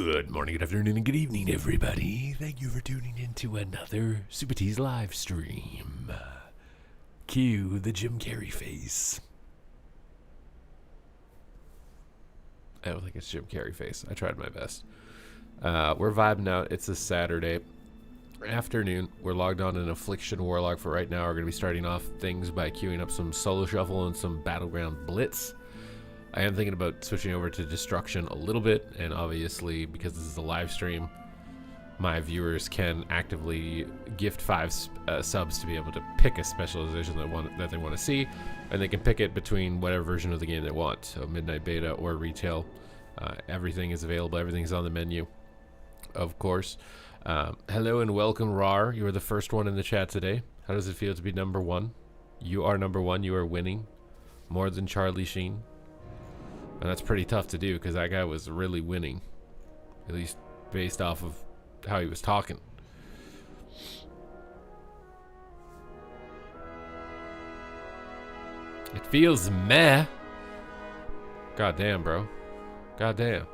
Good morning, good afternoon, and good evening, everybody. Thank you for tuning in to another Super T's live stream. Cue the Jim Carrey face. I don't think it's Jim Carrey face. I tried my best. We're vibing out. It's a Saturday afternoon. We're logged on in Affliction Warlock for right now. We're going to be starting off things by queuing up some Solo Shuffle and some Battleground Blitz. I am thinking about switching over to Destruction a little bit, and obviously, because this is a live stream, my viewers can actively gift 5 subs to be able to pick a specialization that they want to see, and they can pick it between whatever version of the game they want, so Midnight Beta or Retail. Everything is available, everything's on the menu, of course. Hello and welcome, Rar. You are the first one in the chat today. How does it feel to be number 1? You are number 1, you are winning. More than Charlie Sheen. And that's pretty tough to do because that guy was really winning, at least based off of how he was talking. It feels meh. God damn, bro. God damn.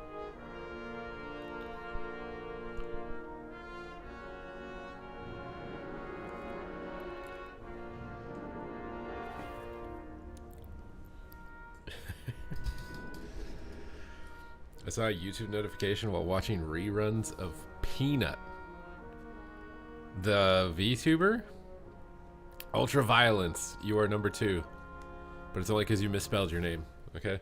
I saw a YouTube notification while watching reruns of Peanut. The VTuber? Ultraviolence. You are number 2. But it's only because you misspelled your name, okay?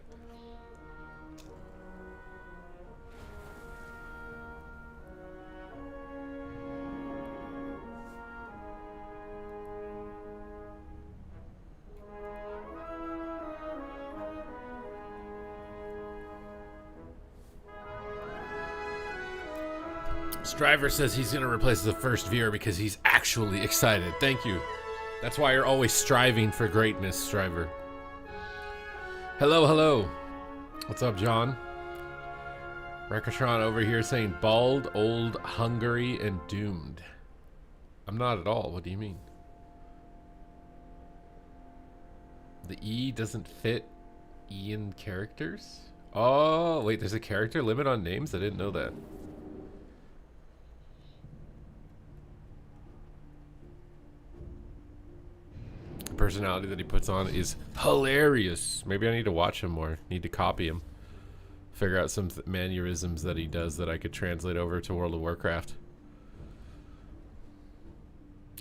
Striver says he's going to replace the first viewer because he's actually excited. Thank you. That's why you're always striving for greatness, Striver. Hello, hello. What's up, John? Rekatron over here saying bald, old, hungry, and doomed. I'm not at all. What do you mean? The E doesn't fit Ian characters? Oh, wait, there's a character limit on names? I didn't know that. Personality that he puts on is hilarious. Maybe I need to watch him more. Need to copy him. Figure out some mannerisms that he does that I could translate over to World of Warcraft.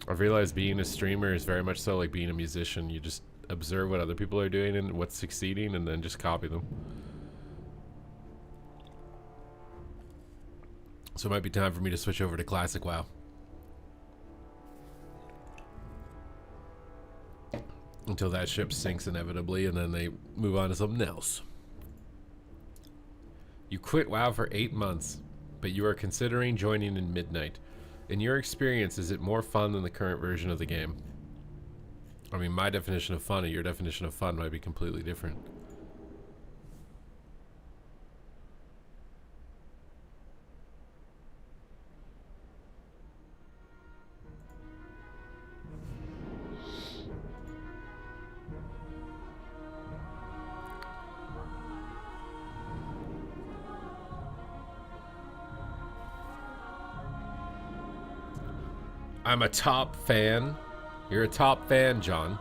I've realized being a streamer is very much so like being a musician. You just observe what other people are doing and what's succeeding and then just copy them. So it might be time for me to switch over to Classic WoW. Until that ship sinks inevitably, and then they move on to something else. You quit WoW for 8 months, but you are considering joining in Midnight. In your experience, is it more fun than the current version of the game? I mean, my definition of fun and your definition of fun might be completely different. I'm a top fan. You're a top fan, John.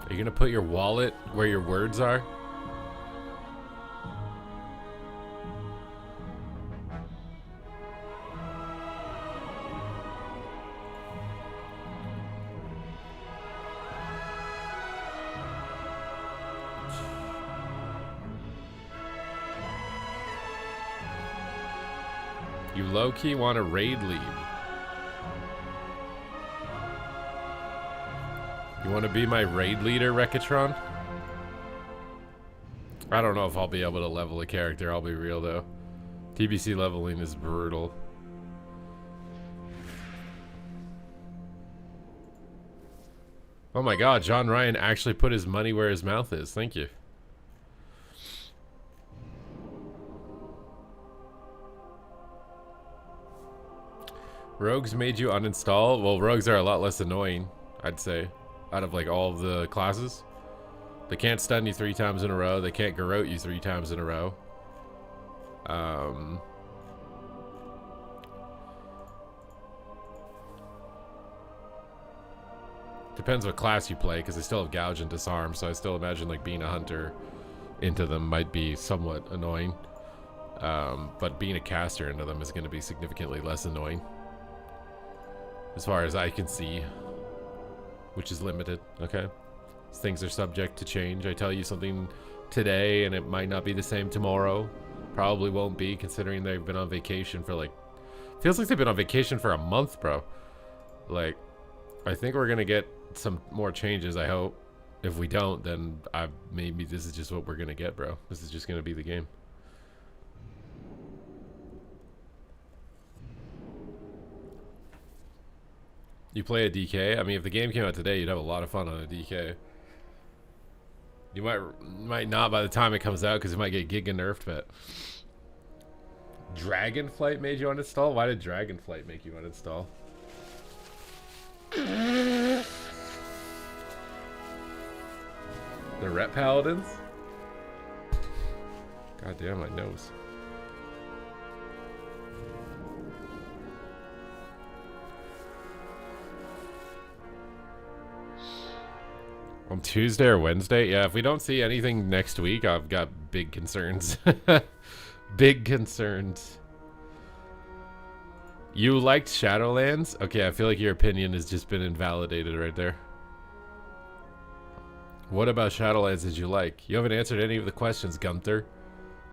Are you gonna put your wallet where your words are? You low-key want a raid lead. You want to be my raid leader, Rekatron? I don't know if I'll be able to level a character, I'll be real though. TBC leveling is brutal. Oh my god, John Ryan actually put his money where his mouth is. Thank you. Rogues made you uninstall? Well, rogues are a lot less annoying, I'd say. Out of like all of the classes, they can't stun you 3 times in a row. They can't garrote you 3 times in a row. Um, depends what class you play, because I still have gouge and disarm, so I still imagine like being a hunter into them might be somewhat annoying. But being a caster into them is going to be significantly less annoying, as far as I can see, which is limited. Okay, things are subject to change. I tell you something today and it might not be the same tomorrow. Probably won't be, considering they've been on vacation for like, feels like they've been on vacation for a month, bro. Like, I think we're gonna get some more changes, I hope. If we don't, then maybe this is just what we're gonna get, bro. This is just gonna be the game. You play a DK? I mean, if the game came out today, you'd have a lot of fun on a DK. You might not by the time it comes out, because it might get giga nerfed, but... Dragonflight made you uninstall? Why did Dragonflight make you uninstall? The Rep Paladins? God damn, my nose. On Tuesday or Wednesday? Yeah, if we don't see anything next week, I've got big concerns. Big concerns. You liked Shadowlands? Okay, I feel like your opinion has just been invalidated right there. What about Shadowlands did you like? You haven't answered any of the questions, Gunther.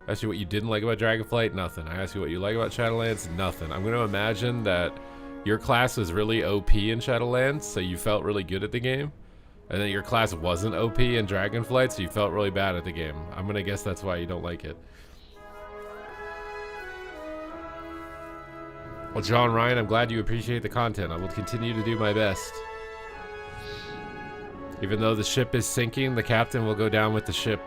I asked you what you didn't like about Dragonflight? Nothing. I asked you what you like about Shadowlands? Nothing. I'm going to imagine that your class was really OP in Shadowlands, so you felt really good at the game. And then your class wasn't OP in Dragonflight, so you felt really bad at the game. I'm going to guess that's why you don't like it. Well, John Ryan, I'm glad you appreciate the content. I will continue to do my best. Even though the ship is sinking, the captain will go down with the ship.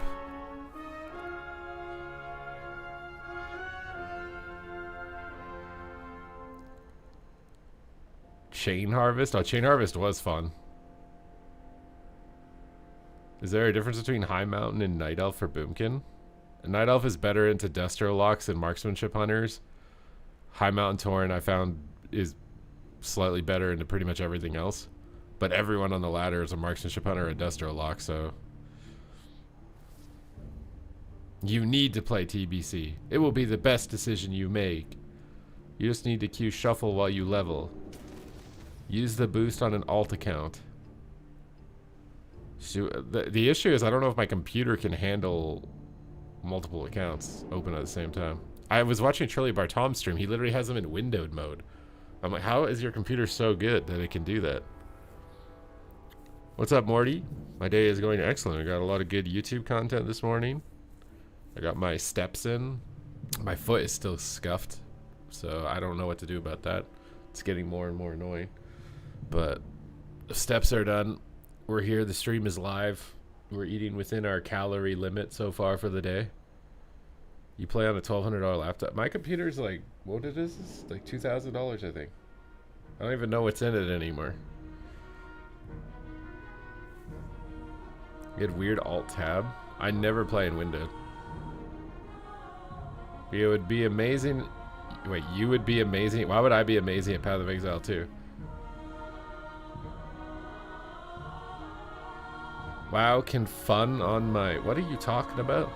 Chain Harvest? Oh, Chain Harvest was fun. Is there a difference between High Mountain and Night Elf for Boomkin? Night Elf is better into Destro locks and marksmanship hunters. High Mountain Tauren I found is slightly better into pretty much everything else. But everyone on the ladder is a marksmanship hunter or a Destro lock, so... You need to play TBC. It will be the best decision you make. You just need to queue shuffle while you level. Use the boost on an alt account. So, the issue is I don't know if my computer can handle multiple accounts open at the same time. I was watching Trilly Bartom's stream. He literally has them in windowed mode. I'm like, how is your computer so good that it can do that? What's up, Morty? My day is going excellent. I got a lot of good YouTube content this morning. I got my steps in. My foot is still scuffed, so I don't know what to do about that. It's getting more and more annoying. But the steps are done. We're here. The stream is live. We're eating within our calorie limit so far for the day. You play on a $1,200 laptop. My computer's like, what it is? It's like $2,000, I think. I don't even know what's in it anymore. You had weird alt tab. I never play in windowed. It would be amazing. Wait, you would be amazing. Why would I be amazing at Path of Exile 2? WoW can fun on my... What are you talking about?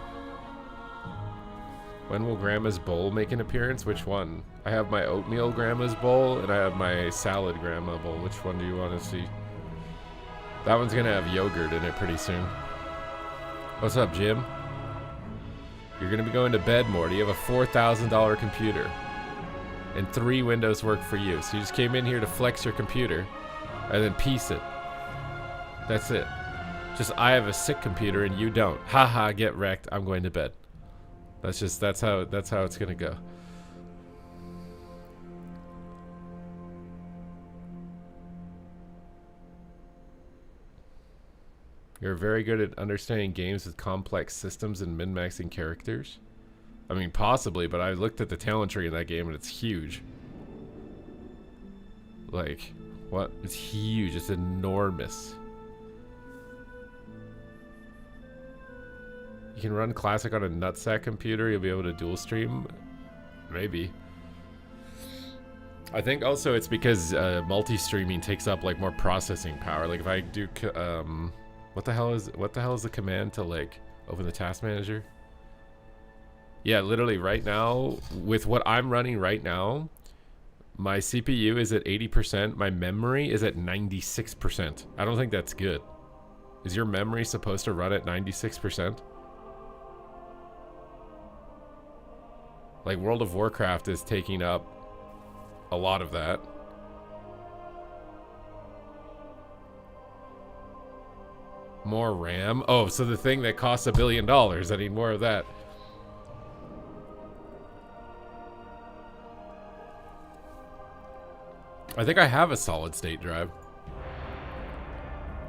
When will Grandma's Bowl make an appearance? Which one? I have my oatmeal Grandma's Bowl and I have my salad Grandma Bowl. Which one do you want to see? That one's gonna have yogurt in it pretty soon. What's up, Jim? You're gonna be going to bed, Morty. You have a $4,000 computer. And 3 Windows work for you. So you just came in here to flex your computer and then piece it. That's it. Just I have a sick computer and you don't. Haha, get wrecked. I'm going to bed. That's how it's gonna go. You're very good at understanding games with complex systems and min-maxing characters. I mean, possibly, but I looked at the talent tree in that game and it's huge. Like, what? It's huge. It's enormous. You can run Classic on a nutsack computer. You'll be able to dual stream. Maybe. I think also it's because multi-streaming takes up like more processing power. Like if I do, what the hell is the command to like open the task manager? Yeah, literally right now with what I'm running right now, my CPU is at 80%. My memory is at 96%. I don't think that's good. Is your memory supposed to run at 96%? Like World of Warcraft is taking up a lot of that. More RAM? Oh, so the thing that costs $1 billion, I need more of that. I think I have a solid state drive.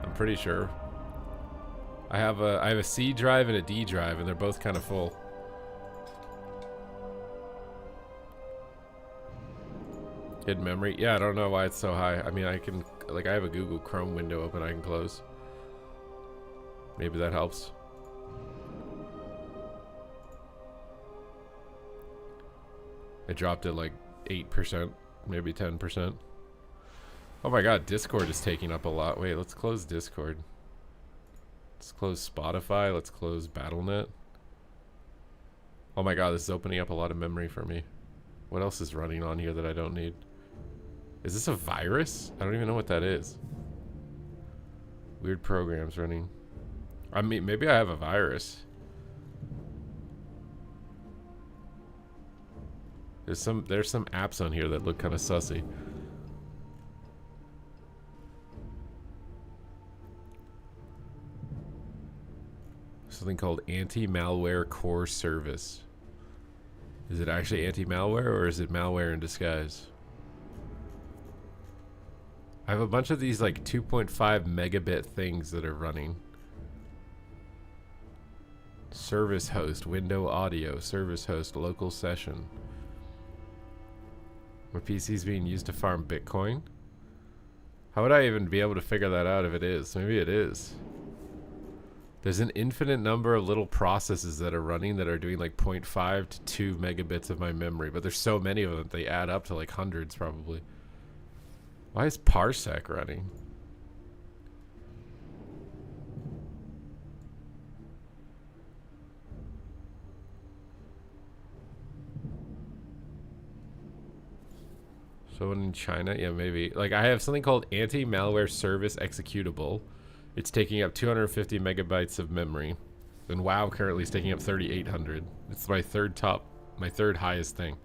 I'm pretty sure. I have a C drive and a D drive, and they're both kind of full. Hidden memory? Yeah, I don't know why it's so high. I mean, I can, like, I have a Google Chrome window open I can close. Maybe that helps. I dropped it like 8%, maybe 10%. Oh my god, Discord is taking up a lot. Wait, let's close Discord. Let's close Spotify. Let's close Battle.net. Oh my god, this is opening up a lot of memory for me. What else is running on here that I don't need? Is this a virus? I don't even know what that is. Weird programs running. I mean, maybe I have a virus. There's some apps on here that look kind of sussy. Something called anti-malware core service. Is it actually anti-malware or is it malware in disguise? I have a bunch of these like 2.5 megabit things that are running. Service host, window audio, service host, local session. My PC's being used to farm Bitcoin. How would I even be able to figure that out if it is? Maybe it is. There's an infinite number of little processes that are running that are doing like 0.5 to 2 megabits of my memory, but there's so many of them they add up to like hundreds probably. Why is Parsec running? Someone in China? Yeah, maybe. Like I have something called anti-malware service executable. It's taking up 250 megabytes of memory. And WoW currently is taking up 3,800. It's my third highest thing.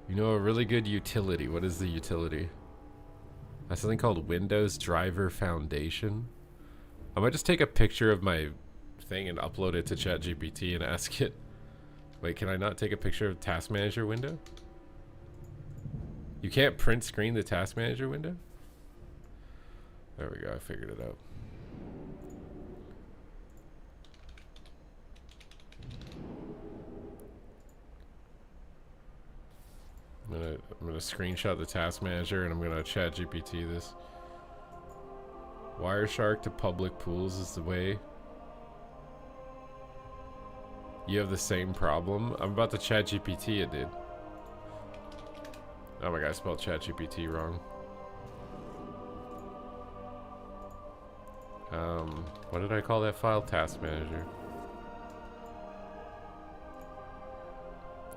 You know a really good utility. What is the utility? That's something called Windows Driver Foundation. I might just take a picture of my thing and upload it to ChatGPT and ask it. Wait, can I not take a picture of Task Manager window? You can't print screen the Task Manager window? There we go, I figured it out. I'm gonna screenshot the Task Manager and I'm gonna ChatGPT this. Wireshark to public pools is the way. You have the same problem? I'm about to ChatGPT it, dude. Oh my god, I spelled ChatGPT wrong. What did I call that file? Task Manager.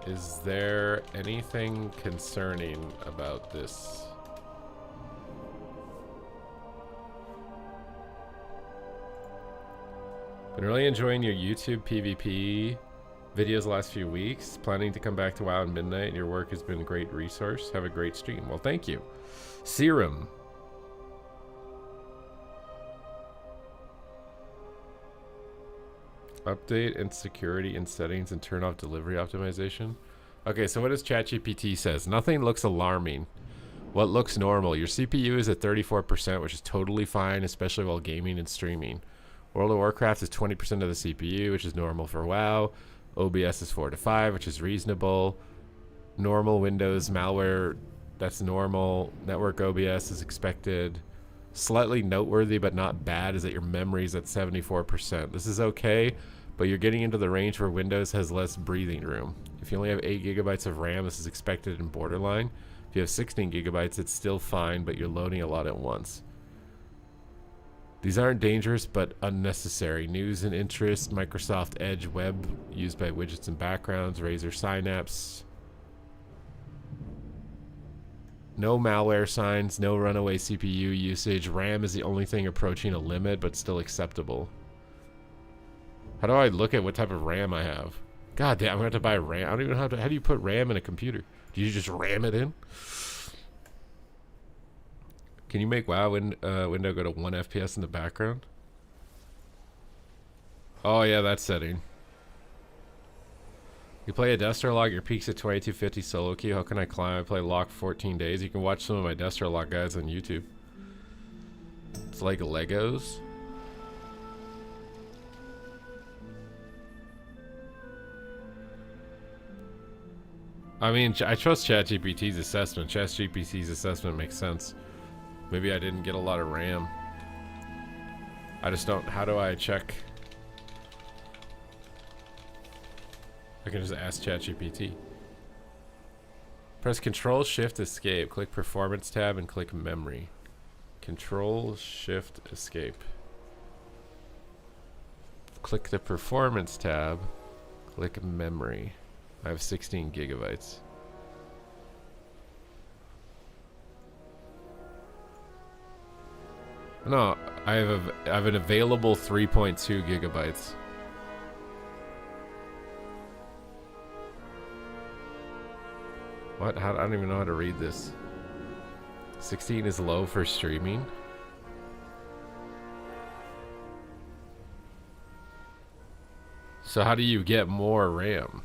Is there anything concerning about this? Been really enjoying your YouTube PvP videos the last few weeks. Planning to come back to WoW at midnight. Your work has been a great resource. Have a great stream. Well, thank you. Serum. Update and security in settings and turn off delivery optimization. Okay, so what does ChatGPT says? Nothing looks alarming. What looks normal? Your CPU is at 34%, which is totally fine, especially while gaming and streaming. World of Warcraft is 20% of the CPU, which is normal for WoW. OBS is 4 to 5, which is reasonable. Normal Windows malware, that's normal. Network OBS is expected. Slightly noteworthy but not bad is that your memory is at 74%. This is okay, but you're getting into the range where Windows has less breathing room. If you only have 8 gigabytes of RAM, this is expected in borderline. If you have 16 gigabytes, it's still fine, but you're loading a lot at once. These aren't dangerous, but unnecessary. News and interest, Microsoft Edge web used by widgets and backgrounds, Razer Synapse. No malware signs, no runaway CPU usage. RAM is the only thing approaching a limit, but still acceptable. How do I look at what type of RAM I have? God damn, I'm going to have to buy RAM. I don't even know how do you put RAM in a computer? Do you just ram it in? Can you make WoW window go to 1 FPS in the background? Oh yeah, that setting. You play a Destro log, your peak's at 2250 solo queue. How can I climb? I play lock 14 days. You can watch some of my Destro log guys on YouTube. It's like Legos. I mean, I trust ChatGPT's assessment. ChatGPT's assessment makes sense. Maybe I didn't get a lot of RAM. I just don't... How do I check? I can just ask ChatGPT. Press Control Shift Escape. Click Performance tab and click Memory. Control Shift Escape. Click the Performance tab. Click Memory. I have 16 gigabytes. No, I have an available 3.2 gigabytes. What? How, I don't even know how to read this. 16 is low for streaming. So how do you get more RAM?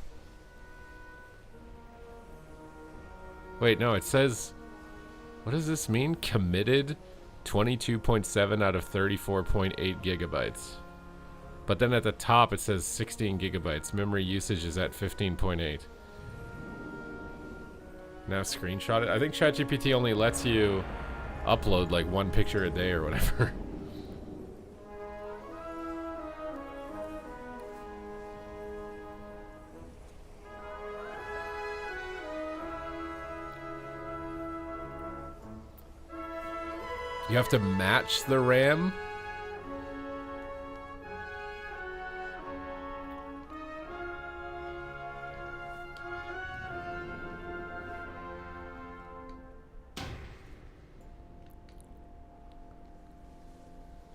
Wait, no, it says... What does this mean? Committed 22.7 out of 34.8 gigabytes. But then at the top it says 16 gigabytes. Memory usage is at 15.8. Now screenshot it. I think ChatGPT only lets you upload like 1 picture a day or whatever. You have to match the RAM?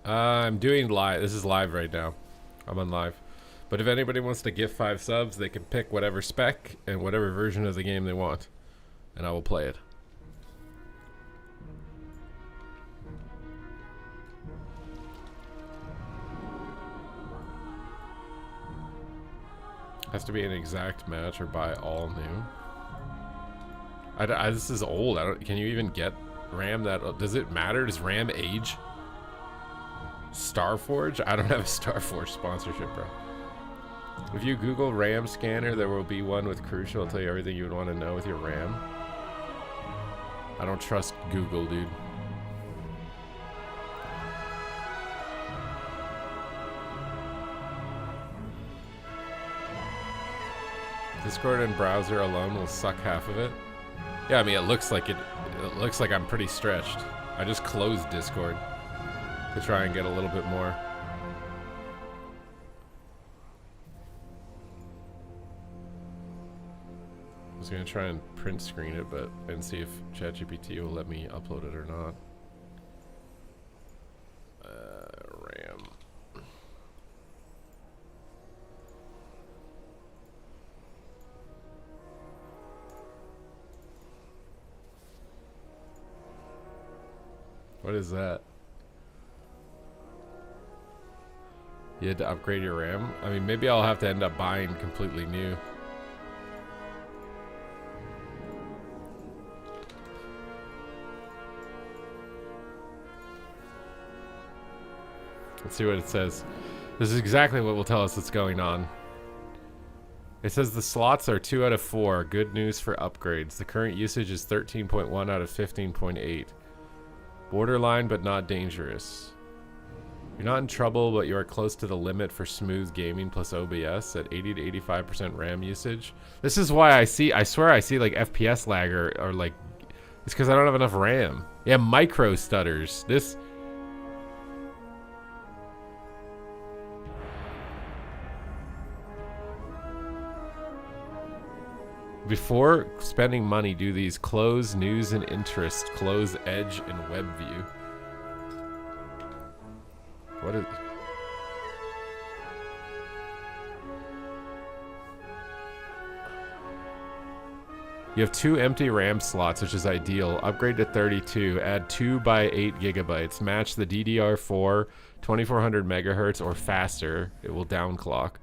I'm doing live. This is live right now. I'm on live. But if anybody wants to gift 5 subs, they can pick whatever spec and whatever version of the game they want. And I will play it. Has to be an exact match or buy all new. This is old. Can you even get RAM that... Does it matter? Does RAM age? Starforge? I don't have a Starforge sponsorship, bro. If you Google RAM scanner, there will be one with Crucial. It'll tell you everything you would want to know with your RAM. I don't trust Google, dude. Discord and browser alone will suck half of it. Yeah, I mean, it looks like I'm pretty stretched. I just closed Discord to try and get a little bit more. I was gonna try and print screen it, and see if ChatGPT will let me upload it or not. RAM. What is that? You had to upgrade your RAM? I mean, maybe I'll have to end up buying completely new. Let's see what it says. This is exactly what will tell us what's going on. It says the slots are 2 out of 4. Good news for upgrades. The current usage is 13.1 out of 15.8. Borderline, but not dangerous. You're not in trouble, but you are close to the limit for smooth gaming plus OBS at 80 to 85% RAM usage. This is why I swear I see like FPS lag or like, it's because I don't have enough RAM. Yeah, micro stutters. This. Before spending money, do these: close news and interest, close Edge and web view. What is... You have 2 empty RAM slots, which is ideal. Upgrade to 32. Add 2 by 8 gigabytes. Match the DDR4 2400 megahertz or faster. It will downclock.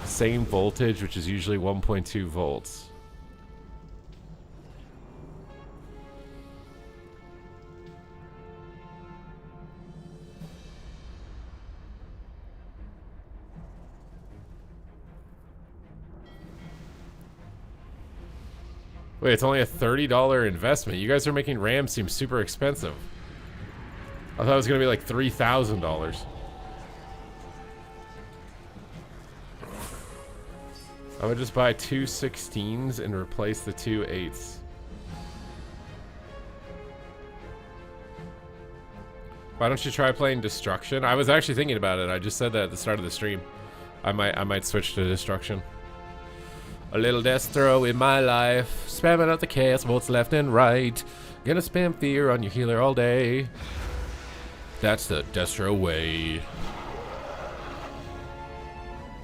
Same voltage, which is usually 1.2 volts. Wait, it's only a $30 investment. You guys are making RAM seem super expensive. I thought it was going to be like $3,000. I would just buy 2 16s and replace the 2 8s. Why don't you try playing Destruction? I was actually thinking about it. I just said that at the start of the stream. I might switch to Destruction. A little Destro in my life, spamming out the chaos bolts left and right. Gonna spam fear on your healer all day. That's the Destro way.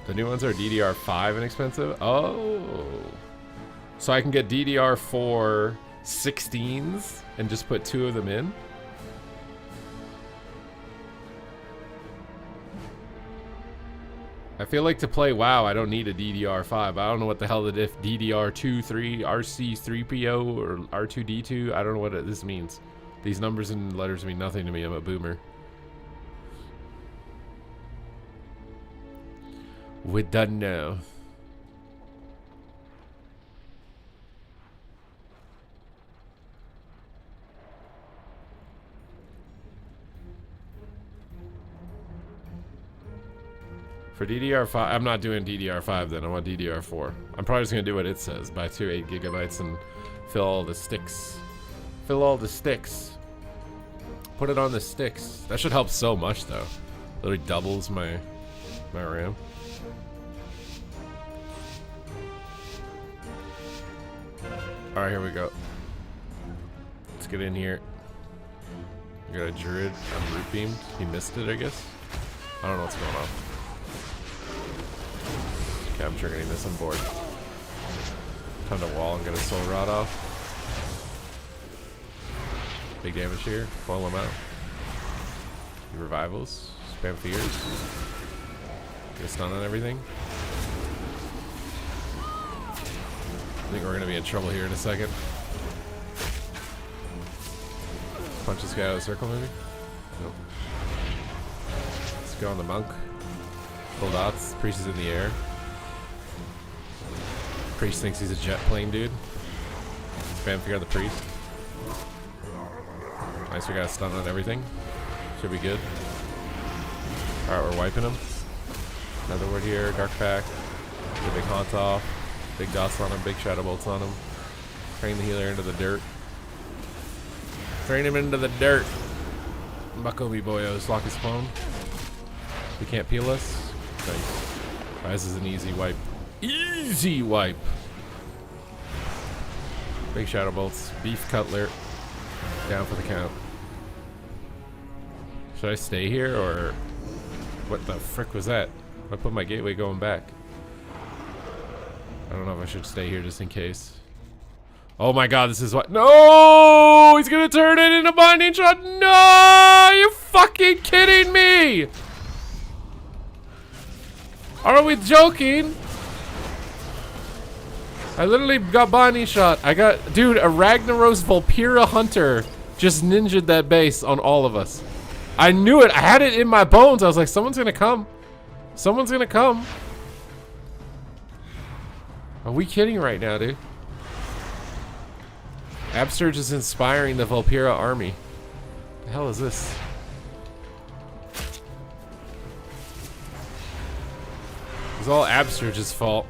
The new ones are DDR5 inexpensive? Oh. So I can get DDR4 16s and just put 2 of them in? I feel like to play WoW, I don't need a DDR5. I don't know what the hell the diff DDR2, 3, RC3PO, or R2D2. I don't know what this means. These numbers and letters mean nothing to me. I'm a boomer. We don't know. For DDR5, I'm not doing DDR5 then. I want DDR4. I'm probably just going to do what it says. Buy 2 8 gigabytes and fill all the sticks. Fill all the sticks. Put it on the sticks. That should help so much though. Literally doubles my RAM. Alright, here we go. Let's get in here. We got a druid. I'm root beamed. He missed it, I guess. I don't know what's going on. Okay, I'm triggering this on board. Time to wall and get a soul rod off. Big damage here. Pull him out. Revivals. Spam fears. Get a stun on everything. I think we're gonna be in trouble here in a second. Punch this guy out of the circle, maybe? Nope. Let's go on the monk. Full dots. Priest is in the air. Priest thinks he's a jet plane, dude. Spam figure out the priest. Nice, we got a stun on everything. Should be good. Alright, we're wiping him. Another word here. Dark Pack. Get a big haunt off. Big dots on him. Big shadow bolts on him. Train the healer into the dirt. Train him into the dirt. Makobi boyos. Lock his phone. He can't peel us. Nice. Alright, this is an easy wipe. Easy wipe. Big shadow bolts. Beef cutler. Down for the count. Should I stay here or what the frick was that? I put my gateway going back. I don't know if I should stay here just in case. Oh my god, this is what— no! He's gonna turn it into binding shot. No! Are you fucking kidding me? Are we joking? I literally got binding shot. I got— dude, a Ragnaros Volpira Hunter just ninja'd that base on all of us. I knew it. I had it in my bones. I was like, someone's gonna come. Someone's gonna come. Are we kidding right now, dude? Absurge is inspiring the Volpira army. The hell is this? It's all Absterge's fault.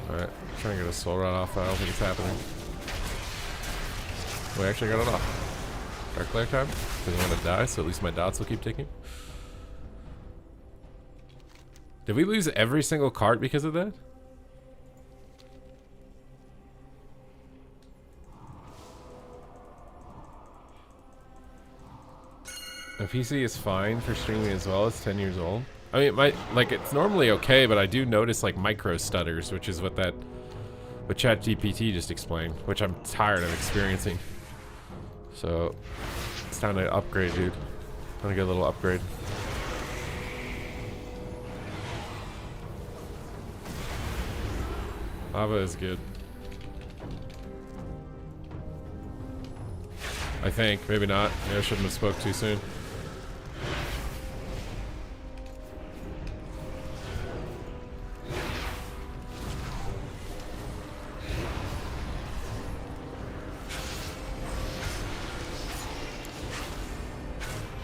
Alright, trying to get a soul rod off, but I don't think it's happening. We actually got it off. Dark Glare time? Because I want to die, so at least my dots will keep ticking. Did we lose every single cart because of that? The PC is fine for streaming as well. It's 10 years old. I mean, it's normally okay, but I do notice like micro stutters, which is what ChatGPT just explained, which I'm tired of experiencing. So it's time to upgrade, dude. Time to get a little upgrade. Lava is good. I think. Maybe not. Maybe I shouldn't have spoke too soon.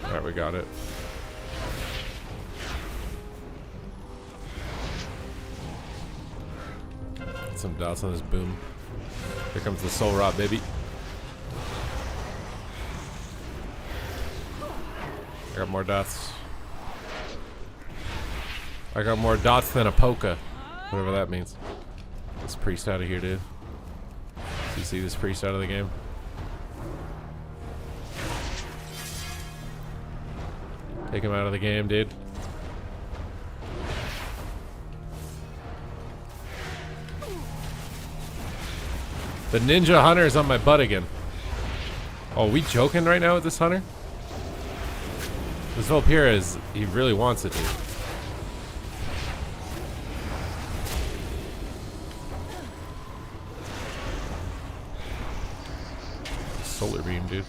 Alright, we got it. Get some dots on this boom. Here comes the soul rot, baby. I got more dots. I got more dots than a polka. Whatever that means. This priest out of here, dude. You see this priest out of the game? Take him out of the game, dude. The ninja hunter is on my butt again. Oh, are we joking right now with this hunter? This Volpira is, he really wants it, dude. Solar beam, dude.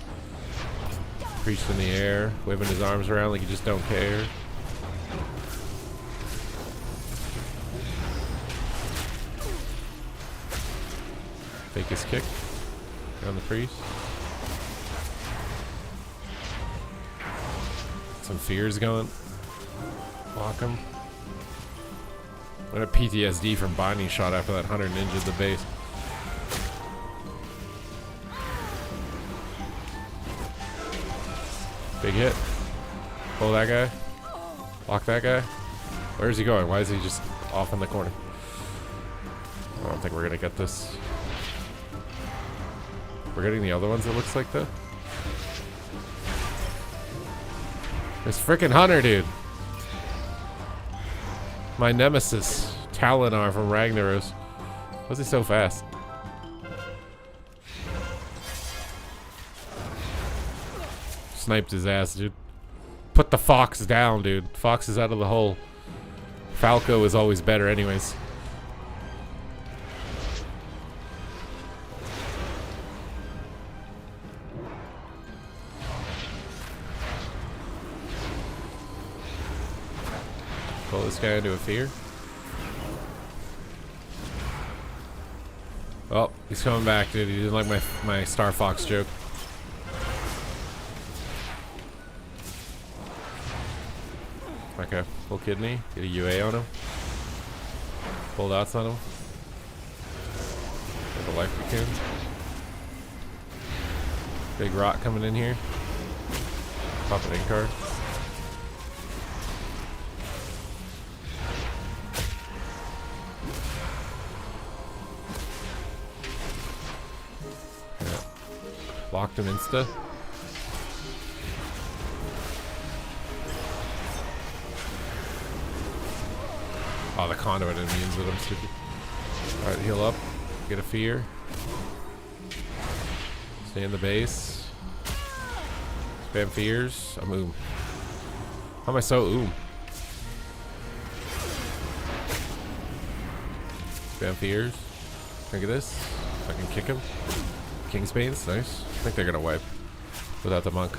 Priest in the air, waving his arms around like he just don't care. Fake his kick on the priest. Some fears going. Block him. What a PTSD from binding shot after that 100 ninja the base. Big hit. Pull that guy. Block that guy. Where is he going? Why is he just off in the corner? I don't think we're gonna get this. We're getting the other ones, it looks like, though. This freaking hunter, dude. My nemesis, Talinar from Ragnaros. Why is he so fast? Sniped his ass, dude. Put the fox down, dude. Fox is out of the hole. Falco is always better anyways. Pull this guy into a fear. Oh, he's coming back, dude. He didn't like my Star Fox joke. Okay, full kidney. Get a UA on him. Full dots on him. Get the life cocoon. Big rock coming in here. Pop an in card. Yeah. Locked him insta. Oh, the conduit immune with him, stupid. Alright, heal up. Get a fear. Stay in the base. Spam fears. I'm oom. How am I so oom? Spam fears. Look at this. I can kick him. Kingsbane's nice. I think they're gonna wipe without the monk.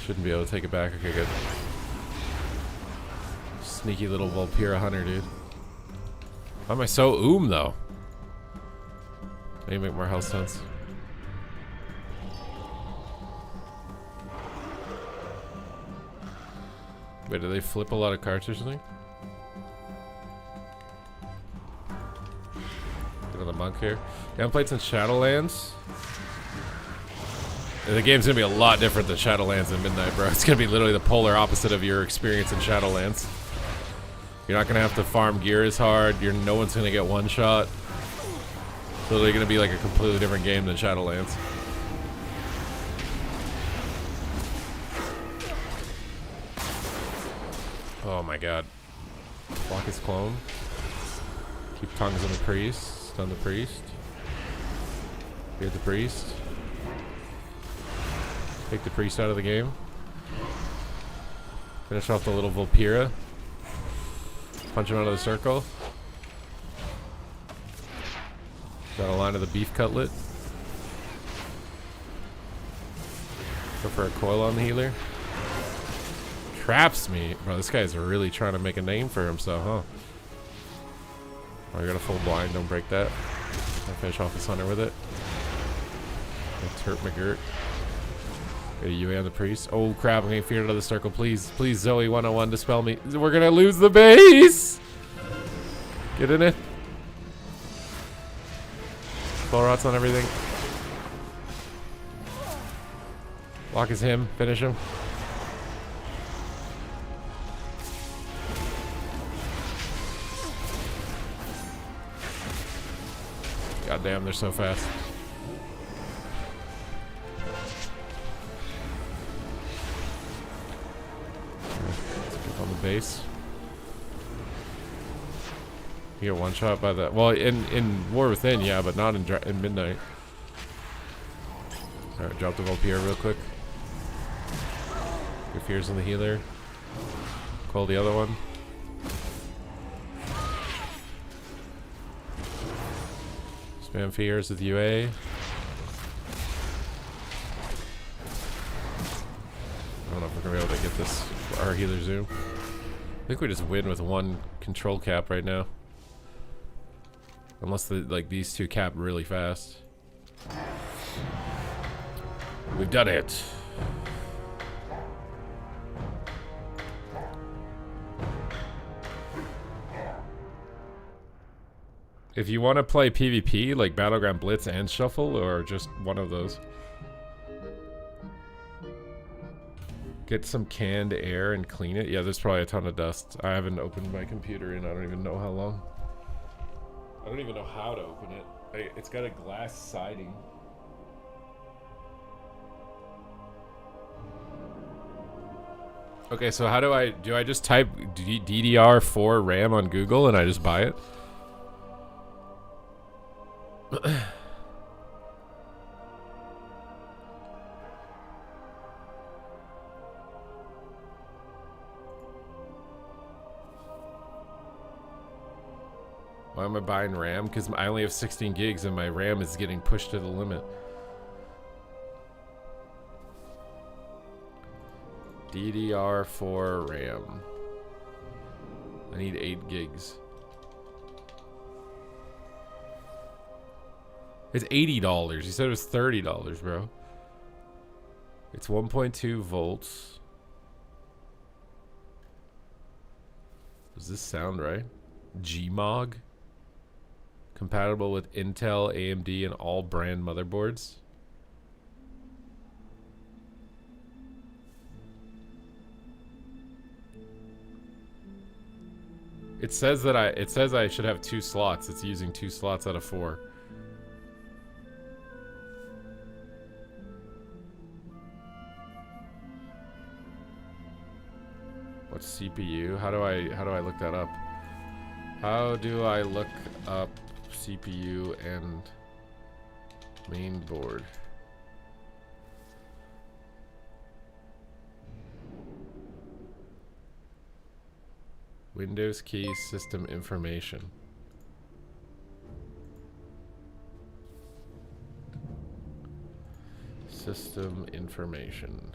Shouldn't be able to take it back. Okay, good. Sneaky little Volpira hunter, dude. Why am I so though? Maybe make more health stones. Wait, do they flip a lot of cards or something? Get another monk here. You haven't played since Shadowlands? The game's gonna be a lot different than Shadowlands and Midnight, bro. It's gonna be literally the polar opposite of your experience in Shadowlands. You're not gonna have to farm gear as hard. No one's gonna get one shot. It's literally gonna be like a completely different game than Shadowlands. Oh my god. Block his clone. Keep tongues on the priest. Stun the priest. Get the priest. Take the priest out of the game. Finish off the little Vulpira. Punch him out of the circle. Got a line of the beef cutlet. Go for a coil on the healer. Traps me. Bro, this guy's really trying to make a name for himself, huh? Oh, you got a full blind. Don't break that. I'll finish off this hunter with it. Turp McGirt. Get a UA on the priest. Oh crap, I'm getting feared out of the circle. Please, please, Zoe 101, dispel me. We're gonna lose the base! Get in it. Full rots on everything. Lock is him. Finish him. God damn, they're so fast. Let's get on the base. You get one shot by that. Well, in War Within, yeah, but not in Midnight. Alright, drop the Vulpira real quick. Get fears on the healer. Call the other one. Spam fears with UA. I don't know if we're gonna be able to get this our healer zoom. I think we just win with one control cap right now. Unless these two cap really fast. We've done it. If you want to play PvP, like Battleground Blitz and Shuffle, or just one of those. Get some canned air and clean it. Yeah, there's probably a ton of dust. I haven't opened my computer in I don't even know how long. I don't even know how to open it. It's got a glass siding. Okay, so how do I just type DDR4 RAM on Google and I just buy it? Why am I buying RAM? Because I only have 16 gigs and my RAM is getting pushed to the limit. DDR4 RAM. I need 8 gigs. It's $80. You said it was $30, bro. It's 1.2 volts. Does this sound right? Gmog? Compatible with Intel, AMD, and all brand motherboards. It says I should have 2 slots. It's using 2 slots out of 4. What's CPU? How do I look that up? How do I look up CPU and main board? Windows key system information. System information.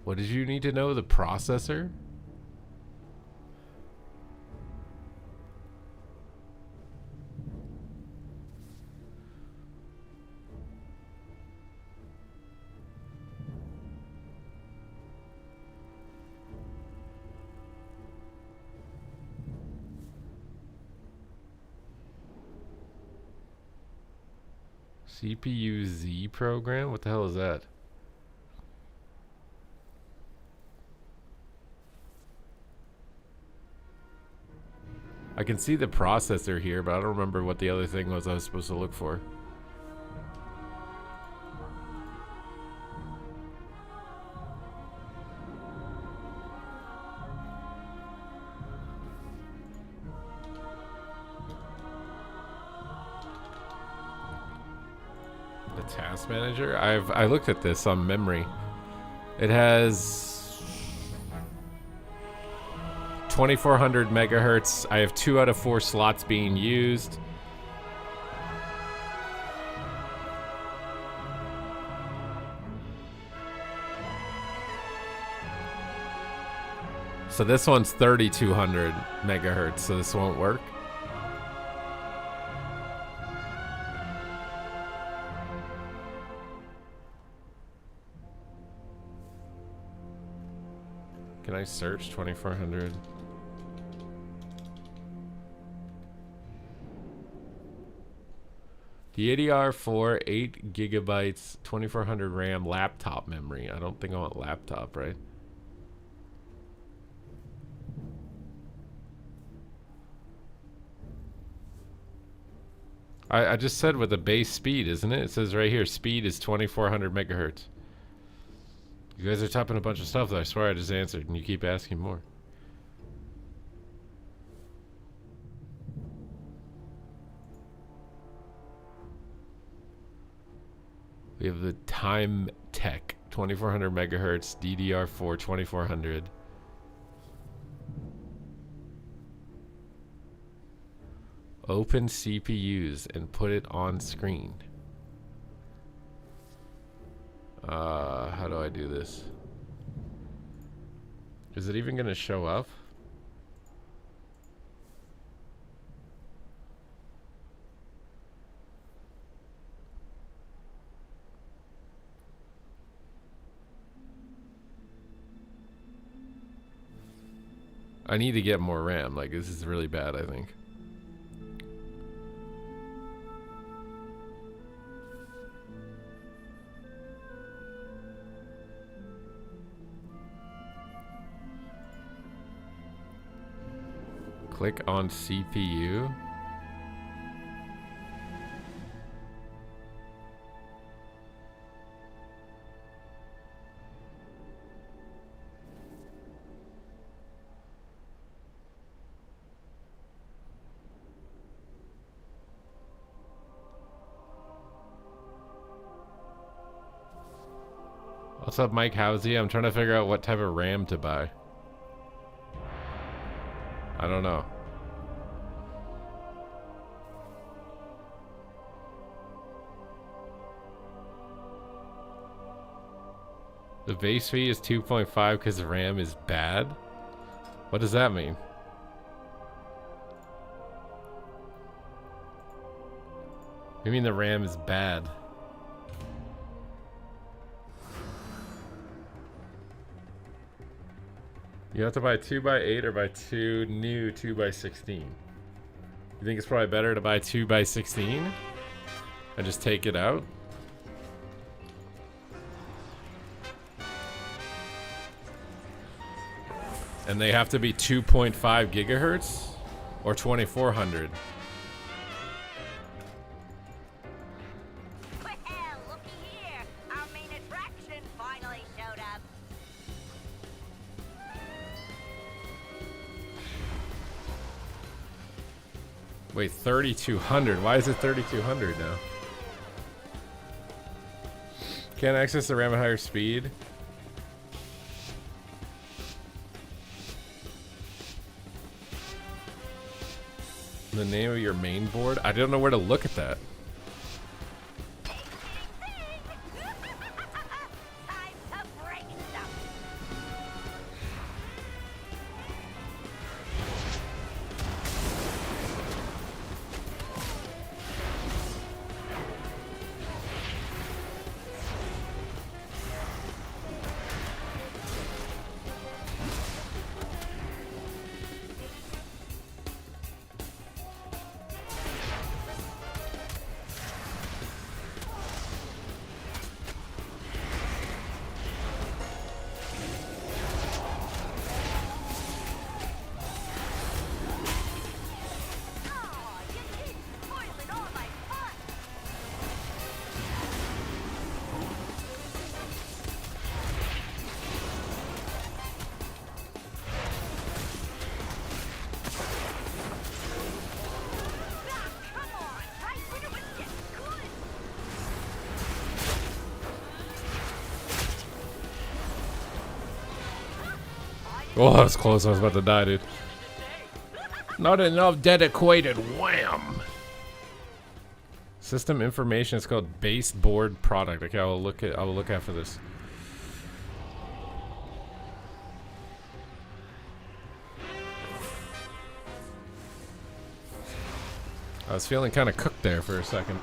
What did you need to know? The processor? CPU Z program? What the hell is that? I can see the processor here, but I don't remember what the other thing was I was supposed to look for. The task manager? I looked at this on memory. It has 2400 megahertz. I have 2 out of 4 slots being used. So this one's 3200 megahertz, so this won't work. Can I search 2400? DDR4, 8 gigabytes, 2400 RAM, laptop memory. I don't think I want laptop, right? I just said with the base speed, isn't it? It says right here, speed is 2400 megahertz. You guys are typing a bunch of stuff that I swear I just answered, and you keep asking more. We have the Time Tech 2400 megahertz DDR4 2400. Open CPUs and put it on screen. How do I do this? Is it even gonna show up? I need to get more RAM. Like, this is really bad, I think. Click on CPU. What's up, Mike Housey? I'm trying to figure out what type of RAM to buy. I don't know. The base fee is 2.5 because the RAM is bad? What does that mean? You mean the RAM is bad? You have to buy 2x8 or buy 2 new 2x16. You think it's probably better to buy 2x16 and just take it out? And they have to be 2.5 gigahertz or 2400. Well, looky here. Our main attraction finally showed up. Wait, 3200. Why is it 3200 now? Can't access the RAM at higher speed. The name of your main board? I don't know where to look at that. Time to break stuff. Oh, you keep spoiling all my fun. Ah, come on, right when it was getting good. Oh, that was close. I was about to die, dude. Not enough dedicated. Wham! System information is called base board product. Okay, I will look after this. I was feeling kind of cooked there for a second.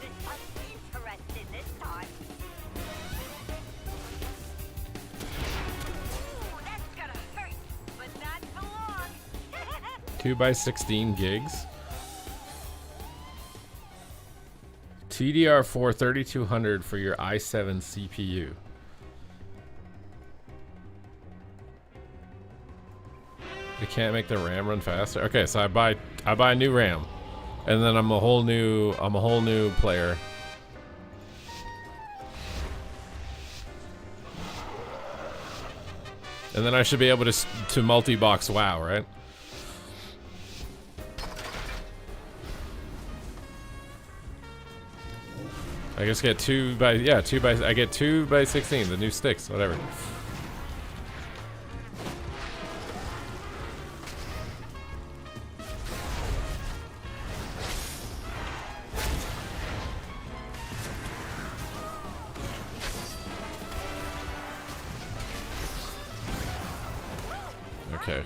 Interesting this time. 2x16 gigs. TDR4 3200 for your i7 CPU. You can't make the RAM run faster. Okay, so I buy a new RAM, and then I'm a whole new player. And then I should be able to multi-box WoW, right? I just get I get 2x16, the new sticks, whatever. Okay.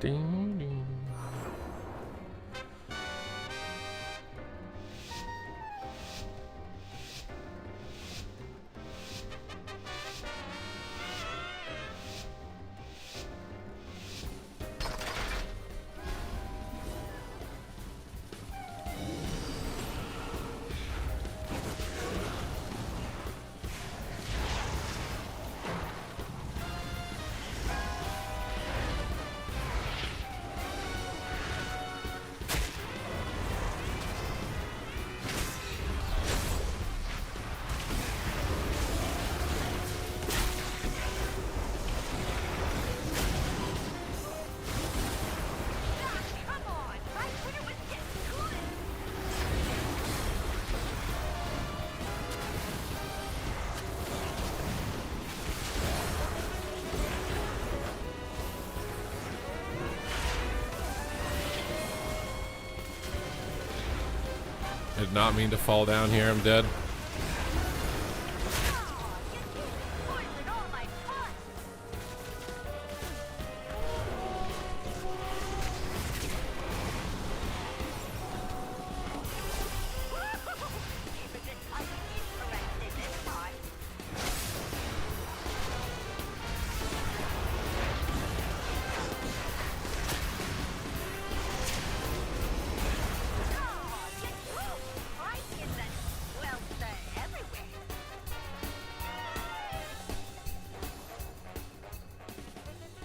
Ding, ding. did not mean to fall down here. I'm dead.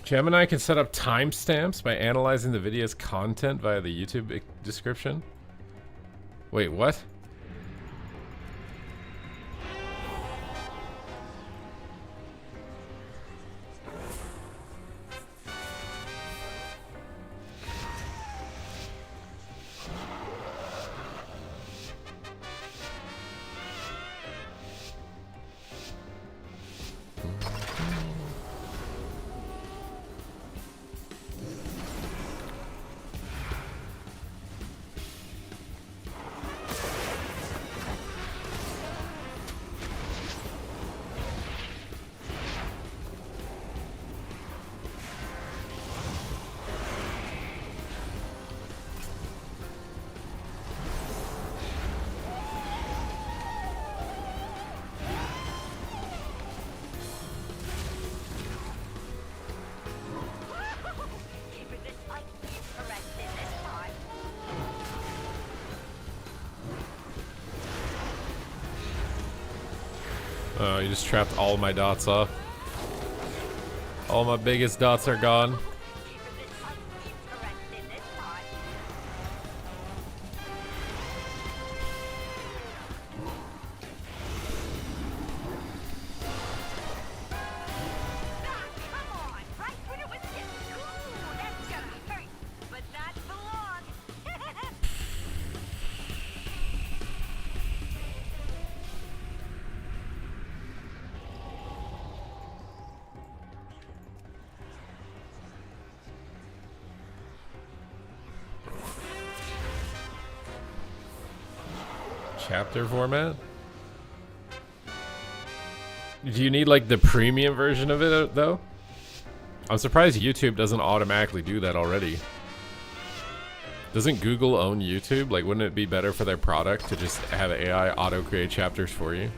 Gemini can set up timestamps by analyzing the video's content via the YouTube description. Wait, what? Oh, you just trapped all my dots off. All my biggest dots are gone. Chapter format? Do you need like the premium version of it though? I'm surprised YouTube doesn't automatically do that already. Doesn't Google own YouTube? Like, wouldn't it be better for their product to just have AI auto create chapters for you?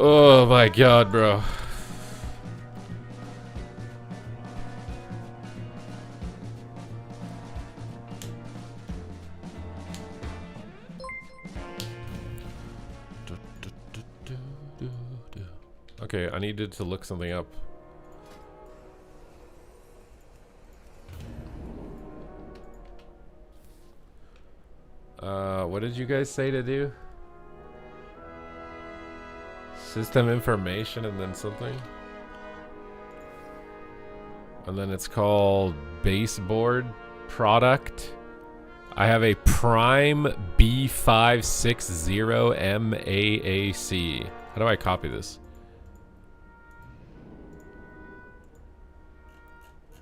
Oh my god, bro. Okay, I needed to look something up. What did you guys say to do? System information and then something. And then it's called baseboard product. I have a Prime B560MAAC. How do I copy this?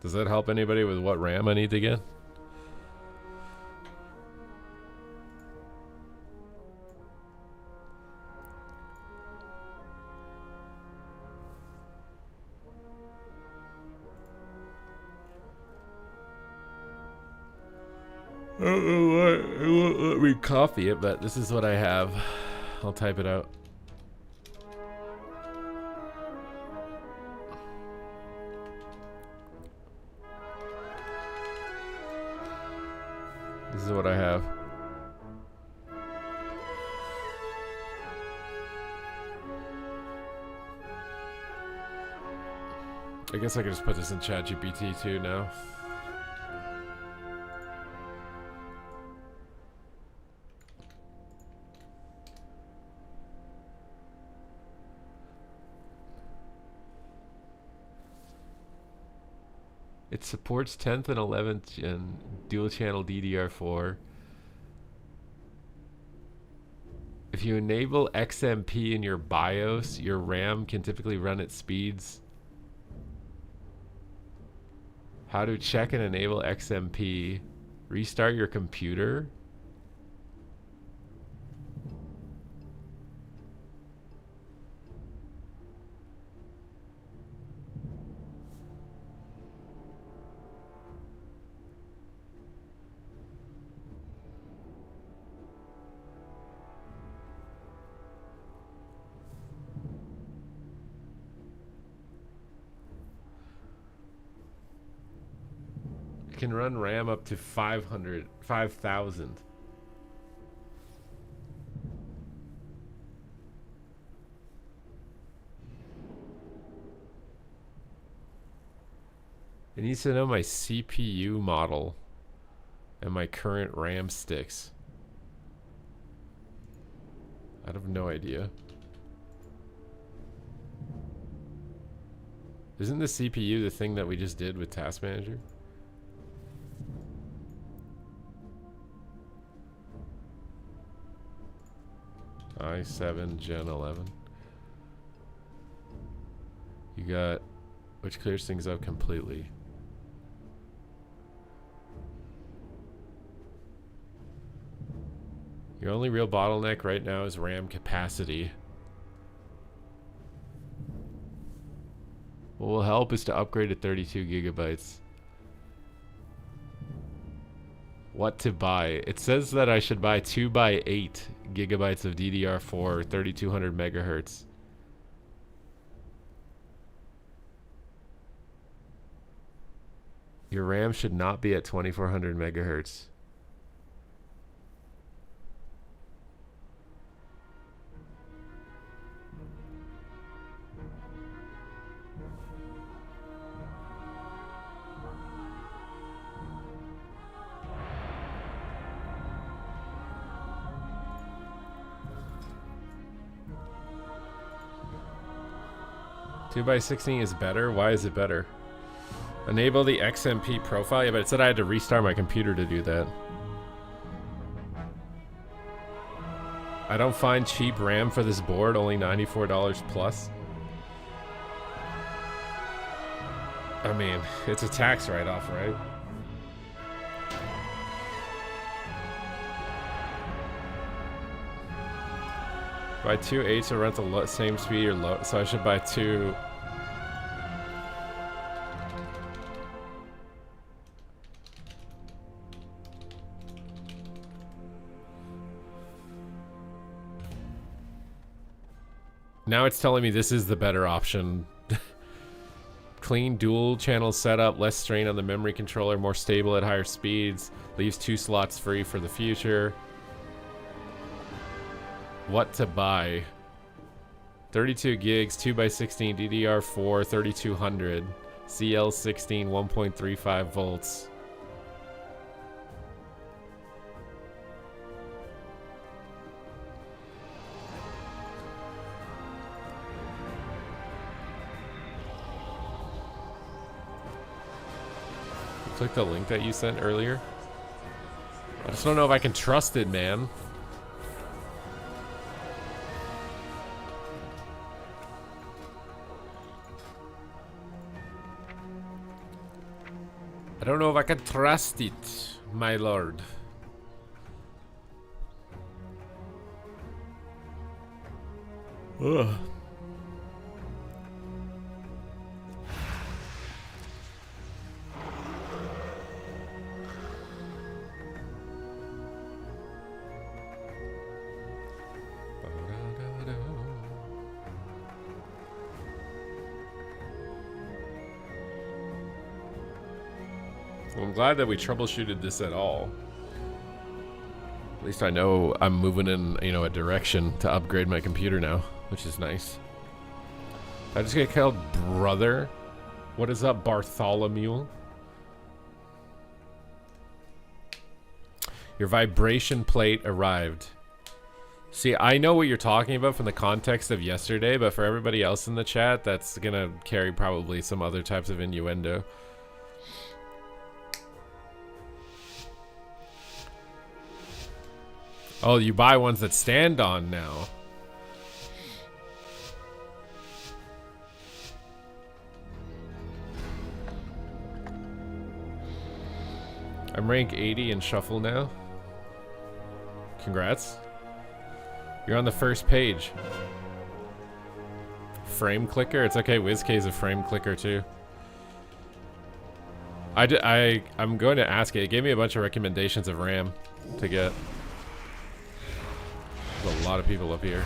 Does that help anybody with what RAM I need to get? I don't know why it won't let me copy it, but this is what I have. I'll type it out. This is what I have. I guess I could just put this in ChatGPT too now. It supports 10th and 11th gen dual channel DDR4. If you enable XMP in your BIOS, your RAM can typically run at speeds. How to check and enable XMP. Restart your computer. It can run RAM up to 5,000. It needs to know my CPU model and my current RAM sticks. I have no idea. Isn't the CPU the thing that we just did with Task Manager? i7 Gen 11. You got, which clears things up completely. Your only real bottleneck right now is RAM capacity. What will help is to upgrade to 32 gigabytes. What to buy? It says that I should buy 2x8 gigabytes of DDR4, 3200 megahertz. Your RAM should not be at 2400 megahertz. Two by 16 is better. Why is it better? Enable the XMP profile. Yeah, but it said I had to restart my computer to do that. I don't find cheap RAM for this board. Only $94 plus. I mean, it's a tax write-off, right? Buy 2 8s to run at the same speed or low, so I should buy 2. Now it's telling me this is the better option. Clean dual channel setup, less strain on the memory controller, more stable at higher speeds, leaves 2 slots free for the future. What to buy? 32 gigs, 2x16 DDR4, 3200, CL16, 1.35 volts. Click the link that you sent earlier. I just don't know if I can trust it, man. I don't know if I can trust it, my lord. Ugh. Well, I'm glad that we troubleshooted this at all. At least I know I'm moving in, you know, a direction to upgrade my computer now, which is nice. Did I just get called brother? What is up, Bartholomew? Your vibration plate arrived. See, I know what you're talking about from the context of yesterday, but for everybody else in the chat, that's gonna carry probably some other types of innuendo. Oh, you buy ones that stand on now. I'm rank 80 in Shuffle now. Congrats. You're on the first page. Frame clicker? It's okay, WizK's a frame clicker too. I'm going to ask it. It gave me a bunch of recommendations of RAM to get. There's a lot of people up here.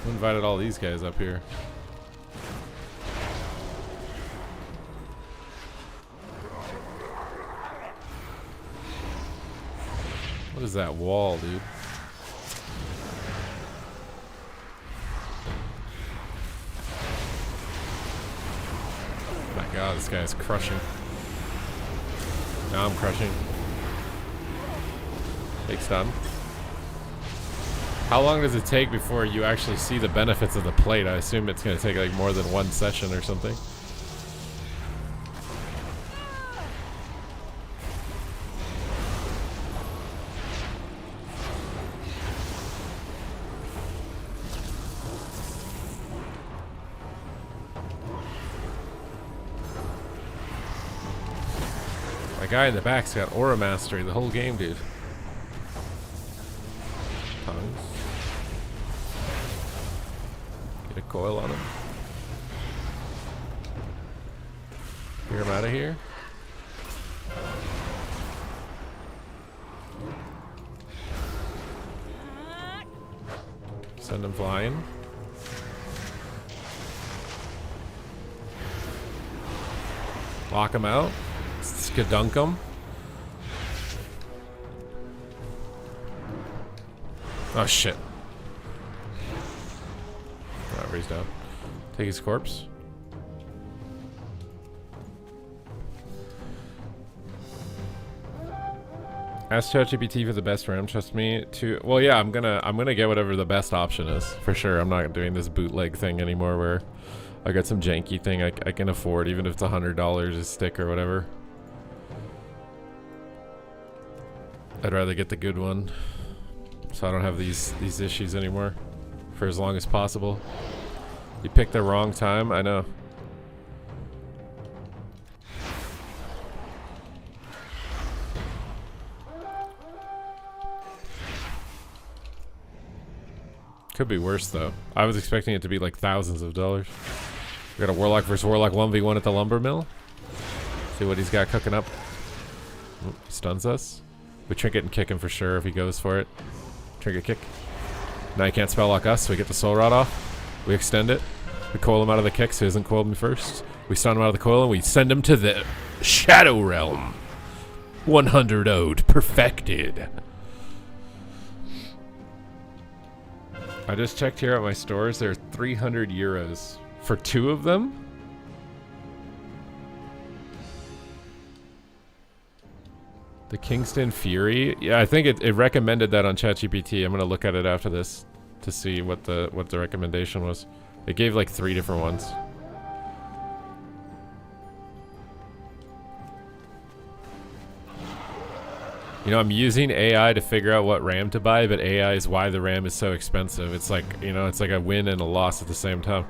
Who invited all these guys up here? What is that wall, dude? My god, this guy's crushing. Now I'm crushing. Take stun. How long does it take before you actually see the benefits of the plate? I assume it's going to take like more than one session or something. My guy in the back's got aura mastery the whole game, dude. Tongues. Get a coil on him. Clear him out of here. Send him flying. Lock him out. Skadunk him. Oh shit. Whatever, he's down. Take his corpse. Ask ChatGPT for the best RAM, trust me. Well, yeah, I'm gonna get whatever the best option is for sure. I'm not doing this bootleg thing anymore where I got some janky thing I can afford, even if it's $100 a stick or whatever. I'd rather get the good one, so I don't have these issues anymore for as long as possible. You picked the wrong time, I know. Could be worse though. I was expecting it to be like thousands of dollars. We got a Warlock versus Warlock 1v1 at the lumber mill. See what he's got cooking up. Ooh, stuns us. We trinket and kick him for sure if he goes for it. Trinket kick. Now he can't spell lock us, so we get the soul rod off. We extend it. We coil him out of the kick so he hasn't coiled me first. We stun him out of the coil and we send him to the Shadow Realm. 100 ode. Perfected. I just checked here at my stores. There are 300 euros for 2 of them. The Kingston Fury. Yeah, I think it recommended that on ChatGPT. I'm gonna look at it after this to see what the recommendation was. It gave like 3 different ones. You know, I'm using AI to figure out what RAM to buy, but AI is why the RAM is so expensive. It's like, you know, it's like a win and a loss at the same time.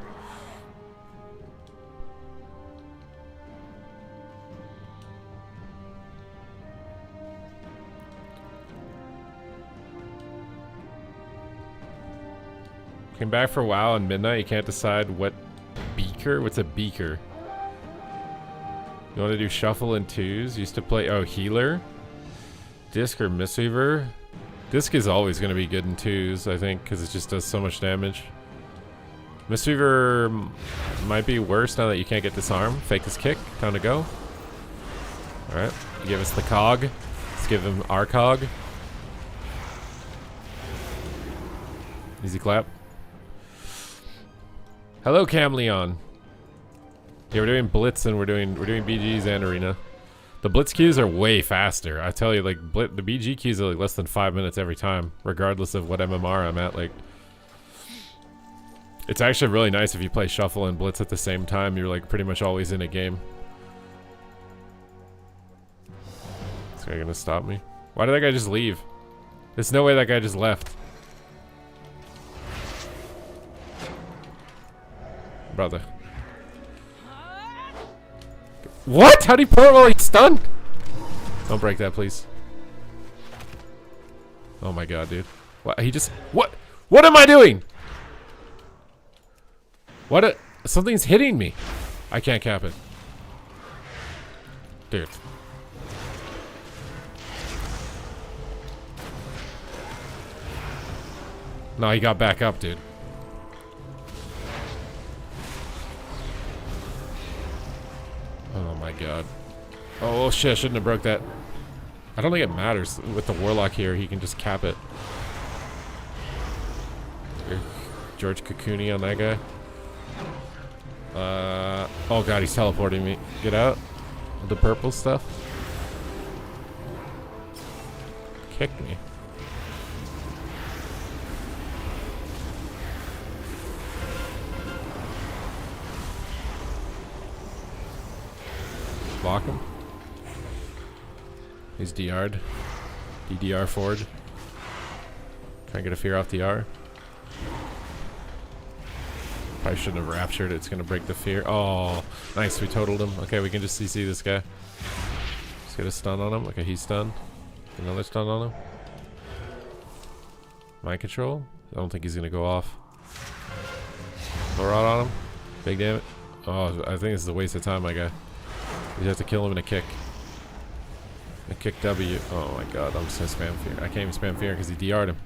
Came back for a while on midnight. You can't decide what beaker. What's a beaker? You want to do shuffle in 2s? Used to play, oh, healer. Disc or Mistweaver. Disc is always going to be good in 2s, I think, because it just does so much damage. Mistweaver might be worse now that you can't get disarm. Fake his kick. Time to go. Alright. Give us the cog. Let's give him our cog. Easy clap. Hello, Camleon. Yeah, we're doing Blitz and we're doing BGs and Arena. The Blitz queues are way faster. I tell you, like, the BG queues are like less than 5 minutes every time, regardless of what MMR I'm at. Like, it's actually really nice if you play Shuffle and Blitz at the same time. You're like pretty much always in a game. Is this guy gonna stop me? Why did that guy just leave? There's no way that guy just left. Brother. What? How'd he port while he's stunned? Don't break that, please. Oh my god, dude. What? He just... What? What am I doing? What? Something's hitting me. I can't cap it. Dude. No, he got back up, dude. Oh my god. Oh shit, I shouldn't have broke that. I don't think it matters. With the Warlock here, he can just cap it. Here, George Cocooney on that guy. Oh god, he's teleporting me. Get out. The purple stuff. Kick me. Block him. He's DR'd. DDR forward. Try and get a fear off DR. Probably shouldn't have raptured. It's gonna break the fear. Oh, nice. We totaled him. Okay, we can just CC this guy. Let's get a stun on him. Okay, he's stunned. Another stun on him. Mind control. I don't think he's gonna go off. Throw rod on him. Big damage. Oh, I think this is a waste of time, my guy. You have to kill him in a kick. A kick W. Oh my god, I'm just gonna spam fear. I can't even spam fear because he DR'd him.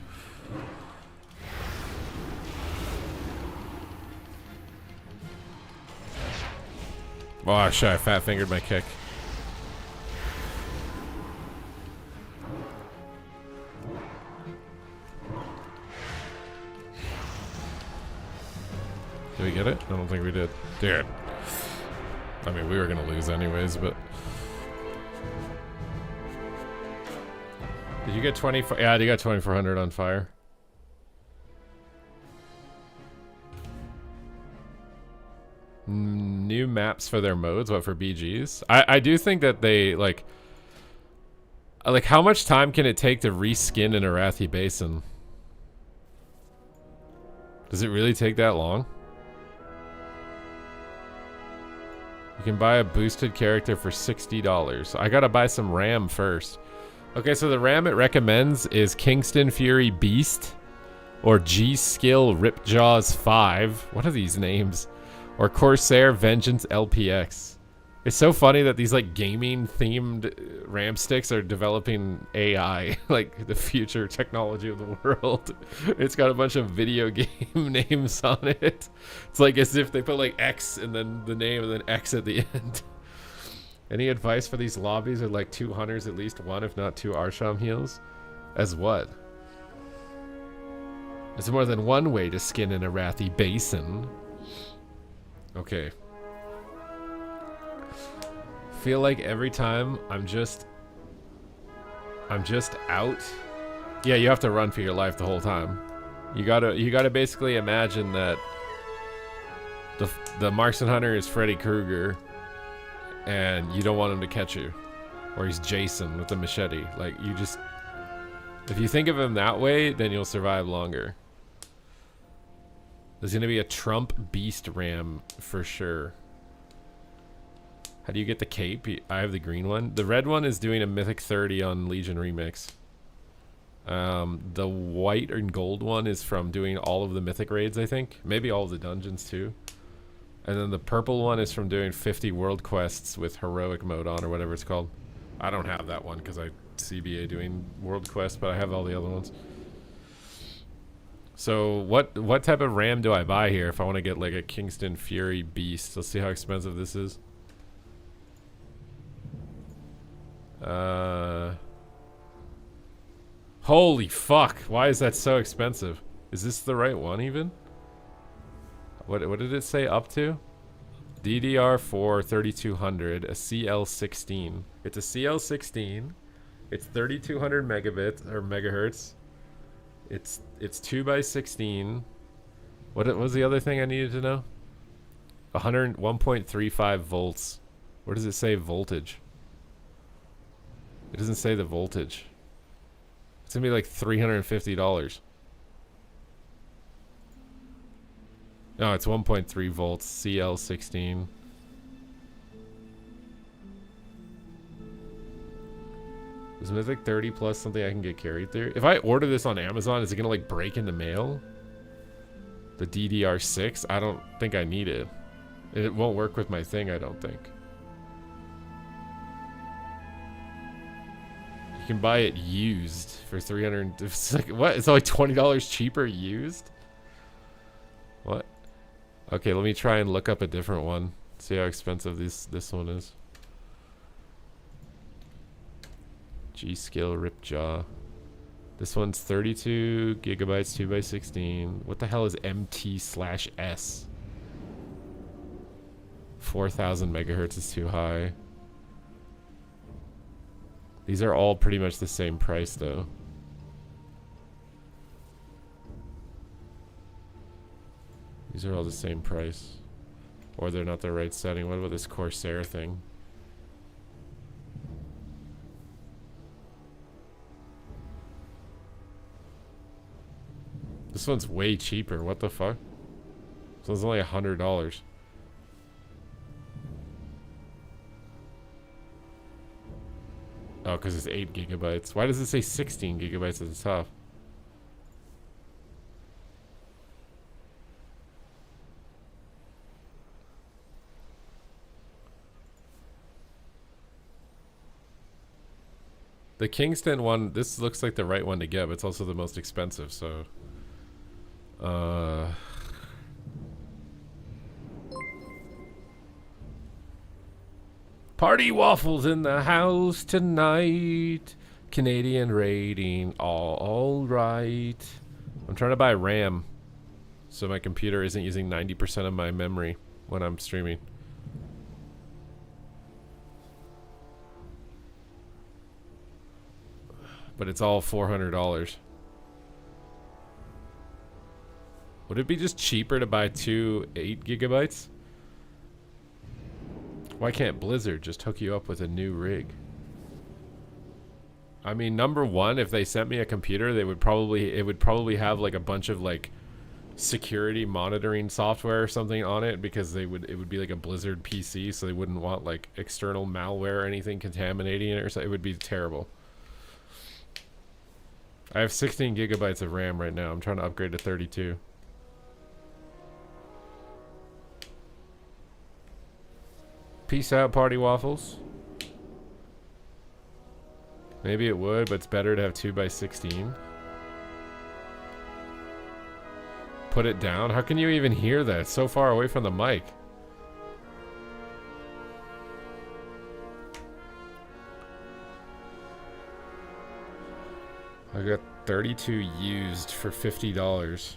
Oh shit, I fat fingered my kick. Did we get it? I don't think we did. Dude. I mean, we were gonna lose anyways, but... Did you get 24? Yeah, you got 2400 on fire. New maps for their modes? What, for BGs? I do think that they, like... Like, how much time can it take to reskin an Arathi Basin? Does it really take that long? You can buy a boosted character for $60. I gotta buy some RAM first. Okay, so the RAM it recommends is Kingston Fury Beast or G-Skill Ripjaws 5. What are these names? Or Corsair Vengeance LPX. It's so funny that these like gaming themed RAM sticks are developing AI, like the future technology of the world. It's got a bunch of video game names on it. It's like as if they put like X and then the name and then X at the end. Any advice for these lobbies with like 2 hunters, at least one, if not 2 Arsham heals? As what? There's more than one way to skin an Arathi Basin. Okay. Feel like every time I'm just out. Yeah, you have to run for your life the whole time. You gotta basically imagine that the marksman hunter is Freddy Krueger and you don't want him to catch you, or he's Jason with a machete. Like, you just, if you think of him that way, then you'll survive longer. There's gonna be a Trump Beast Ram for sure. How do you get the cape? I have the green one. The red one is doing a Mythic 30 on Legion Remix. The white and gold one is from doing all of the Mythic raids, I think. Maybe all of the dungeons too. And then the purple one is from doing 50 world quests with heroic mode on, or whatever it's called. I don't have that one because I CBA doing world quests, but I have all the other ones. So what type of RAM do I buy here if I want to get like a Kingston Fury Beast? Let's see how expensive this is. Holy fuck, why is that so expensive? Is this the right one even? What did it say up to? DDR4 3200, a CL16. It's a CL16. It's 3200 megabits or megahertz. It's 2x16. What was the other thing I needed to know? 101.35 volts. Where does it say voltage? It doesn't say the voltage. It's gonna be like $350. No, it's 1.3 volts, CL16. Is Mythic 30 plus something I can get carried through? If I order this on Amazon, is it gonna like break in the mail? The DDR6? I don't think I need it. It won't work with my thing, I don't think. You can buy it used for 300. It's like, what? It's only $20 cheaper used? What? Okay, let me try and look up a different one. See how expensive this one is. G-Skill Ripjaw. This one's 32 gigabytes, 2x16. What the hell is MT/S? 4,000 megahertz is too high. These are all pretty much the same price, though. These are all the same price. Or they're not the right setting. What about this Corsair thing? This one's way cheaper. What the fuck? This one's only $100. Oh, because it's 8 gigabytes. Why does it say 16 gigabytes at the top? The Kingston one, this looks like the right one to get, but it's also the most expensive, so... Party waffles in the house tonight. Canadian rating, all right. I'm trying to buy RAM, so my computer isn't using 90% of my memory when I'm streaming. But it's all $400. Would it be just cheaper to buy two 8 gigabytes? Why can't Blizzard just hook you up with a new rig? I mean, number one, if they sent me a computer, it would probably have like a bunch of like security monitoring software or something on it, because it would be like a Blizzard PC, so they wouldn't want like external malware or anything contaminating it or something. It would be terrible. I have 16 gigabytes of RAM right now. I'm trying to upgrade to 32. Peace out, Party Waffles. Maybe it would, but it's better to have 2x16. Put it down? How can you even hear that? It's so far away from the mic. I got 32 used for $50.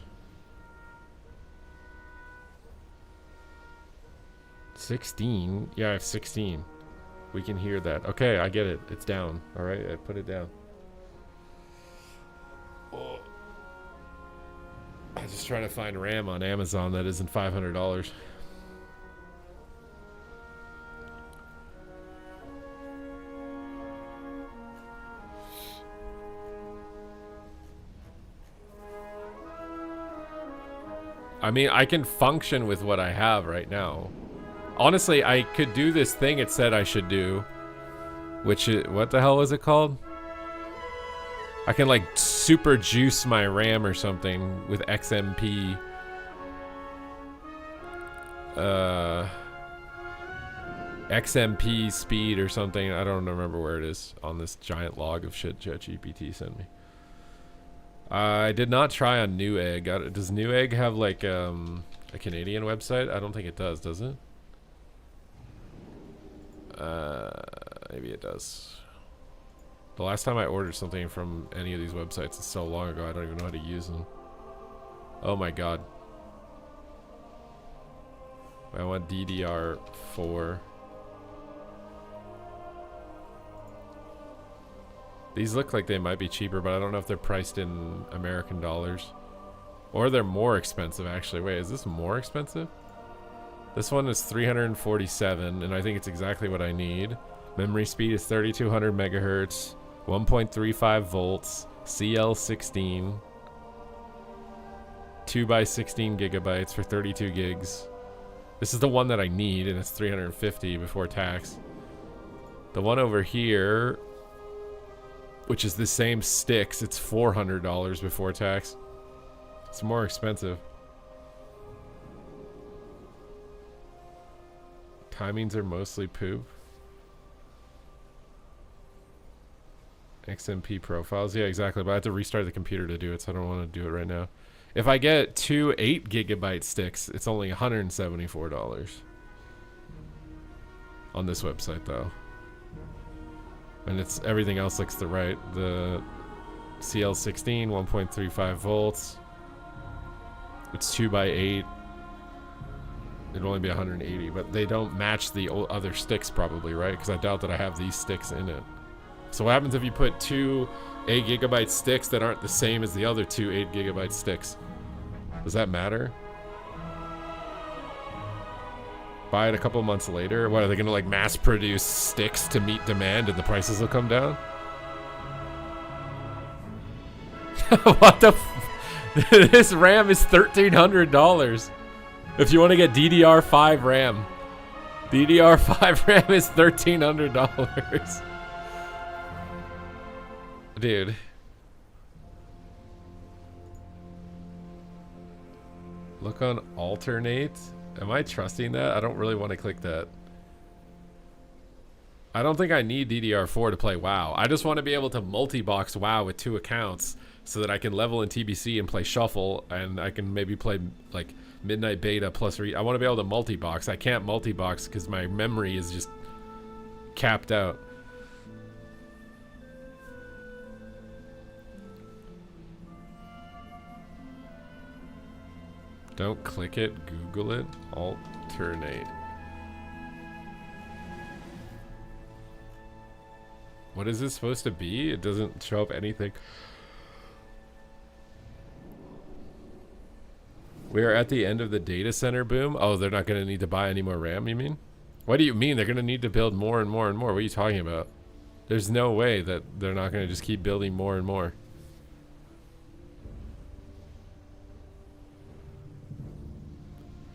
16? Yeah, I have 16. We can hear that. Okay, I get it. It's down. Alright, I put it down. Oh. I'm just trying to find RAM on Amazon that isn't $500. I mean, I can function with what I have right now. Honestly, I could do this thing it said I should do. Which is, what the hell is it called? I can like super juice my RAM or something with XMP. XMP speed or something. I don't remember where it is on this giant log of shit ChatGPT sent me. I did not try on Newegg. Does Newegg have like a Canadian website? I don't think it does it? Maybe it does. The last time I ordered something from any of these websites is so long ago I don't even know how to use them. Oh my god. I want DDR4. These look like they might be cheaper, but I don't know if they're priced in American dollars. Or they're more expensive, actually. Wait, is this more expensive? This one is 347, and I think it's exactly what I need. Memory speed is 3200 megahertz, 1.35 volts, CL16. 2 by 16 gigabytes for 32 gigs. This is the one that I need, and it's $350 before tax. The one over here, which is the same sticks, it's $400 before tax. It's more expensive. Timings are mostly poop. XMP profiles. Yeah, exactly. But I have to restart the computer to do it, so I don't want to do it right now. If I get 2 8 gigabyte sticks, it's only $174 on this website, though. And it's everything else looks the right. The CL16, 1.35 volts. It's 2 by 8. It'd only be 180, but they don't match the other sticks probably, right? Because I doubt that I have these sticks in it. So what happens if you put 2 8 gigabyte sticks that aren't the same as the other 2 8 gigabyte sticks? Does that matter? Buy it a couple months later? What, are they gonna like mass produce sticks to meet demand and the prices will come down? What the this RAM is $1,300 if you want to get DDR5 RAM. DDR5 RAM is $1,300. Dude. Look on alternate. Am I trusting that? I don't really want to click that. I don't think I need DDR4 to play WoW. I just want to be able to multi-box WoW with 2 accounts so that I can level in TBC and play Shuffle, and I can maybe play like Midnight Beta plus I want to be able to multi-box. I can't multi-box because my memory is just capped out. Don't click it, Google it, alternate. What is this supposed to be? It doesn't show up anything. We are at the end of the data center boom. Oh, they're not going to need to buy any more RAM, you mean? What do you mean? They're going to need to build more and more and more. What are you talking about? There's no way that they're not going to just keep building more and more.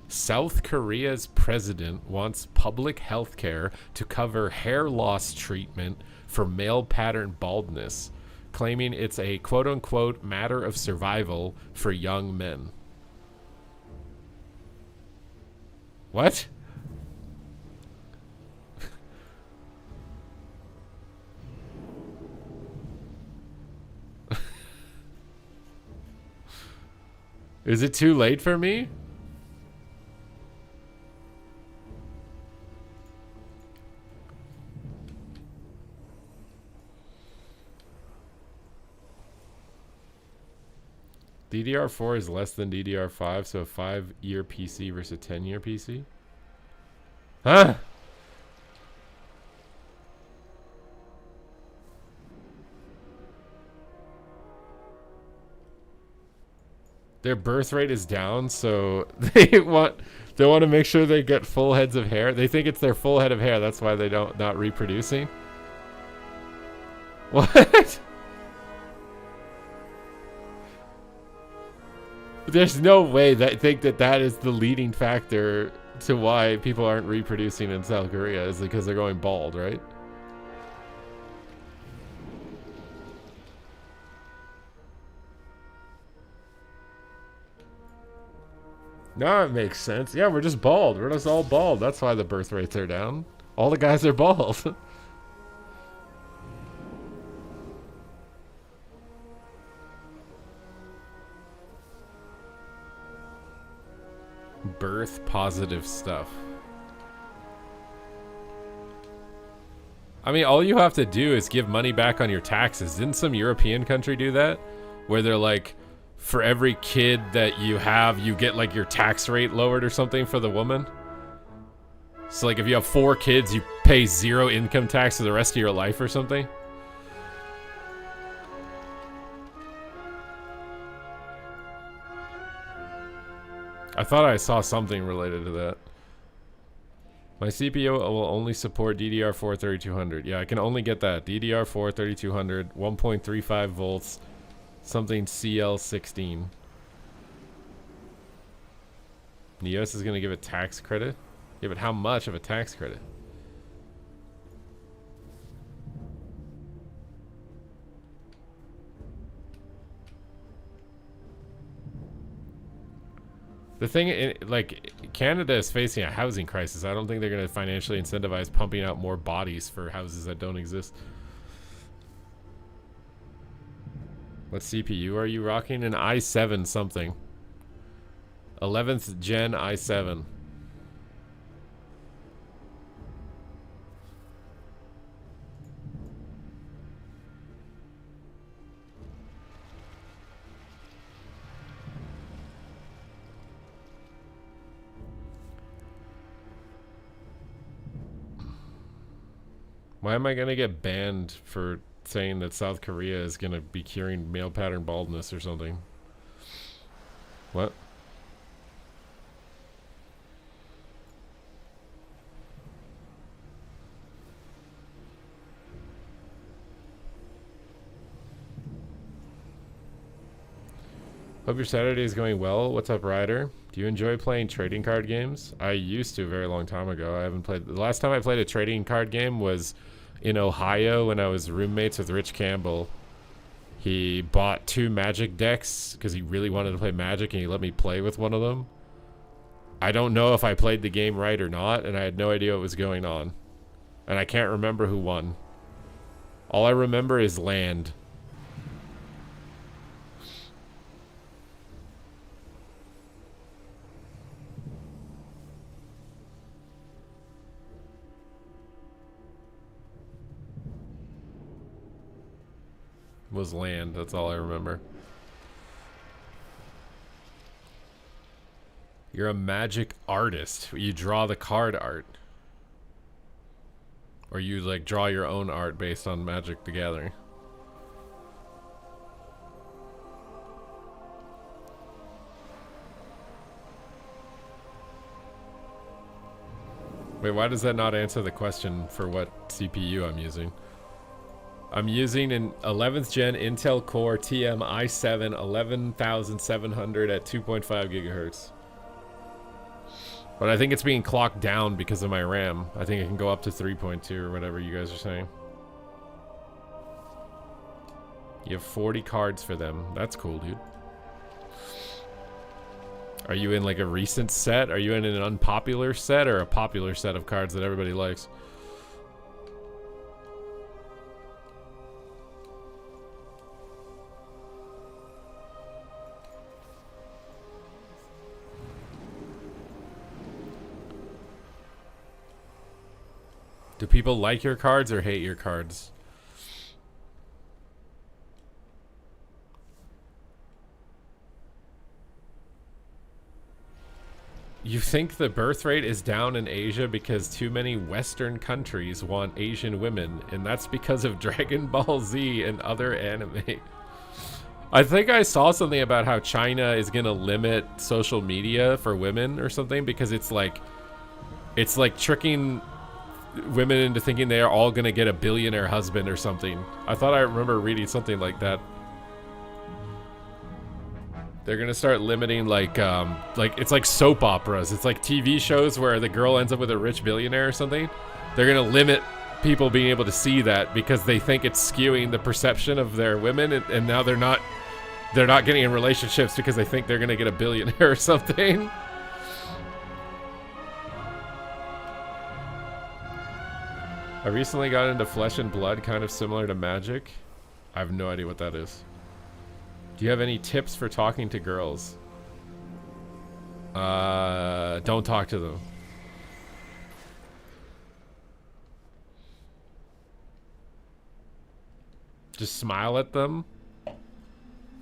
South Korea's president wants public health care to cover hair loss treatment for male pattern baldness, claiming it's a quote-unquote matter of survival for young men. What? Is it too late for me? DDR4 is less than DDR5, so a 5-year PC versus a 10-year PC? Huh? Their birth rate is down, so they want to make sure they get full heads of hair. They think it's their full head of hair, that's why they not reproducing. What? There's no way that I think that is the leading factor to why people aren't reproducing in South Korea is because they're going bald, right? No, it makes sense. Yeah, we're just bald. We're just all bald. That's why the birth rates are down. All the guys are bald. Birth positive stuff. I mean, all you have to do is give money back on your taxes. Didn't some European country do that? Where they're like, for every kid that you have, you get like your tax rate lowered or something for the woman. So like if you have 4 kids, you pay 0 income tax for the rest of your life or something. I thought I saw something related to that. My CPU will only support DDR4 3200. Yeah, I can only get that. DDR4 3200, 1.35 volts, Something CL16. Neos is going to give it tax credit? Yeah, but how much of a tax credit? The thing, like, Canada is facing a housing crisis. I don't think they're going to financially incentivize pumping out more bodies for houses that don't exist. What CPU are you rocking? An i7 something. 11th gen i7. Why am I going to get banned for saying that South Korea is going to be curing male pattern baldness or something? What? Hope your Saturday is going well. What's up, Ryder? Do you enjoy playing trading card games? I used to a very long time ago. I haven't played. The last time I played a trading card game was in Ohio when I was roommates with Rich Campbell. He bought 2 Magic decks because he really wanted to play Magic, and he let me play with one of them. I don't know if I played the game right or not, and I had no idea what was going on. And I can't remember who won. All I remember is land. Was land. That's all I remember. You're a Magic artist. You draw the card art. Or you like draw your own art based on Magic the Gathering. Wait, why does that not answer the question for what CPU I'm using? I'm using an 11th gen Intel Core TM i7 11700 at 2.5 gigahertz. But I think it's being clocked down because of my RAM. I think it can go up to 3.2 or whatever you guys are saying. You have 40 cards for them. That's cool, dude. Are you in like a recent set? Are you in an unpopular set or a popular set of cards that everybody likes? Do people like your cards or hate your cards? You think the birth rate is down in Asia because too many Western countries want Asian women, and that's because of Dragon Ball Z and other anime. I think I saw something about how China is gonna limit social media for women or something because it's like tricking women into thinking they are all gonna get a billionaire husband or something. I thought I remember reading something like that. They're gonna start limiting like it's like soap operas. It's like TV shows where the girl ends up with a rich billionaire or something. They're gonna limit people being able to see that because they think it's skewing the perception of their women, and now they're not getting in relationships because they think they're gonna get a billionaire or something. I recently got into Flesh and Blood, kind of similar to Magic. I have no idea what that is. Do you have any tips for talking to girls? Don't talk to them. Just smile at them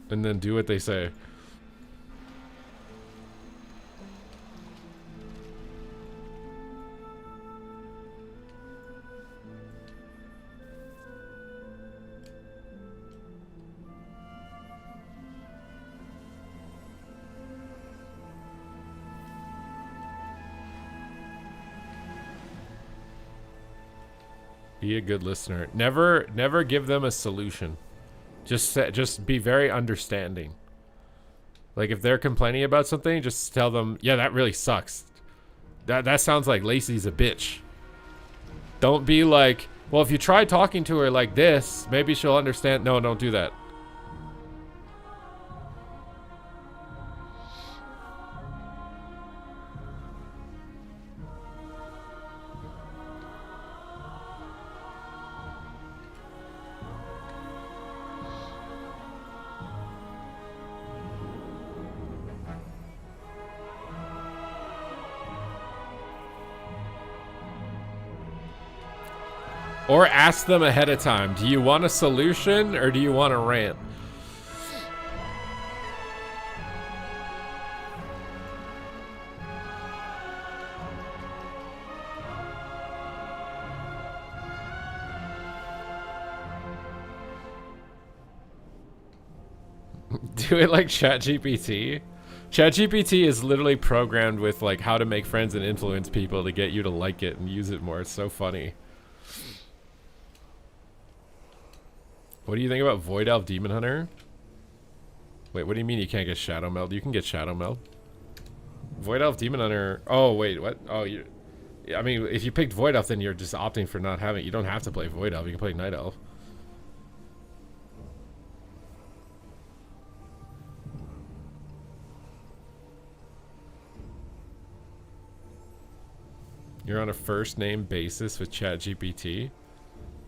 and then do what they say. Be a good listener. Never give them a solution. Just be very understanding. Like if they're complaining about something, just tell them, yeah, that really sucks. That sounds like Lacey's a bitch. Don't be like, well, if you try talking to her like this, maybe she'll understand. No, don't do that. Or ask them ahead of time, do you want a solution or do you want a rant? Do it like ChatGPT. ChatGPT is literally programmed with like how to make friends and influence people to get you to like it and use it more. It's so funny. What do you think about Void Elf Demon Hunter? Wait, what do you mean you can't get Shadow Meld? You can get Shadow Meld. Void Elf Demon Hunter. Oh, wait, what? Oh, you. I mean, if you picked Void Elf, then you're just opting for not having it. You don't have to play Void Elf. You can play Night Elf. You're on a first name basis with ChatGPT?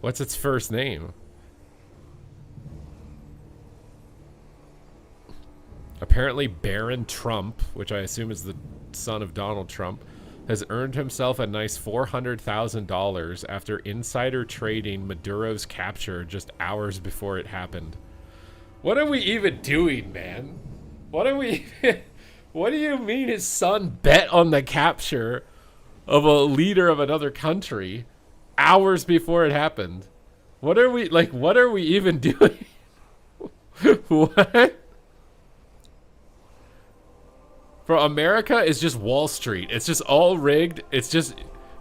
What's its first name? Apparently Baron Trump, which I assume is the son of Donald Trump, has earned himself a nice $400,000 after insider trading Maduro's capture just hours before it happened. What are we even doing, man? What are we... What do you mean his son bet on the capture of a leader of another country hours before it happened? What are we... Like, what are we even doing? What? Bro, America is just Wall Street. It's just all rigged. It's just...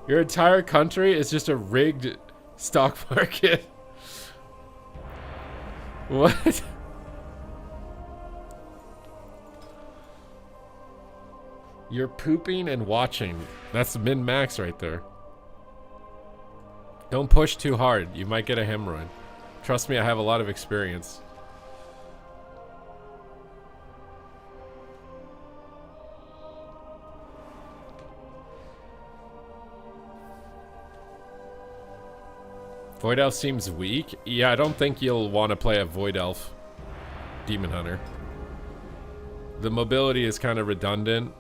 Your entire country is just a rigged stock market. What? You're pooping and watching. That's min-max right there. Don't push too hard. You might get a hemorrhoid. Trust me, I have a lot of experience. Void Elf seems weak. Yeah, I don't think you'll want to play a Void Elf Demon Hunter. The mobility is kind of redundant.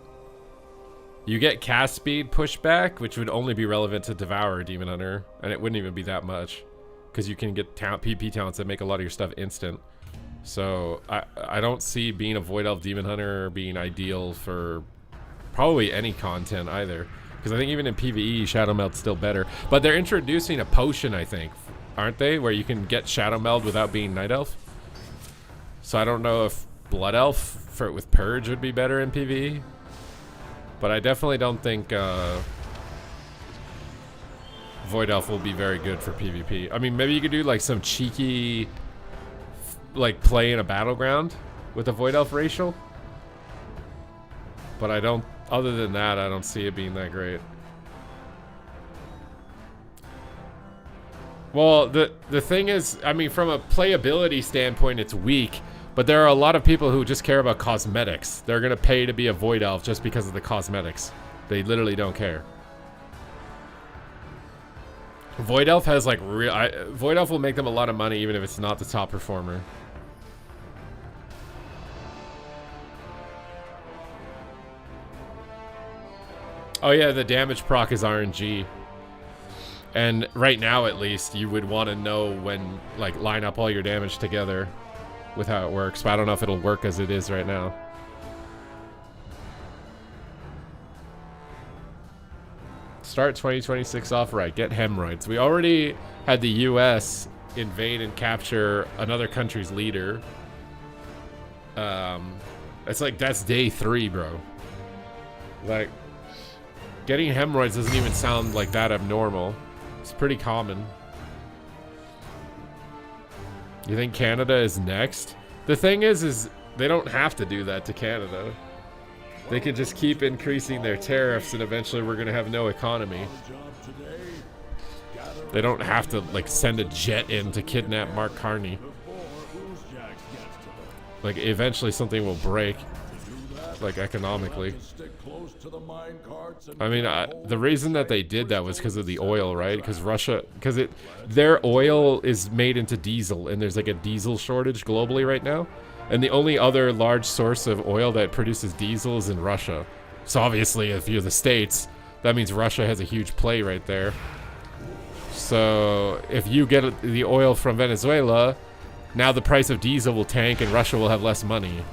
You get cast speed pushback, which would only be relevant to Devourer Demon Hunter, and it wouldn't even be that much, because you can get PP talents that make a lot of your stuff instant. So I don't see being a Void Elf Demon Hunter being ideal for probably any content either. Because I think even in PvE, Shadow Meld's still better. But they're introducing a potion, I think, aren't they? Where you can get Shadow Meld without being Night Elf. So I don't know if Blood Elf with Purge would be better in PvE. But I definitely don't think Void Elf will be very good for PvP. I mean, maybe you could do like some cheeky like play in a Battleground with a Void Elf racial. But I don't... Other than that, I don't see it being that great. Well, the thing is, I mean, from a playability standpoint, it's weak. But there are a lot of people who just care about cosmetics. They're going to pay to be a Void Elf just because of the cosmetics. They literally don't care. Void Elf has like Void Elf will make them a lot of money even if it's not the top performer. Oh yeah, the damage proc is RNG. And right now at least, you would want to know when, like, line up all your damage together with how it works. But I don't know if it'll work as it is right now. Start 2026 off right. Get hemorrhoids. We already had the US invade and capture another country's leader. It's like, that's day 3, bro. Like... Getting hemorrhoids doesn't even sound like that abnormal. It's pretty common. You think Canada is next? The thing is they don't have to do that to Canada. They can just keep increasing their tariffs and eventually we're gonna have no economy. They don't have to like send a jet in to kidnap Mark Carney. Like eventually something will break, like economically. I mean, the reason that they did that was because of the oil, right? Because Russia, their oil is made into diesel, and there's like a diesel shortage globally right now. And the only other large source of oil that produces diesel is in Russia. So obviously, if you're the States, that means Russia has a huge play right there. So if you get the oil from Venezuela, now the price of diesel will tank and Russia will have less money.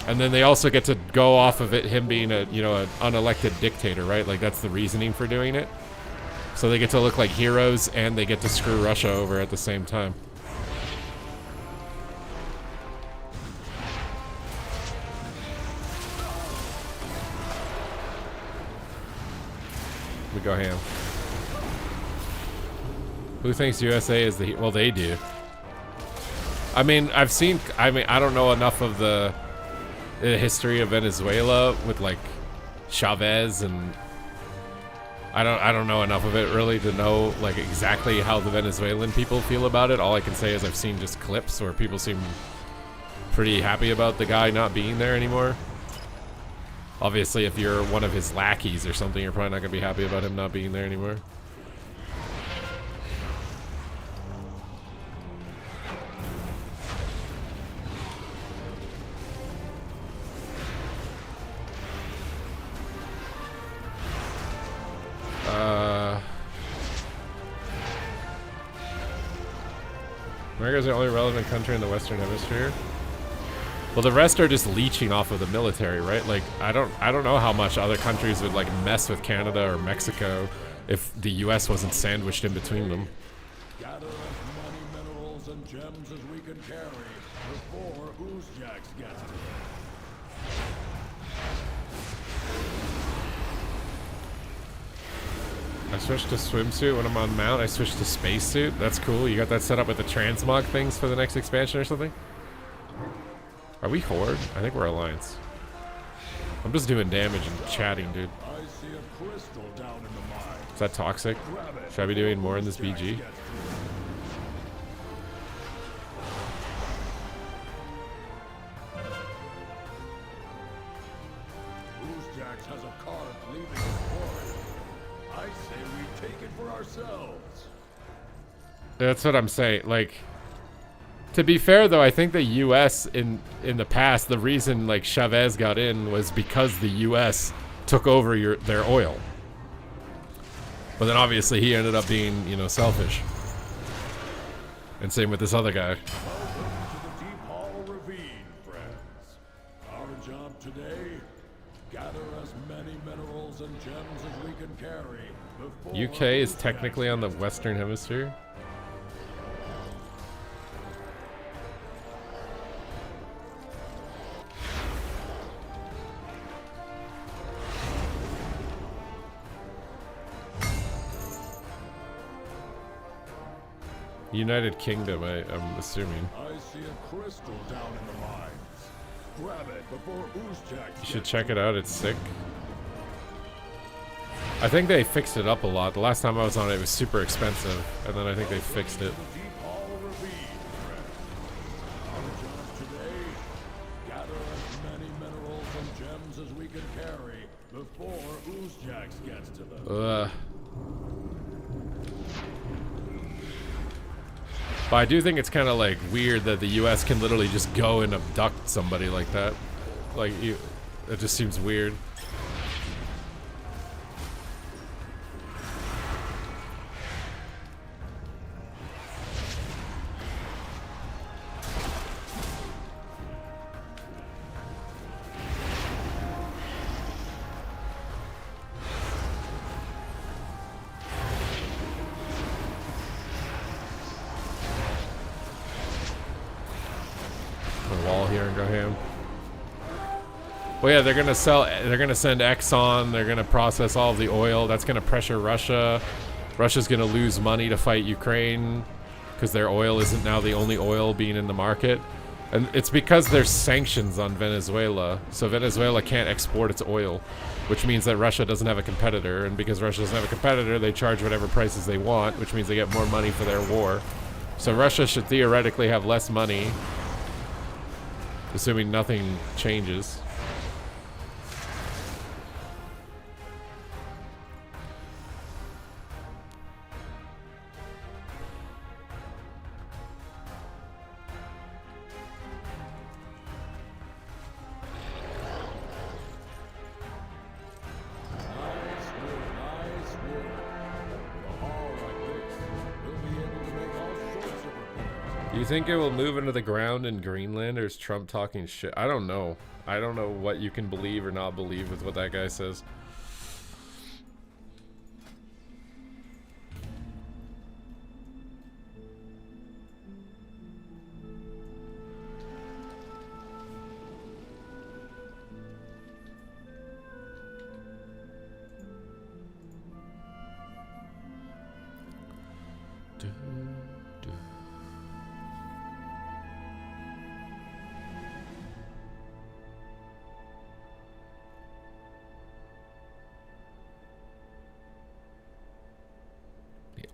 And then they also get to go off of it, him being an unelected dictator, right? Like that's the reasoning for doing it. So they get to look like heroes and they get to screw Russia over at the same time. We go ham. Who thinks USA is the... Well, they do. I mean, I don't know enough of the history of Venezuela with, like, Chavez and... I don't know enough of it, really, to know, like, exactly how the Venezuelan people feel about it. All I can say is I've seen just clips where people seem pretty happy about the guy not being there anymore. Obviously, if you're one of his lackeys or something, you're probably not going to be happy about him not being there anymore. America's the only relevant country in the Western Hemisphere. Well, the rest are just leeching off of the military, right? Like, I don't know how much other countries would like mess with Canada or Mexico if the U.S. wasn't sandwiched in between them. Gather as many minerals and gems as we can carry before Oozjax gets to them. I switched to swimsuit when I'm on mount. I switched to spacesuit. That's cool. You got that set up with the transmog things for the next expansion or something? Are we Horde? I think we're Alliance. I'm just doing damage and chatting, dude. I see a crystal down in the mine. Is that toxic? Should I be doing more in this BG? Oozjax has a cart leaving the port. I say we take it for ourselves. That's what I'm saying. Like, to be fair, though, I think the U.S. in the past, the reason like Chavez got in was because the U.S. took over their oil. But then obviously he ended up being, you know, selfish. And same with this other guy. Welcome to the Deep Hall Ravine, friends. Our job today, gather as many minerals and gems as we can carry before UK is technically on the Western Hemisphere. United Kingdom, I'm assuming. I see a crystal down in the mines. Grab it before Oozjax. You should check it out, it's sick. I think they fixed it up a lot. The last time I was on it, it was super expensive, and then I think they fixed it. The Deep Hall Ravine, friends. Our job today, gather as many minerals and gems as we can carry before Oozjax gets to them. But I do think it's kind of like weird that the U.S. can literally just go and abduct somebody like that. Like, it just seems weird. Well, yeah, they're gonna send Exxon. They're gonna process all of the oil. That's gonna pressure Russia. Russia's going to lose money to fight Ukraine because their oil isn't now the only oil being in the market. And it's because there's sanctions on Venezuela. So Venezuela can't export its oil, which means that Russia doesn't have a competitor. And because Russia doesn't have a competitor, they charge whatever prices they want, which means they get more money for their war. So Russia should theoretically have less money, assuming nothing changes. Do you think it will move into the ground in Greenland, or is Trump talking shit? I don't know. I don't know what you can believe or not believe with what that guy says.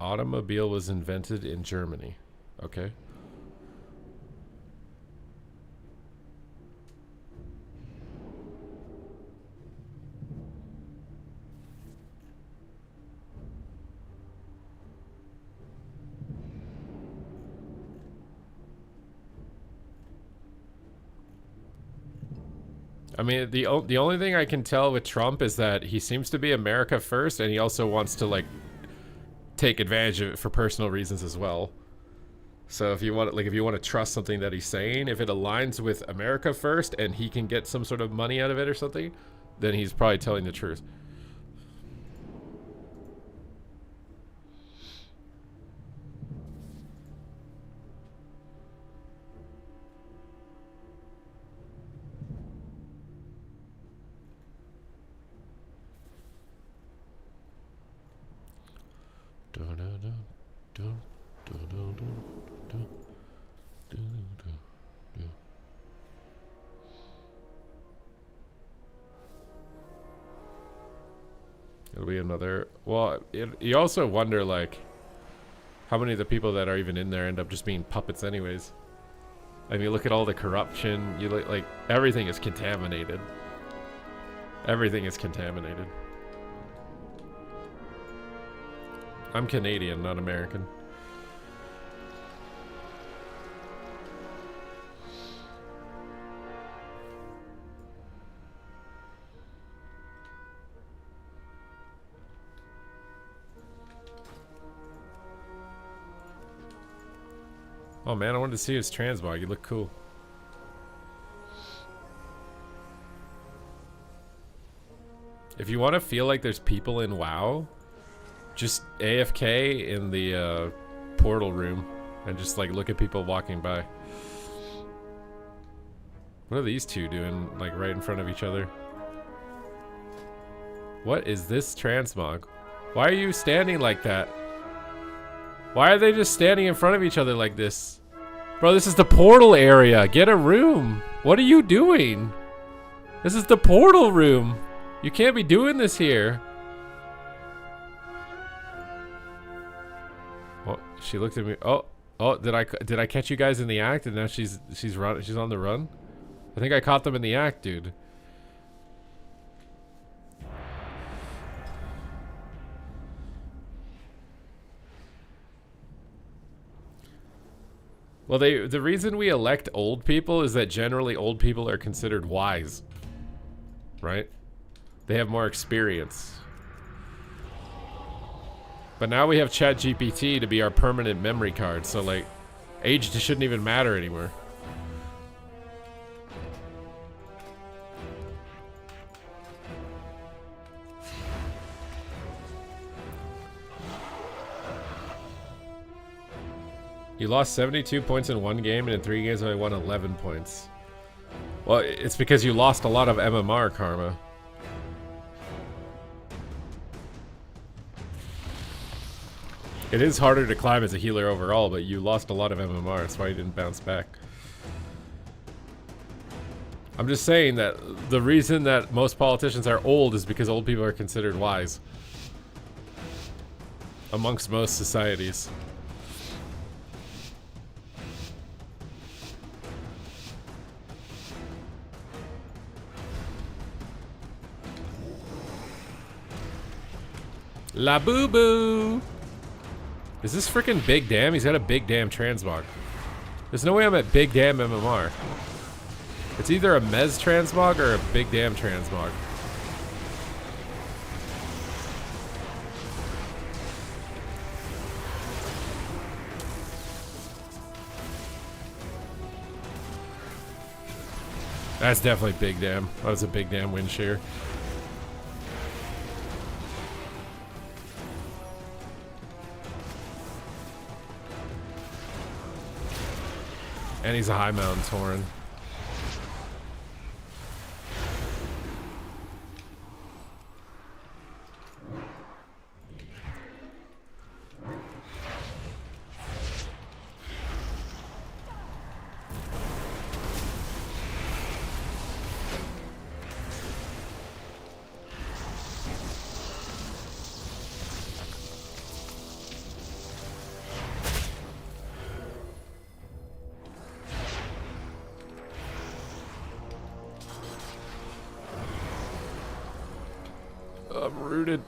Automobile was invented in Germany. Okay. I mean, the only thing I can tell with Trump is that he seems to be America first, and he also wants to, like, take advantage of it for personal reasons as well. So if you want, like, if you want to trust something that he's saying, if it aligns with America first and he can get some sort of money out of it or something, then he's probably telling the truth. It'll be another. Well, you also wonder, like, how many of the people that are even in there end up just being puppets anyways. I mean, look at all the corruption. You look, like, everything is contaminated. Everything is contaminated. I'm Canadian, not American. Oh man, I wanted to see his transmog. You look cool. If you want to feel like there's people in WoW, just AFK in the portal room and just like look at people walking by. What are these two doing, like, right in front of each other? What is this transmog? Why are you standing like that? Why are they just standing in front of each other like this? Bro, this is the portal area. Get a room. What are you doing? This is the portal room. You can't be doing this here. Oh, she looked at me. Oh, did I catch you guys in the act? And now she's on the run. I think I caught them in the act, dude. Well, the reason we elect old people is that generally old people are considered wise, right? They have more experience. But now we have ChatGPT to be our permanent memory card, so, like, age just shouldn't even matter anymore. You lost 72 points in one game, and in 3 games I won 11 points. Well, it's because you lost a lot of MMR karma. It is harder to climb as a healer overall, but you lost a lot of MMR. That's why you didn't bounce back. I'm just saying that the reason that most politicians are old is because old people are considered wise. Amongst most societies. La boo boo! Is this freaking Big Dam? He's got a Big Dam transmog. There's no way I'm at Big Dam MMR. It's either a Mez transmog or a Big Dam transmog. That's definitely Big Dam. That was a Big Dam wind shear. And he's a high mountain Tauren. I'm rooted.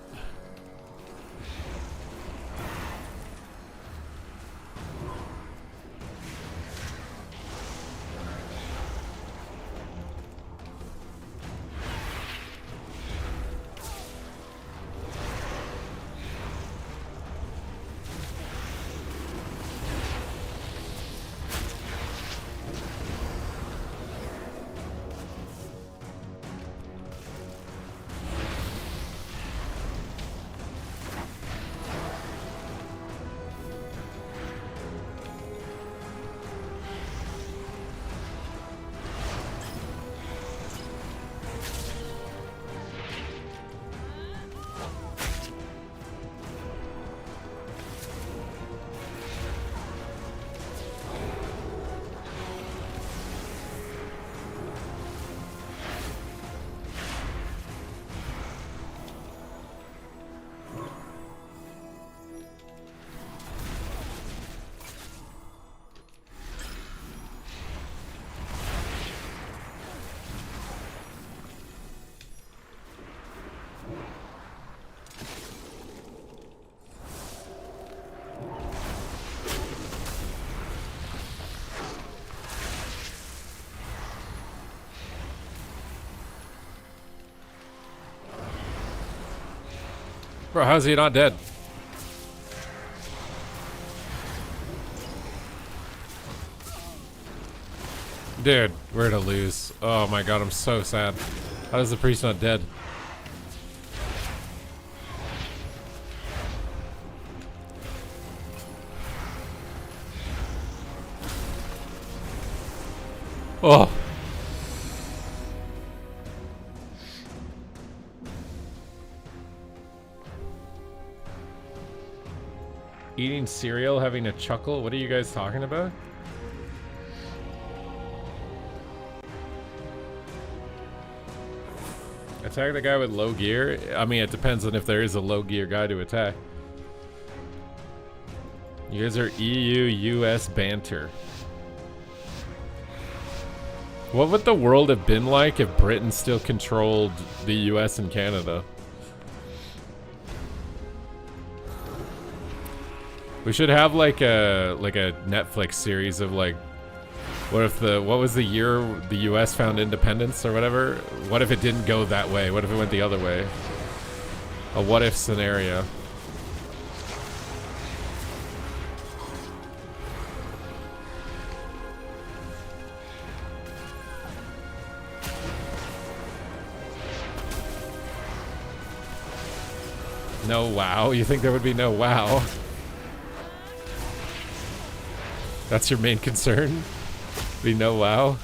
Bro, how's he not dead? Dude, we're gonna lose. Oh my god, I'm so sad. How is the priest not dead? Oh. Eating cereal, having a chuckle? What are you guys talking about? Attack the guy with low gear? I mean, it depends on if there is a low gear guy to attack. You guys are EU-US banter. What would the world have been like if Britain still controlled the US and Canada? We should have like a Netflix series of like, what was the year the US found independence or whatever? What if it didn't go that way? What if it went the other way? A what if scenario. No wow? You think there would be no wow? That's your main concern? Be no wow?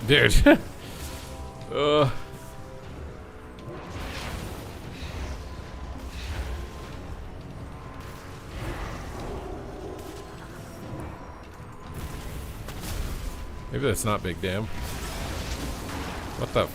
Dude. Ugh. Maybe that's not big damn. What the?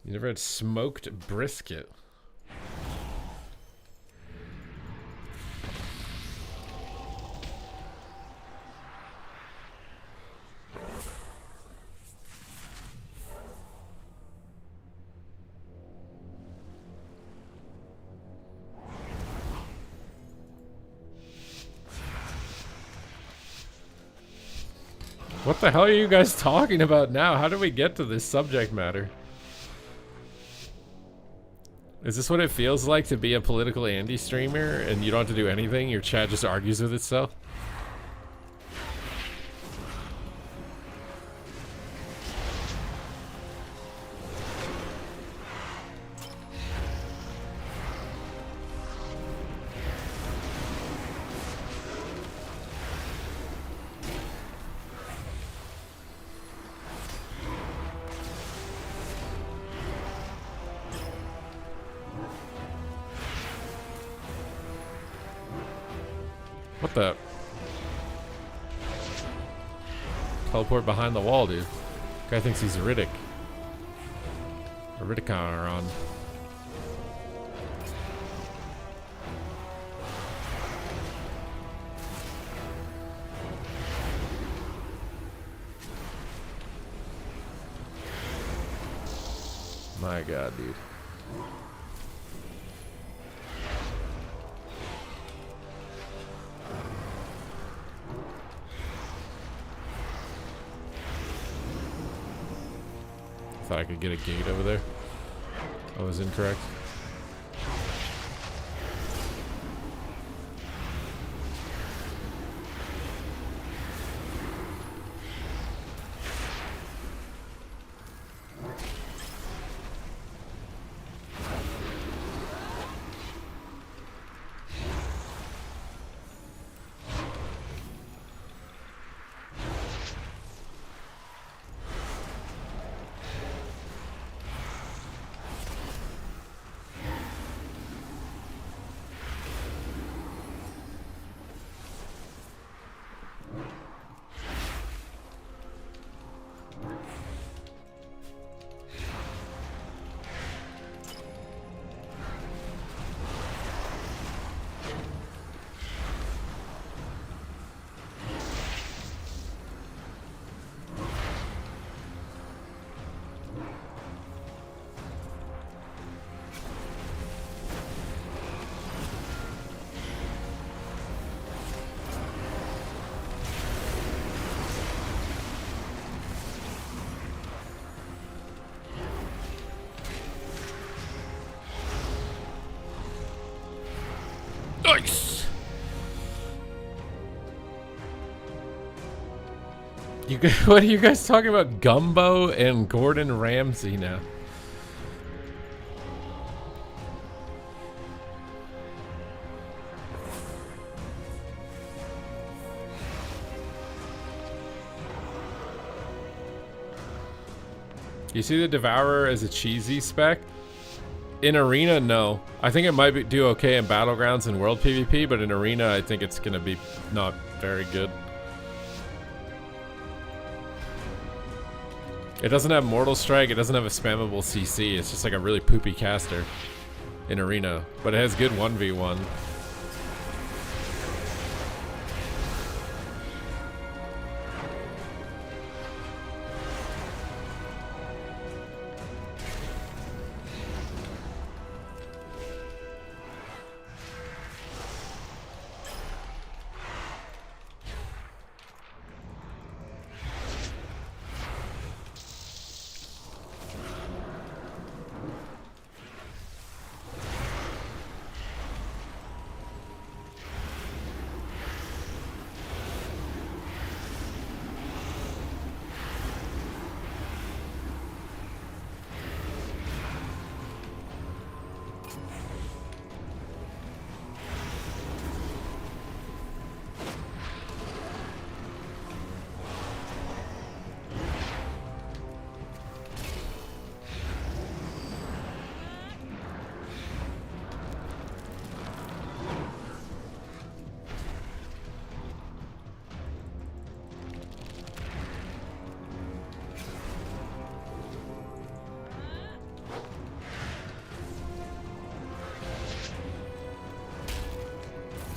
You never had smoked brisket. What the hell are you guys talking about now? How did we get to this subject matter? Is this what it feels like to be a political Andy streamer and you don't have to do anything? Your chat just argues with itself? What the? Teleport behind the wall, dude. Guy thinks he's Riddick. A Riddick-on. My god, dude. Thought I could get a gate over there. I was incorrect. Nice. What are you guys talking about? Gumbo and Gordon Ramsay now. You see the Devourer as a cheesy spec? In Arena, no. I think it might do okay in Battlegrounds and World PvP, but in Arena, I think it's gonna be not very good. It doesn't have Mortal Strike, it doesn't have a spammable CC, it's just like a really poopy caster in Arena, but it has good 1v1.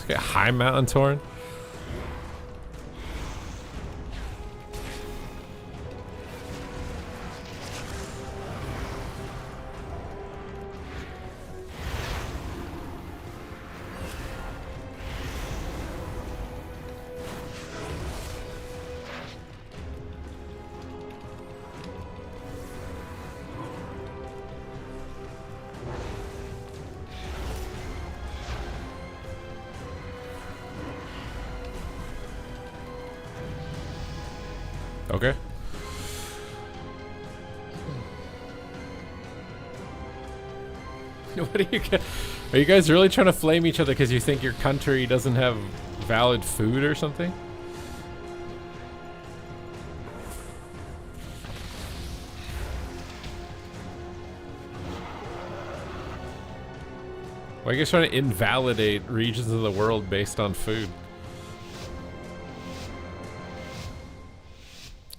Get high mountain torn. Okay. What are you guys really trying to flame each other because you think your country doesn't have valid food or something? Why are you guys trying to invalidate regions of the world based on food?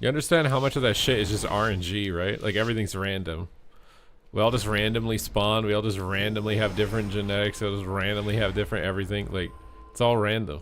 You understand how much of that shit is just RNG, right? Like everything's random. We all just randomly spawn. We all just randomly have different genetics. We all just randomly have different everything. Like, it's all random.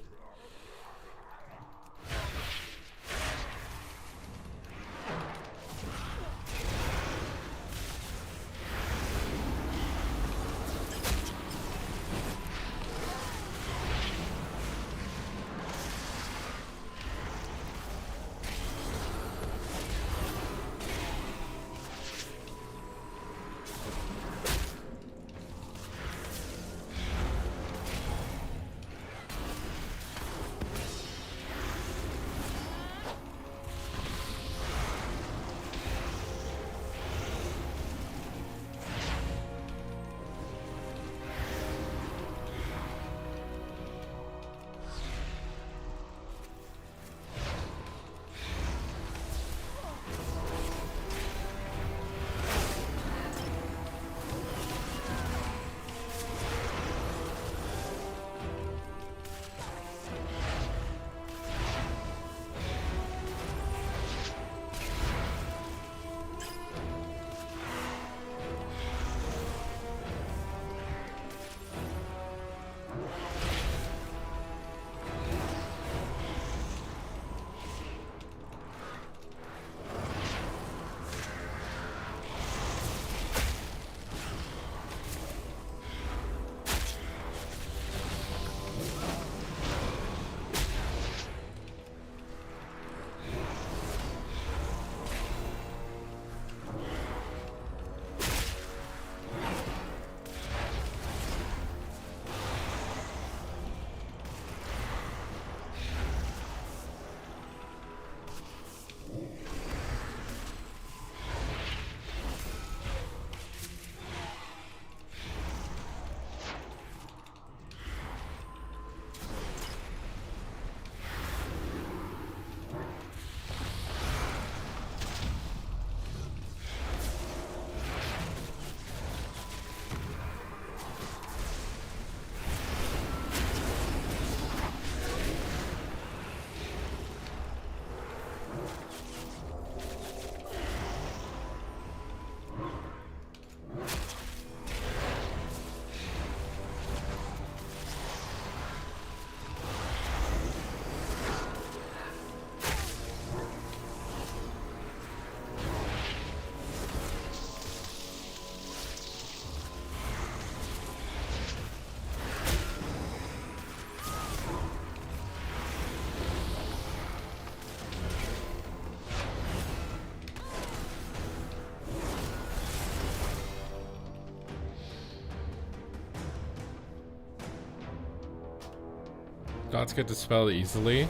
Dots get dispelled easily.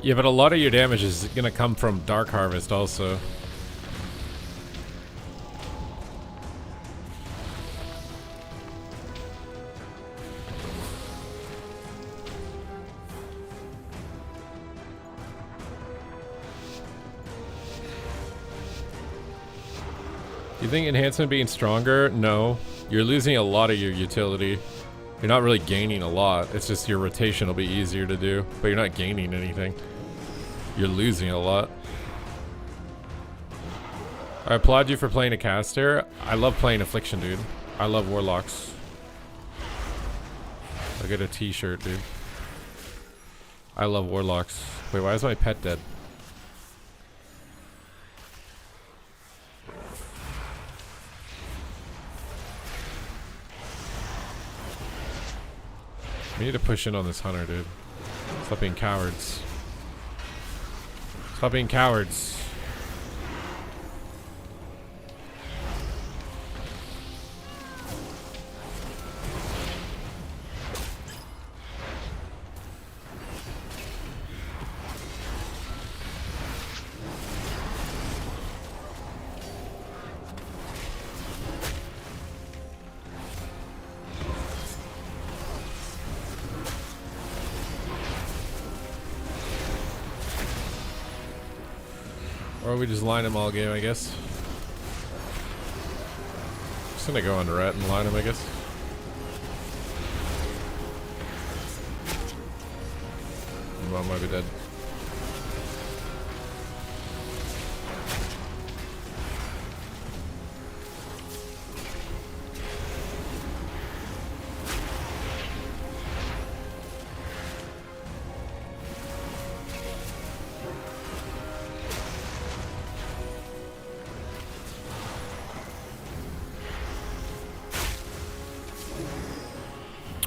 Yeah, but a lot of your damage is gonna come from Dark Harvest also. You think enhancement being stronger? No. You're losing a lot of your utility. You're not really gaining a lot. It's just your rotation will be easier to do, but you're not gaining anything. You're losing a lot. I applaud you for playing a caster. I love playing Affliction, dude. I love Warlocks. I'll get a t-shirt, dude. I love Warlocks. Wait, why is my pet dead? We need to push in on this hunter, dude. Stop being cowards. Stop being cowards. Or we just line him all game, I guess. Just gonna go on Ret and line him, I guess. Mom might be dead.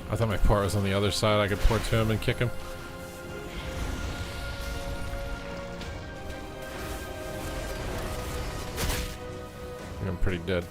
I thought my port was on the other side. I could port to him and kick him. I'm pretty dead.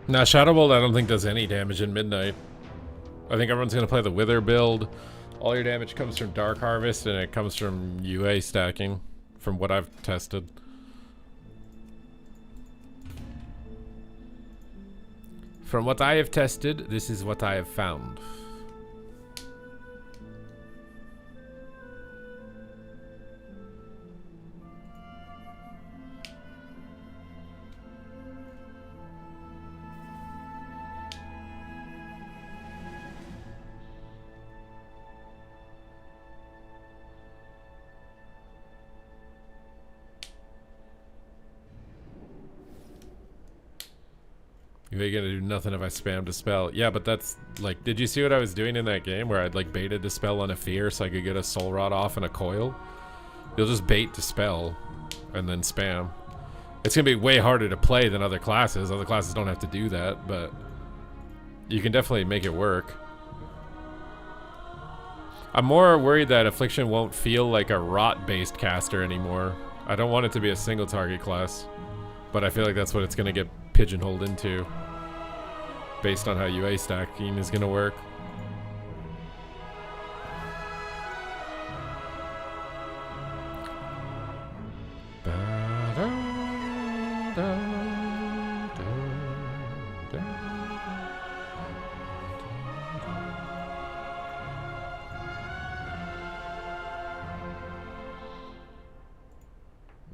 Nah, Shadow Bolt I don't think does any damage in Midnight. I think everyone's gonna play the Wither build. All your damage comes from Dark Harvest and it comes from UA stacking, from what I've tested. From what I have tested, this is what I have found. You ain't gonna do nothing if I spam Dispel. Yeah, but that's, like, did you see what I was doing in that game where I'd, like, baited Dispel on a Fear so I could get a Soul Rod off and a Coil? You'll just bait Dispel and then spam. It's gonna be way harder to play than other classes. Other classes don't have to do that, but you can definitely make it work. I'm more worried that Affliction won't feel like a rot-based caster anymore. I don't want it to be a single target class, but I feel like that's what it's gonna get pigeonholed into based on how UA stacking is gonna work.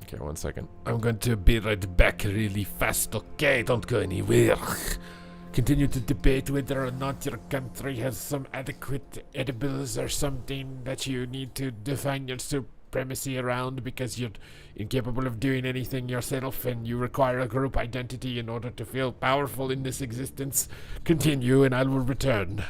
Okay, 1 second. I'm going to be right back really fast, okay? Don't go anywhere. Continue to debate whether or not your country has some adequate edibles or something that you need to define your supremacy around because you're incapable of doing anything yourself and you require a group identity in order to feel powerful in this existence. Continue and I will return.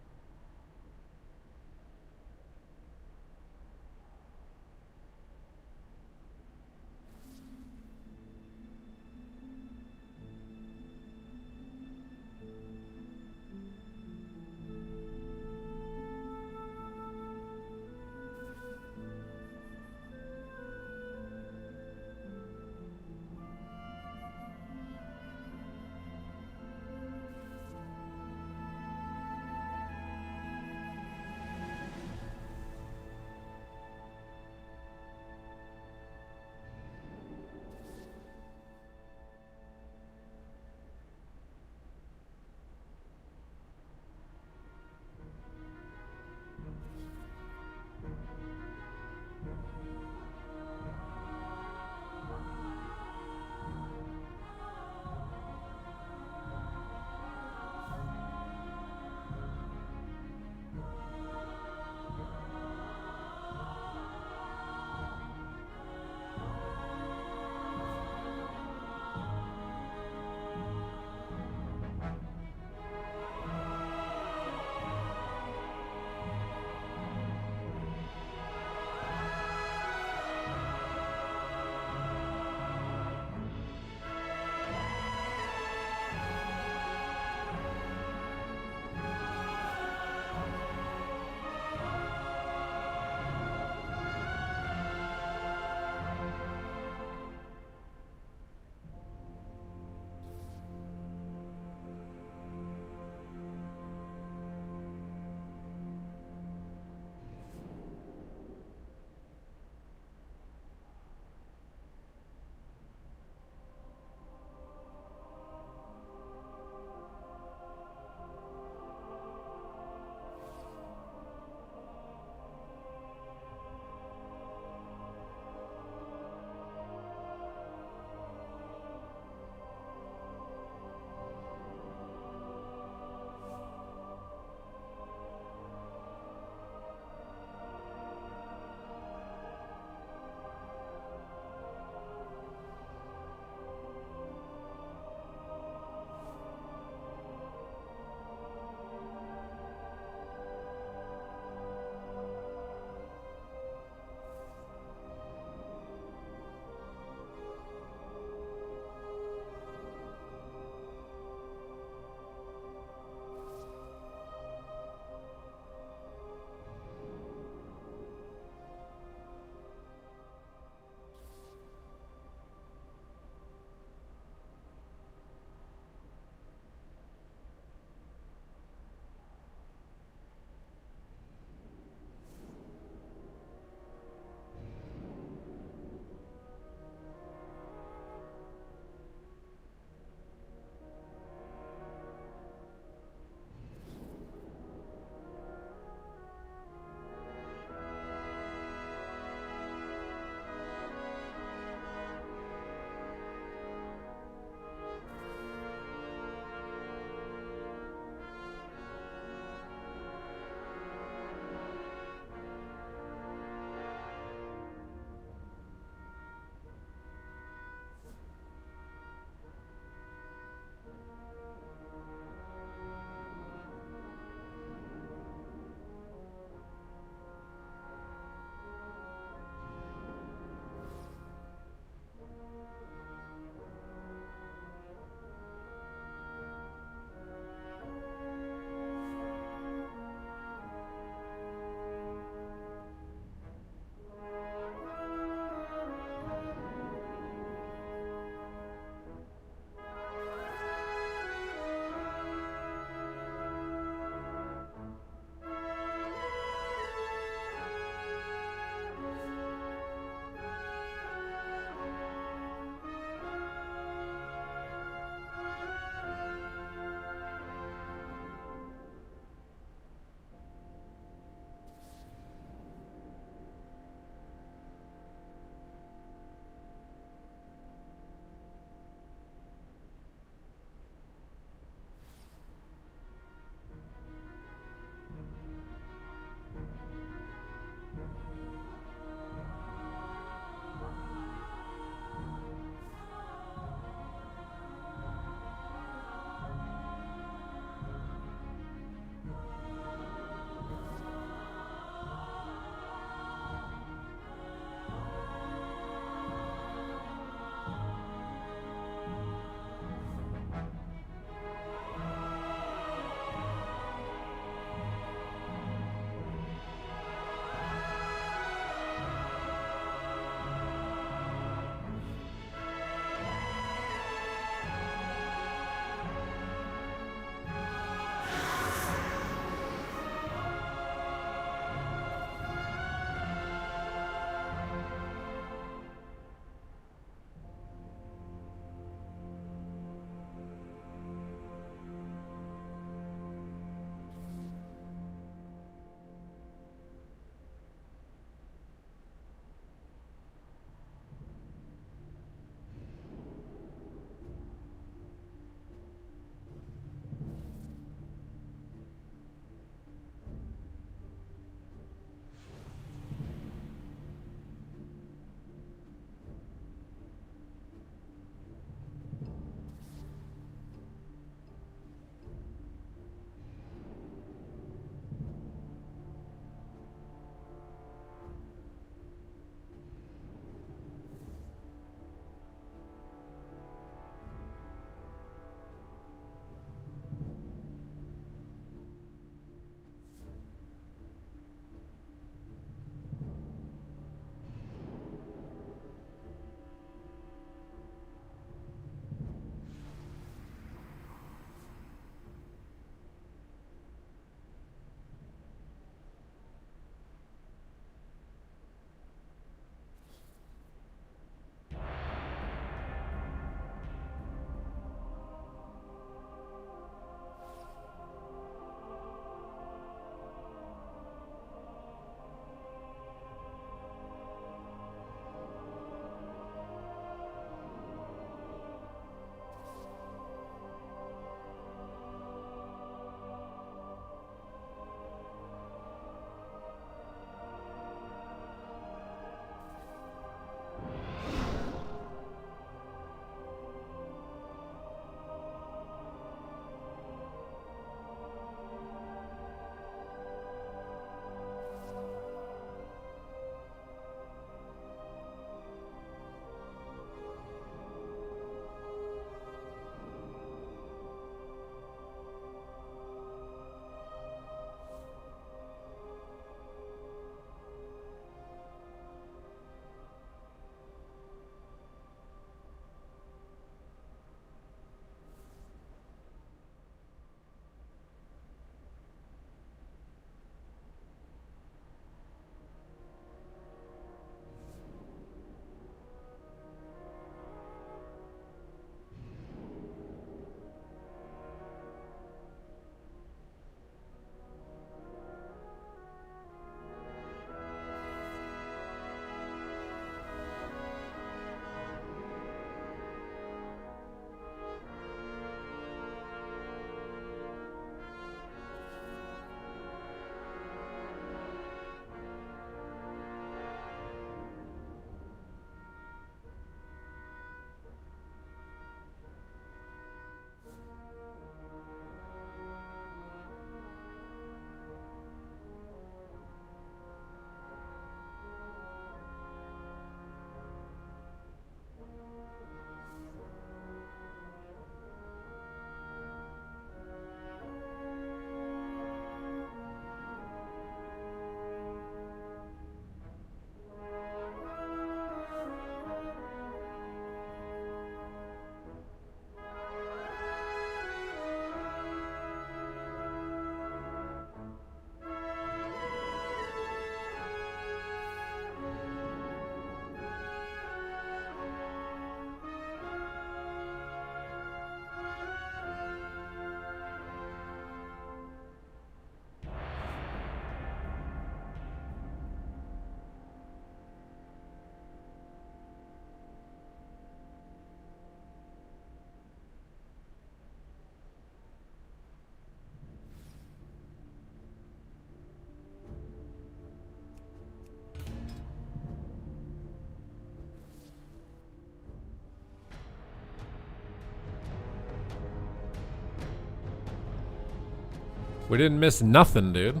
We didn't miss nothing, dude.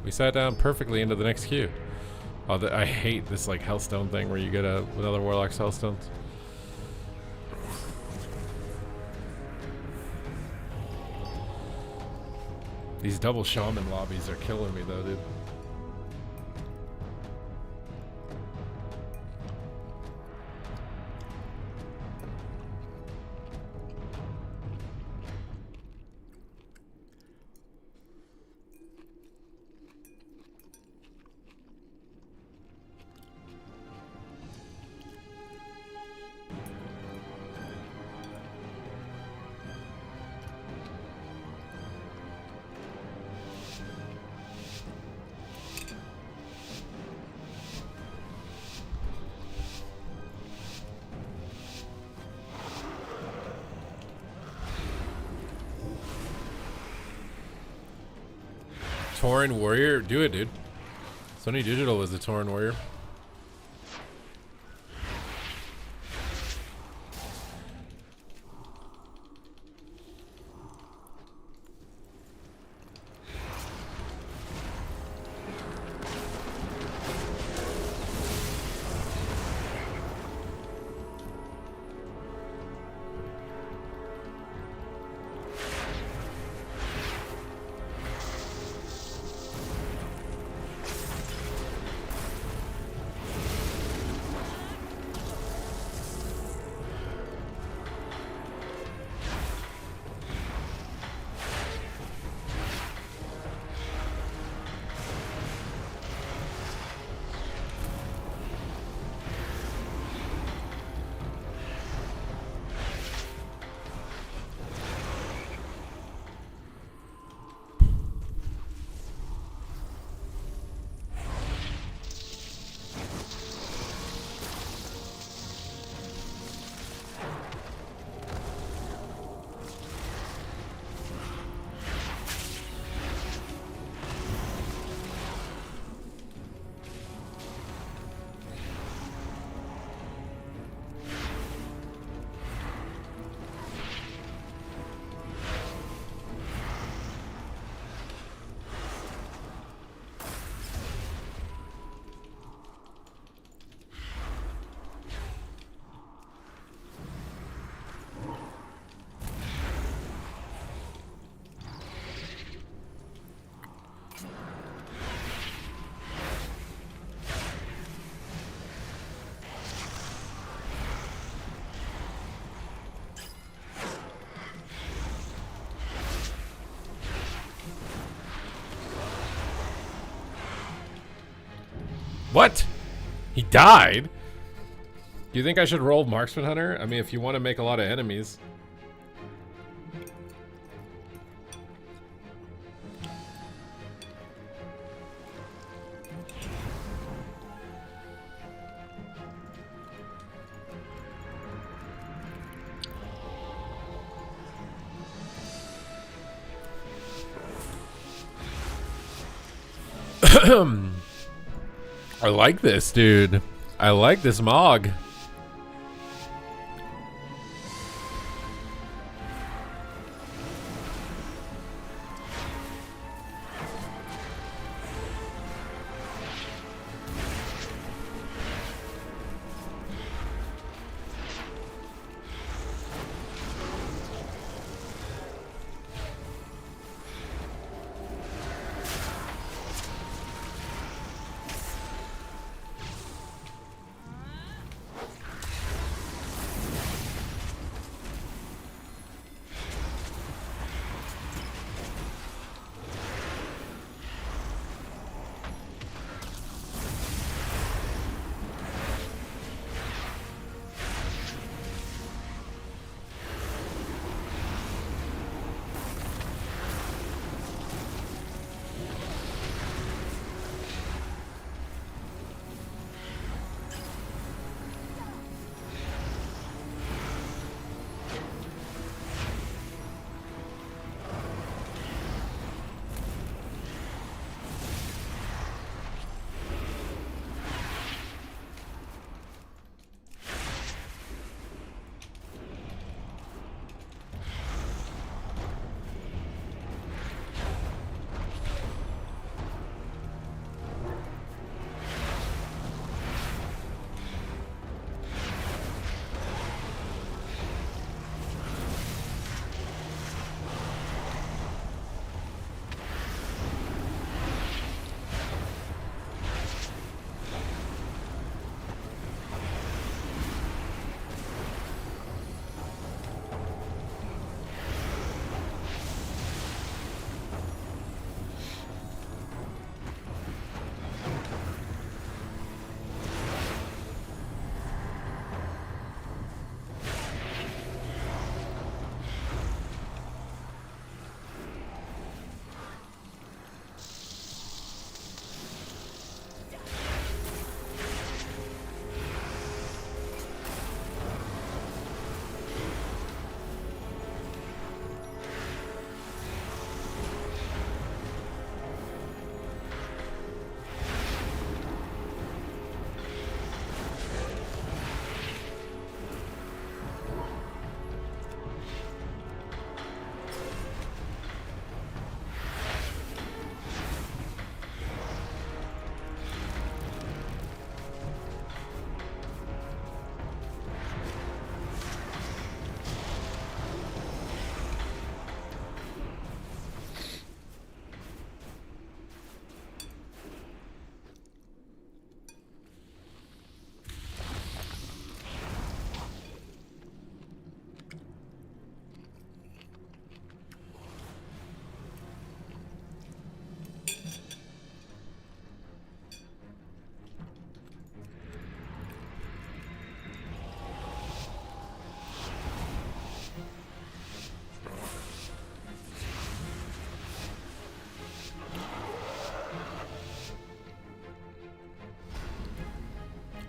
We sat down perfectly into the next queue. Oh, I hate this like Hellstone thing where you get another Warlock's Hellstones. These double shaman lobbies are killing me though, dude. Tauren Warrior? Do it, dude. Sony Digital was the Tauren Warrior. What? He died? Do you think I should roll Marksman Hunter? I mean, if you want to make a lot of enemies. I like this, dude. I like this Mog.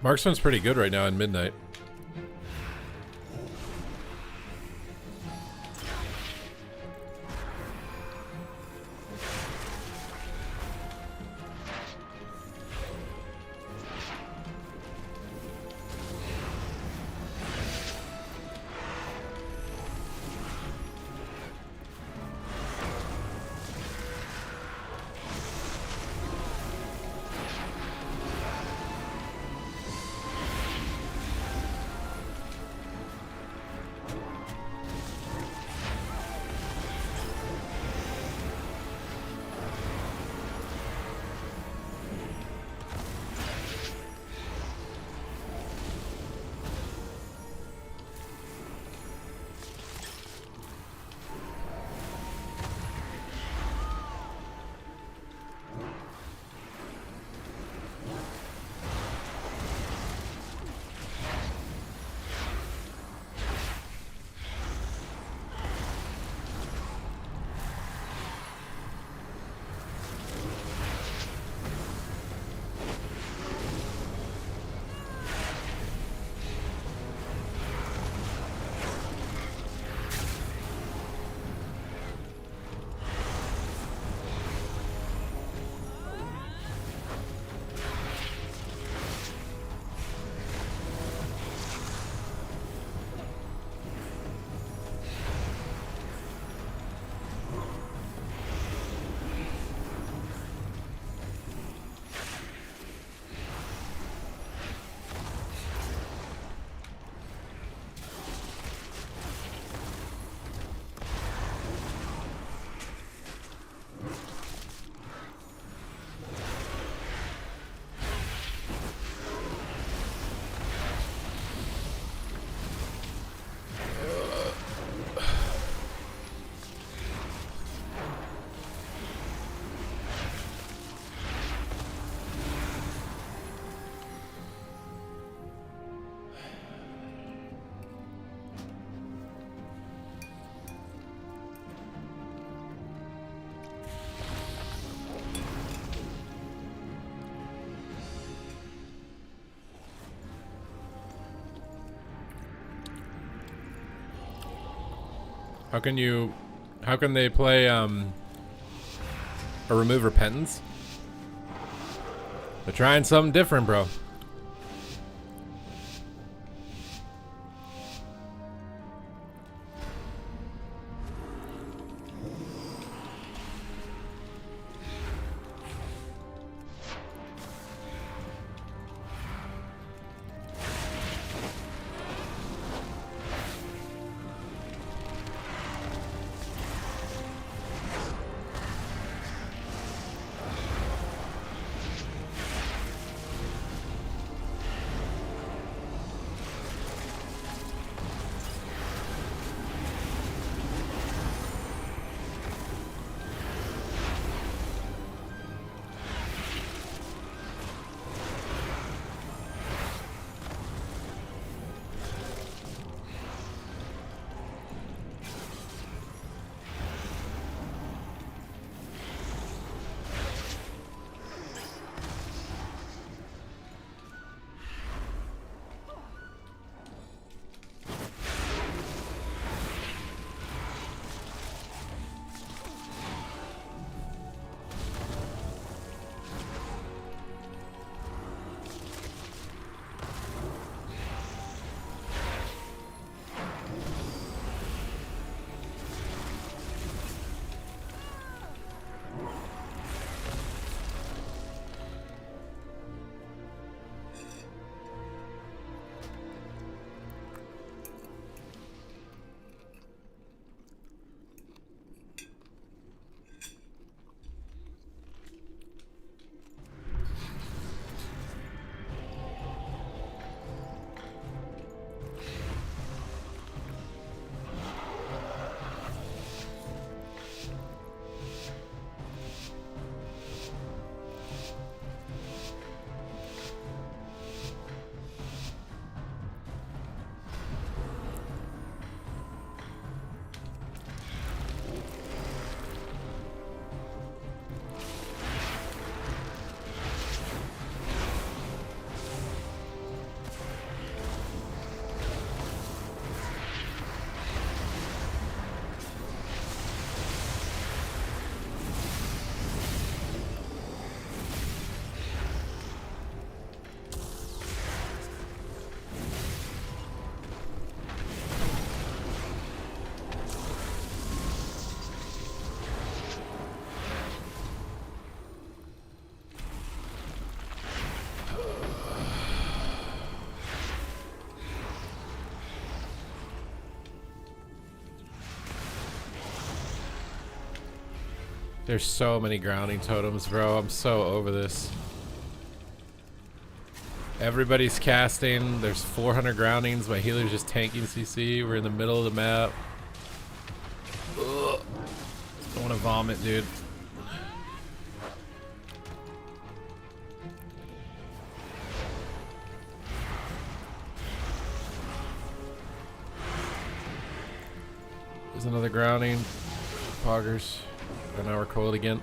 Marksman's pretty good right now in Midnight. How can they play or remove repentance? They're trying something different, bro. There's so many grounding totems, bro. I'm so over this. Everybody's casting. There's 400 groundings. My healer's just tanking CC. We're in the middle of the map. Ugh. I want to vomit, dude. There's another grounding. Poggers. And now we're cold again.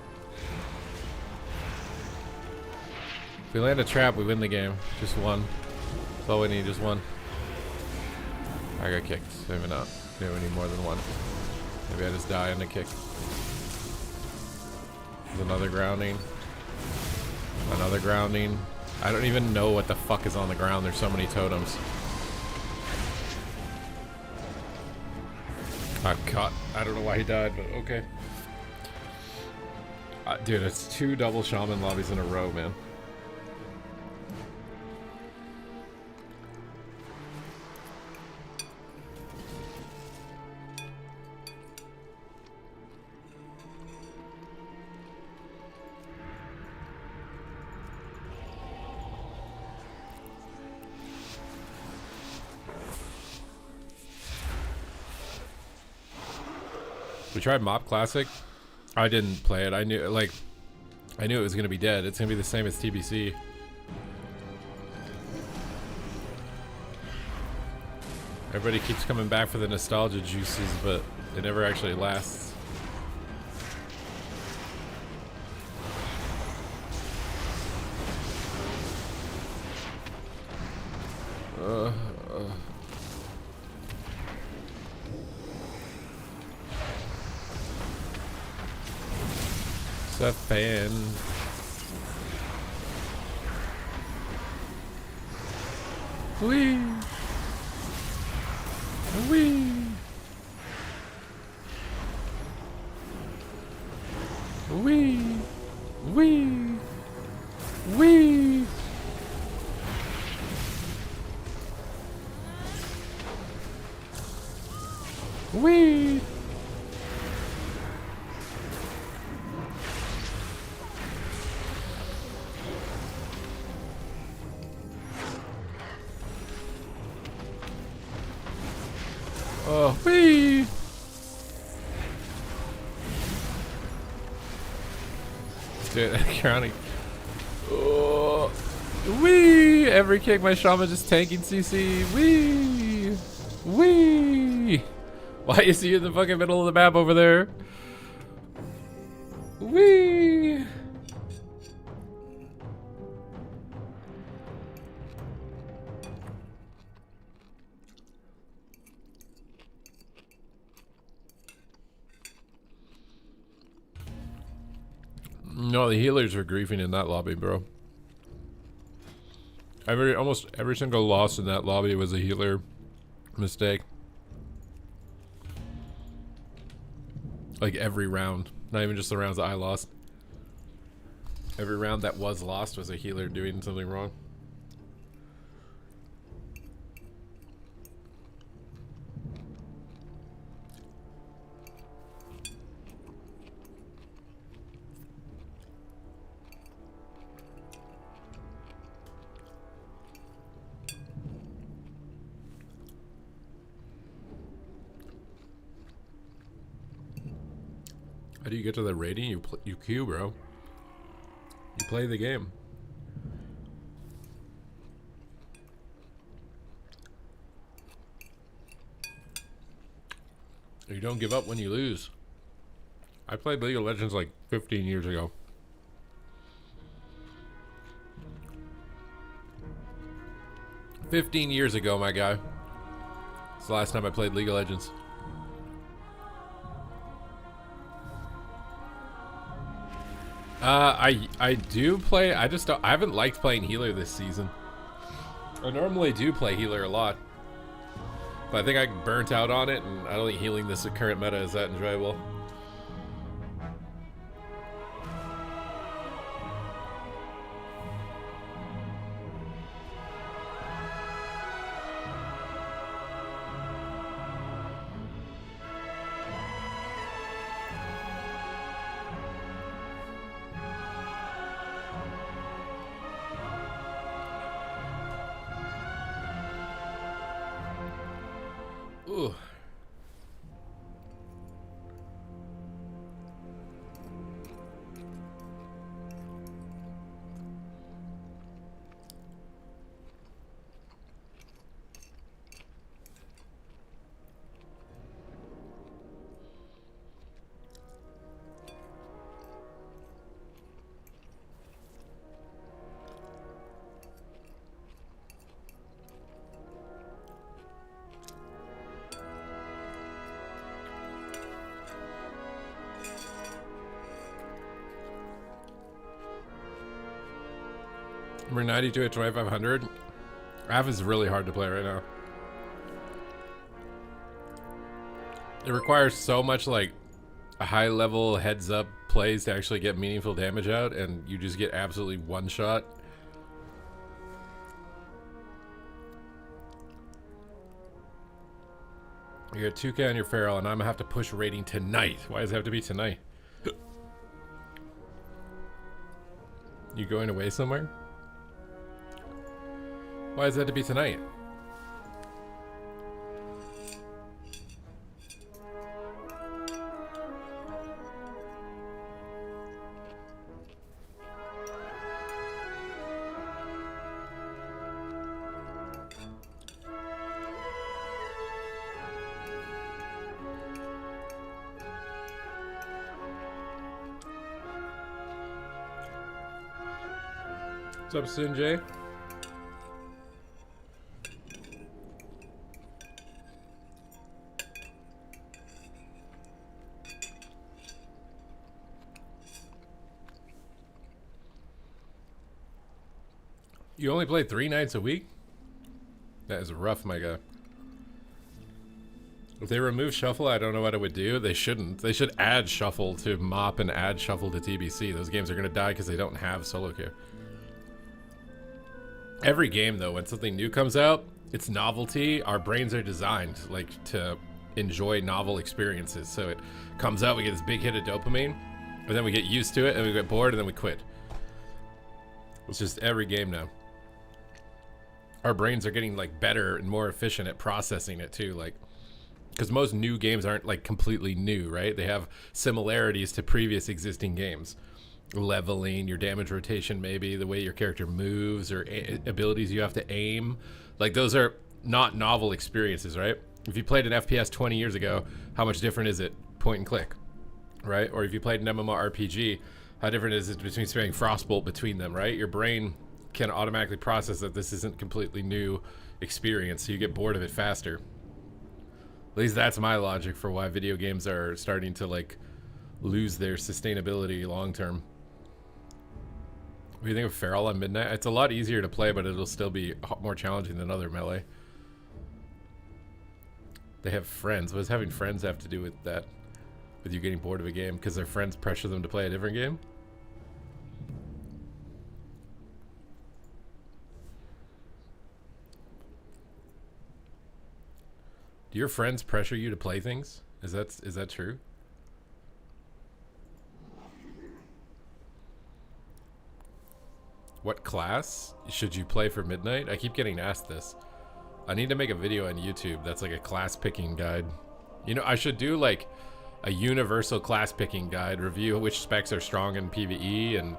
If we land a trap, we win the game. Just one. That's all we need, just one. I got kicked. Maybe not. Maybe we need more than one. Maybe I just die in the kick. There's another grounding. Another grounding. I don't even know what the fuck is on the ground. There's so many totems. I'm caught. I don't know why he died, but okay. Dude, it's 2 double shaman lobbies in a row, man. We tried Mop Classic. I didn't play it. I knew it was gonna be dead. It's gonna be the same as TBC. Everybody keeps coming back for the nostalgia juices, but it never actually lasts. It's a fan. Wee. Wee. Wee. Wee. Wee. Wee. Oh, wee! Dude, crowning. Oh, wee! Every kick, my shaman just tanking CC. Wee! Wee! Why is he in the fucking middle of the map over there? Wee! No, the healers are griefing in that lobby, bro. Almost every single loss in that lobby was a healer mistake. Like every round. Not even just the rounds that I lost. Every round that was lost was a healer doing something wrong. How do you get to the rating? You queue, bro. You play the game. You don't give up when you lose. I played League of Legends like 15 years ago. "15 years ago, my guy. It's the last time I played League of Legends. I do play. I haven't liked playing healer this season. I normally do play healer a lot, but I think I burnt out on it, and I don't think healing this current meta is that enjoyable. We're 92 at 2500. Av is really hard to play right now. It requires so much like a high level heads up plays to actually get meaningful damage out, and you just get absolutely one shot. You got 2K on your feral, and I'm gonna have to push rating tonight. Why does it have to be tonight? You going away somewhere? Why does it have to be tonight? What's up, Sinjay? You only play 3 nights a week? That is rough, my guy. If they remove shuffle, I don't know what it would do. They shouldn't. They should add shuffle to mop and add shuffle to TBC. Those games are going to die because they don't have solo queue. Every game, though, when something new comes out, it's novelty. Our brains are designed like to enjoy novel experiences. So it comes out, we get this big hit of dopamine, and then we get used to it, and we get bored, and then we quit. It's just every game now. Our brains are getting like better and more efficient at processing it too, like because most new games aren't like completely new, right? They have similarities to previous existing games. Leveling, your damage rotation, maybe the way your character moves, or abilities you have to aim, like those are not novel experiences, right? If you played an FPS 20 years ago, how much different is it point and click, right? Or if you played an MMORPG, how different is it between spamming Frostbolt between them, right? Your brain can automatically process that this isn't completely new experience, so you get bored of it faster. At least that's my logic for why video games are starting to like lose their sustainability long term. What do you think of Feral on Midnight? It's a lot easier to play, but it'll still be more challenging than other Melee. They have friends. What does having friends have to do with that? With you getting bored of a game? Because their friends pressure them to play a different game? Do your friends pressure you to play things? Is that true? What class should you play for Midnight? I keep getting asked this. I need to make a video on YouTube that's like a class picking guide. You know, I should do like a universal class picking guide, review which specs are strong in PvE, and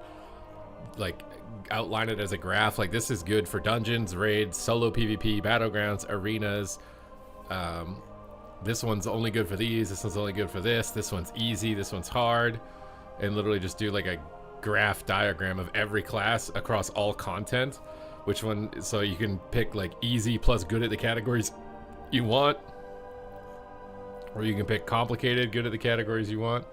like outline it as a graph. Like this is good for dungeons, raids, solo PvP, battlegrounds, arenas. This one's only good for these. This one's only good for this. This one's easy. This one's hard. And literally just do like a graph diagram of every class across all content, which one, so you can pick like easy plus good at the categories you want, or you can pick complicated, good at the categories you want.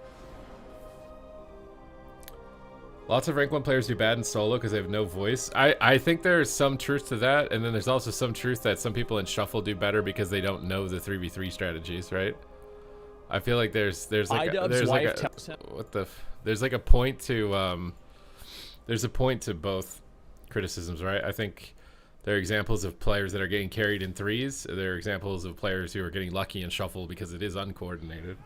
Lots of rank 1 players do bad in solo because they have no voice. I think there's some truth to that, and then there's also some truth that some people in shuffle do better because they don't know the 3v3 strategies, right? I feel like there's like there's like a point to there's a point to both criticisms, right? I think there are examples of players that are getting carried in threes. There are examples of players who are getting lucky in shuffle because it is uncoordinated.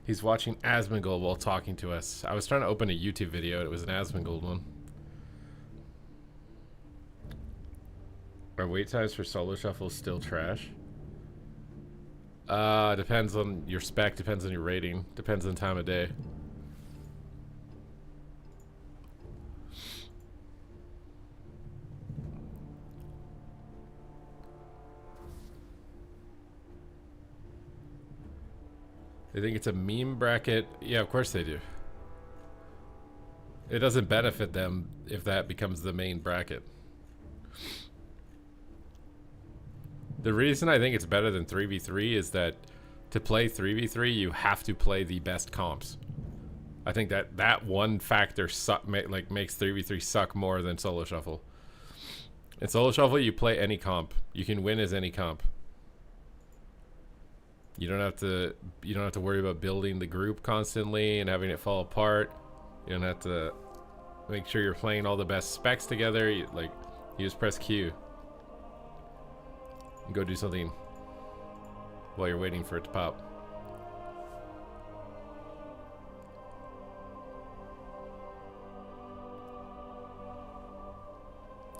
He's watching Asmongold while talking to us. I was trying to open a YouTube video and it was an Asmongold one. Are wait times for solo shuffle still trash? Depends on your spec, depends on your rating, depends on time of day. They think it's a meme bracket. Yeah, of course they do. It doesn't benefit them if that becomes the main bracket. The reason I think it's better than 3v3 is that to play 3v3, you have to play the best comps. I think that one factor makes 3v3 suck more than solo shuffle. In solo shuffle, you play any comp. You can win as any comp. You don't have to worry about building the group constantly and having it fall apart. You don't have to make sure you're playing all the best specs together. You just press Q and go do something while you're waiting for it to pop.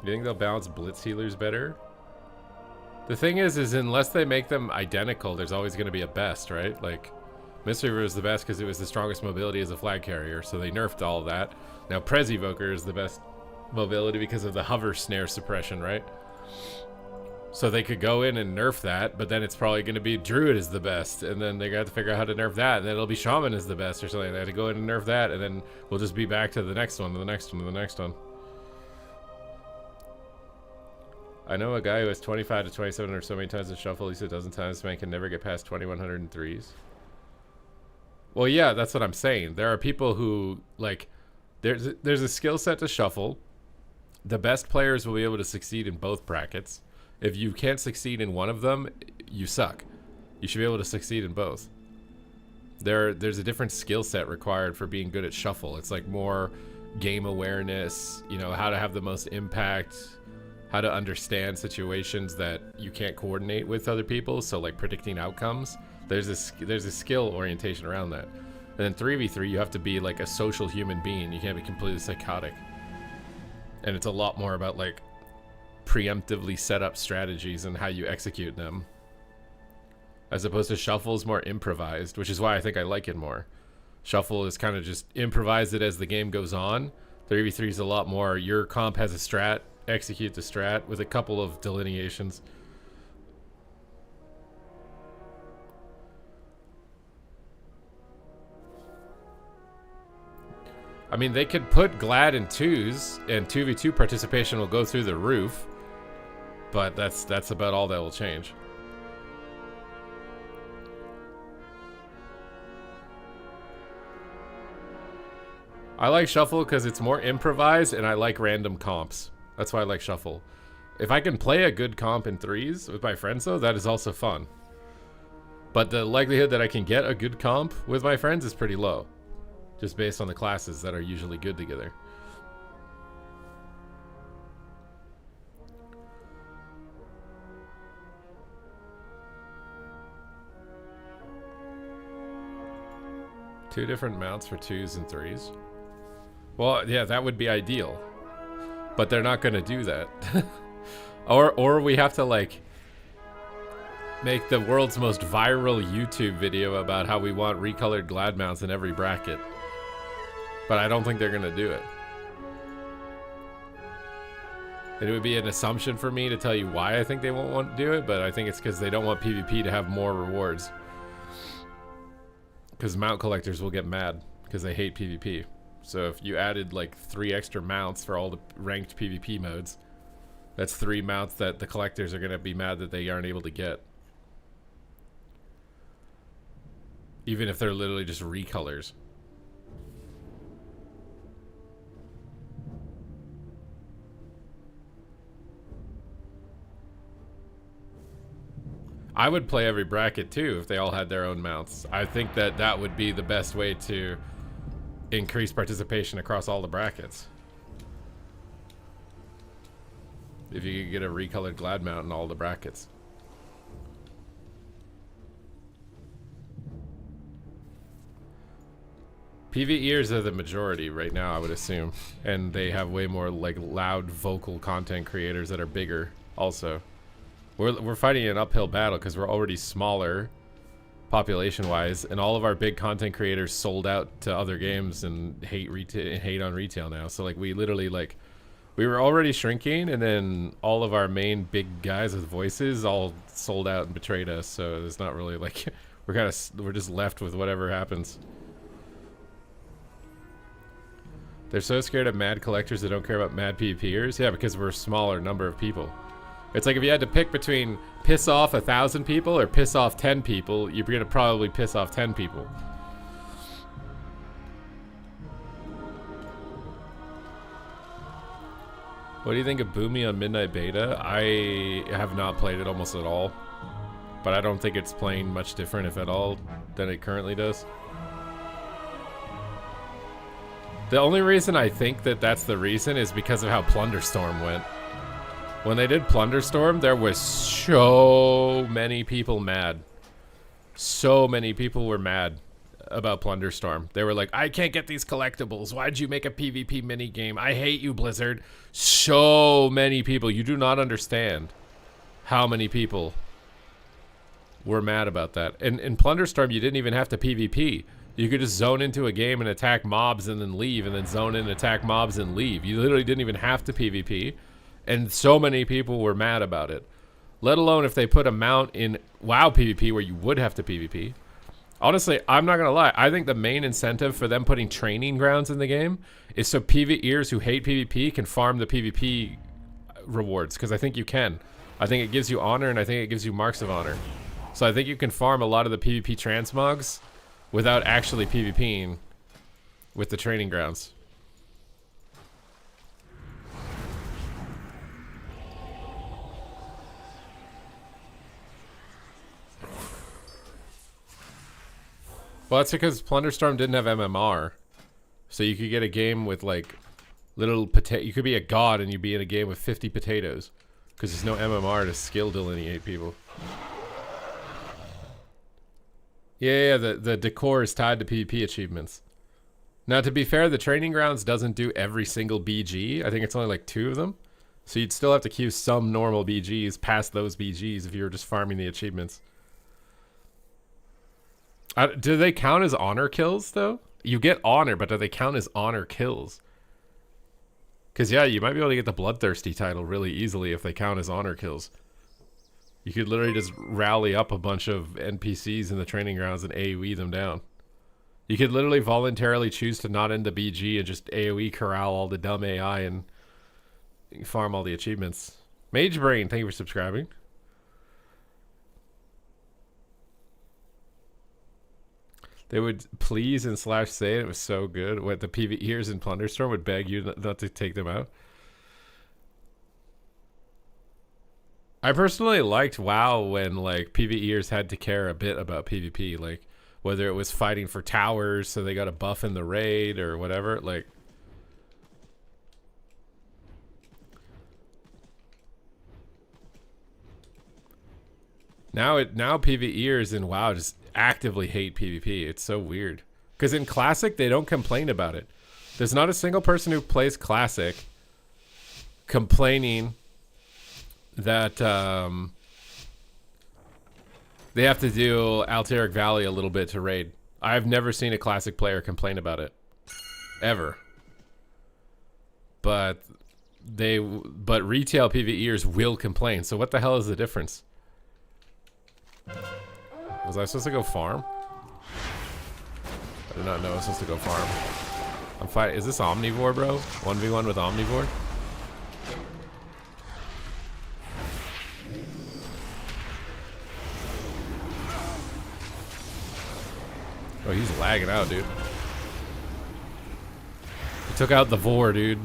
Do you think they'll balance blitz healers better? The thing is unless they make them identical, there's always going to be a best, right? Like, Mistweaver was the best because it was the strongest mobility as a flag carrier, so they nerfed all of that. Now Prez Evoker is the best mobility because of the hover snare suppression, right? So they could go in and nerf that, but then it's probably going to be Druid is the best, and then they're going to have to figure out how to nerf that, and then it'll be Shaman is the best or something. They have to go in and nerf that, and then we'll just be back to the next one, to the next one, to the next one. I know a guy who has 25 to 27 or so many times in shuffle, at least a dozen times, man can never get past 2103s. Well, yeah, that's what I'm saying. There are people who, like, there's a skill set to shuffle. The best players will be able to succeed in both brackets. If you can't succeed in one of them, you suck. You should be able to succeed in both. There's a different skill set required for being good at shuffle. It's like more game awareness, you know, how to have the most impact, how to understand situations that you can't coordinate with other people, so like predicting outcomes. There's a skill orientation around that. And then 3v3, you have to be like a social human being. You can't be completely psychotic. And it's a lot more about like preemptively set up strategies and how you execute them, as opposed to shuffle's more improvised, which is why I think I like it more. Shuffle is kind of just improvise it as the game goes on. 3v3 is a lot more your comp has a strat, execute the strat with a couple of delineations. I mean, they could put Glad in 2s and 2v2 participation will go through the roof, but that's about all that will change. I like shuffle because it's more improvised and I like random comps. That's why I like shuffle. If I can play a good comp in 3s with my friends though, that is also fun. But the likelihood that I can get a good comp with my friends is pretty low, just based on the classes that are usually good together. Two different mounts for 2s and 3s. Well, yeah, that would be ideal. But they're not going to do that. or we have to like make the world's most viral YouTube video about how we want recolored Glad mounts in every bracket. But I don't think they're going to do it. And it would be an assumption for me to tell you why I think they won't want to do it, but I think it's because they don't want PvP to have more rewards. Because mount collectors will get mad because they hate PvP. So if you added like 3 extra mounts for all the ranked PvP modes, that's 3 mounts that the collectors are going to be mad that they aren't able to get. Even if they're literally just recolors. I would play every bracket too if they all had their own mounts. I think that would be the best way to increase participation across all the brackets. If you could get a recolored Glad mount in all the brackets. PvEers are the majority right now, I would assume. And they have way more like loud vocal content creators that are bigger also. We're fighting an uphill battle because we're already smaller population-wise, and all of our big content creators sold out to other games and hate on retail now. So like we literally like we were already shrinking, and then all of our main big guys with voices all sold out and betrayed us. So it's not really like we're just left with whatever happens. They're so scared of mad collectors that don't care about mad PvPers. Yeah, because we're a smaller number of people. It's like if you had to pick between piss off 1,000 people or piss off 10 people, you're gonna probably piss off 10 people. What do you think of Boomy on Midnight Beta? I have not played it almost at all, but I don't think it's playing much different, if at all, than it currently does. The only reason I think that that's the reason is because of how Plunderstorm went. When they did Plunderstorm, there was so many people mad. So many people were mad about Plunderstorm. They were like, I can't get these collectibles. Why'd you make a PvP minigame? I hate you, Blizzard. So many people. You do not understand how many people were mad about that. And in Plunderstorm, you didn't even have to PvP. You could just zone into a game and attack mobs and then leave, and then zone in and attack mobs and leave. You literally didn't even have to PvP. And so many people were mad about it. Let alone if they put a mount in WoW PvP where you would have to PvP. Honestly, I'm not gonna lie. I think the main incentive for them putting training grounds in the game is so PvEers who hate PvP can farm the PvP rewards, because I think you can. I think it gives you honor, and I think it gives you marks of honor. So I think you can farm a lot of the PvP transmogs without actually PvPing with the training grounds. Well, that's because Plunderstorm didn't have MMR. So you could get a game with like little potato. You could be a god and you'd be in a game with 50 potatoes. Because there's no MMR to skill delineate people. Yeah, the decor is tied to PvP achievements. Now, to be fair, the training grounds doesn't do every single BG. I think it's only like 2 of them. So you'd still have to queue some normal BGs past those BGs if you were just farming the achievements. Do they count as honor kills, though? You get honor, but do they count as honor kills? Because, yeah, you might be able to get the Bloodthirsty title really easily if they count as honor kills. You could literally just rally up a bunch of NPCs in the training grounds and AoE them down. You could literally voluntarily choose to not end the BG and just AoE corral all the dumb AI and farm all the achievements. Mage Brain, thank you for subscribing. They would please and slash say it was so good. What the PvEers in Plunderstorm would beg you not to take them out. I personally liked WoW when like PvEers had to care a bit about PvP, like whether it was fighting for towers so they got a buff in the raid or whatever. Like, now PvEers in WoW just actively hate PvP. It's so weird. Because in Classic, they don't complain about it. There's not a single person who plays Classic complaining that they have to do Alteric Valley a little bit to raid. I've never seen a Classic player complain about it. Ever. But retail PvEers will complain. So what the hell is the difference? Was I supposed to go farm? I did not know I was supposed to go farm. I'm fighting. Is this Omnivore, bro? 1v1 with Omnivore? Oh, he's lagging out, dude. He took out the Vor, dude.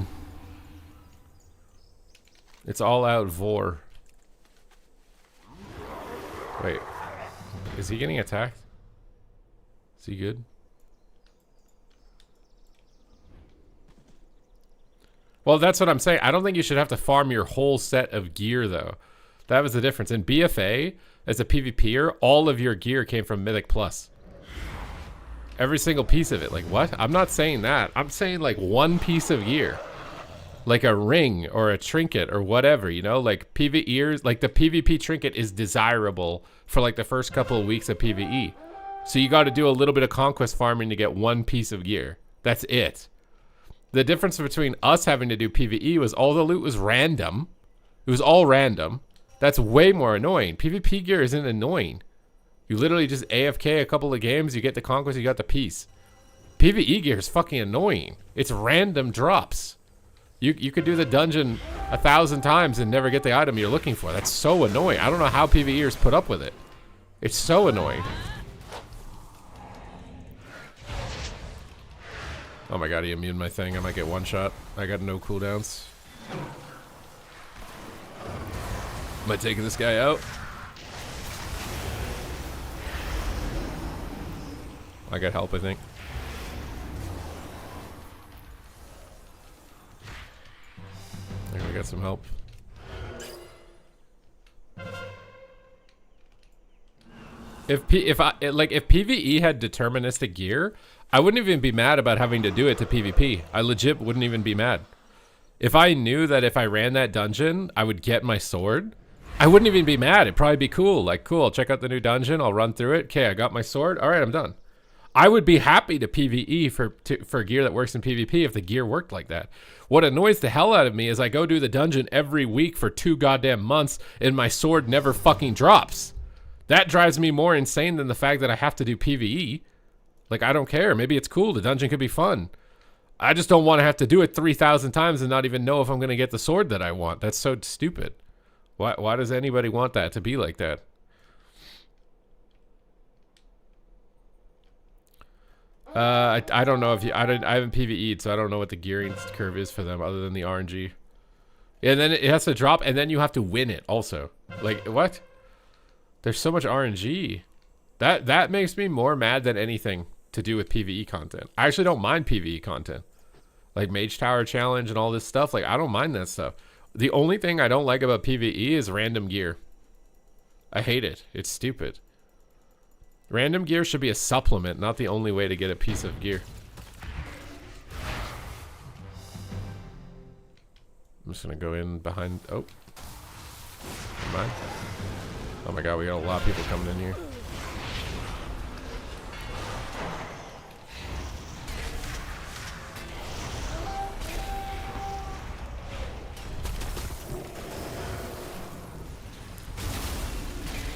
It's all out Vor. Wait. Is he getting attacked? Is he good? Well, that's what I'm saying. I don't think you should have to farm your whole set of gear, though. That was the difference. In BFA, as a PvPer, all of your gear came from Mythic Plus. Every single piece of it. Like, what? I'm not saying that. I'm saying, like, one piece of gear. Like a ring or a trinket or whatever, you know? Like, PvEers, like, the PvP trinket is desirable for, like, the first couple of weeks of PvE. So you got to do a little bit of conquest farming to get one piece of gear. That's it. The difference between us having to do PvE was all the loot was random. It was all random. That's way more annoying. PvP gear isn't annoying. You literally just AFK a couple of games, you get the conquest, you got the piece. PvE gear is fucking annoying. It's random drops. You could do the dungeon 1,000 times and never get the item you're looking for. That's so annoying. I don't know how PvEers put up with it. It's so annoying. Oh my god, he immune my thing. I might get one shot. I got no cooldowns. Am I taking this guy out? I got help, I think. I think we got some help. If PvE had deterministic gear, I wouldn't even be mad about having to do it to PvP. I legit wouldn't even be mad. If I knew that if I ran that dungeon, I would get my sword, I wouldn't even be mad. It'd probably be cool. Like, cool, I'll check out the new dungeon. I'll run through it. Okay, I got my sword. All right, I'm done. I would be happy to PvE for gear that works in PvP if the gear worked like that. What annoys the hell out of me is I go do the dungeon every week for 2 goddamn months and my sword never fucking drops. That drives me more insane than the fact that I have to do PvE. Like, I don't care. Maybe it's cool. The dungeon could be fun. I just don't want to have to do it 3,000 times and not even know if I'm going to get the sword that I want. That's so stupid. Why does anybody want that to be like that? I don't know if I haven't PvE'd, so I don't know what the gearing curve is for them other than the RNG. And then it has to drop, and then you have to win it also. Like, what? There's so much RNG. That makes me more mad than anything to do with PvE content. I actually don't mind PvE content. Like Mage Tower Challenge and all this stuff. Like, I don't mind that stuff. The only thing I don't like about PvE is random gear. I hate it. It's stupid. Random gear should be a supplement, not the only way to get a piece of gear. I'm just gonna go in behind. Oh, never mind. Oh my god, we got a lot of people coming in here.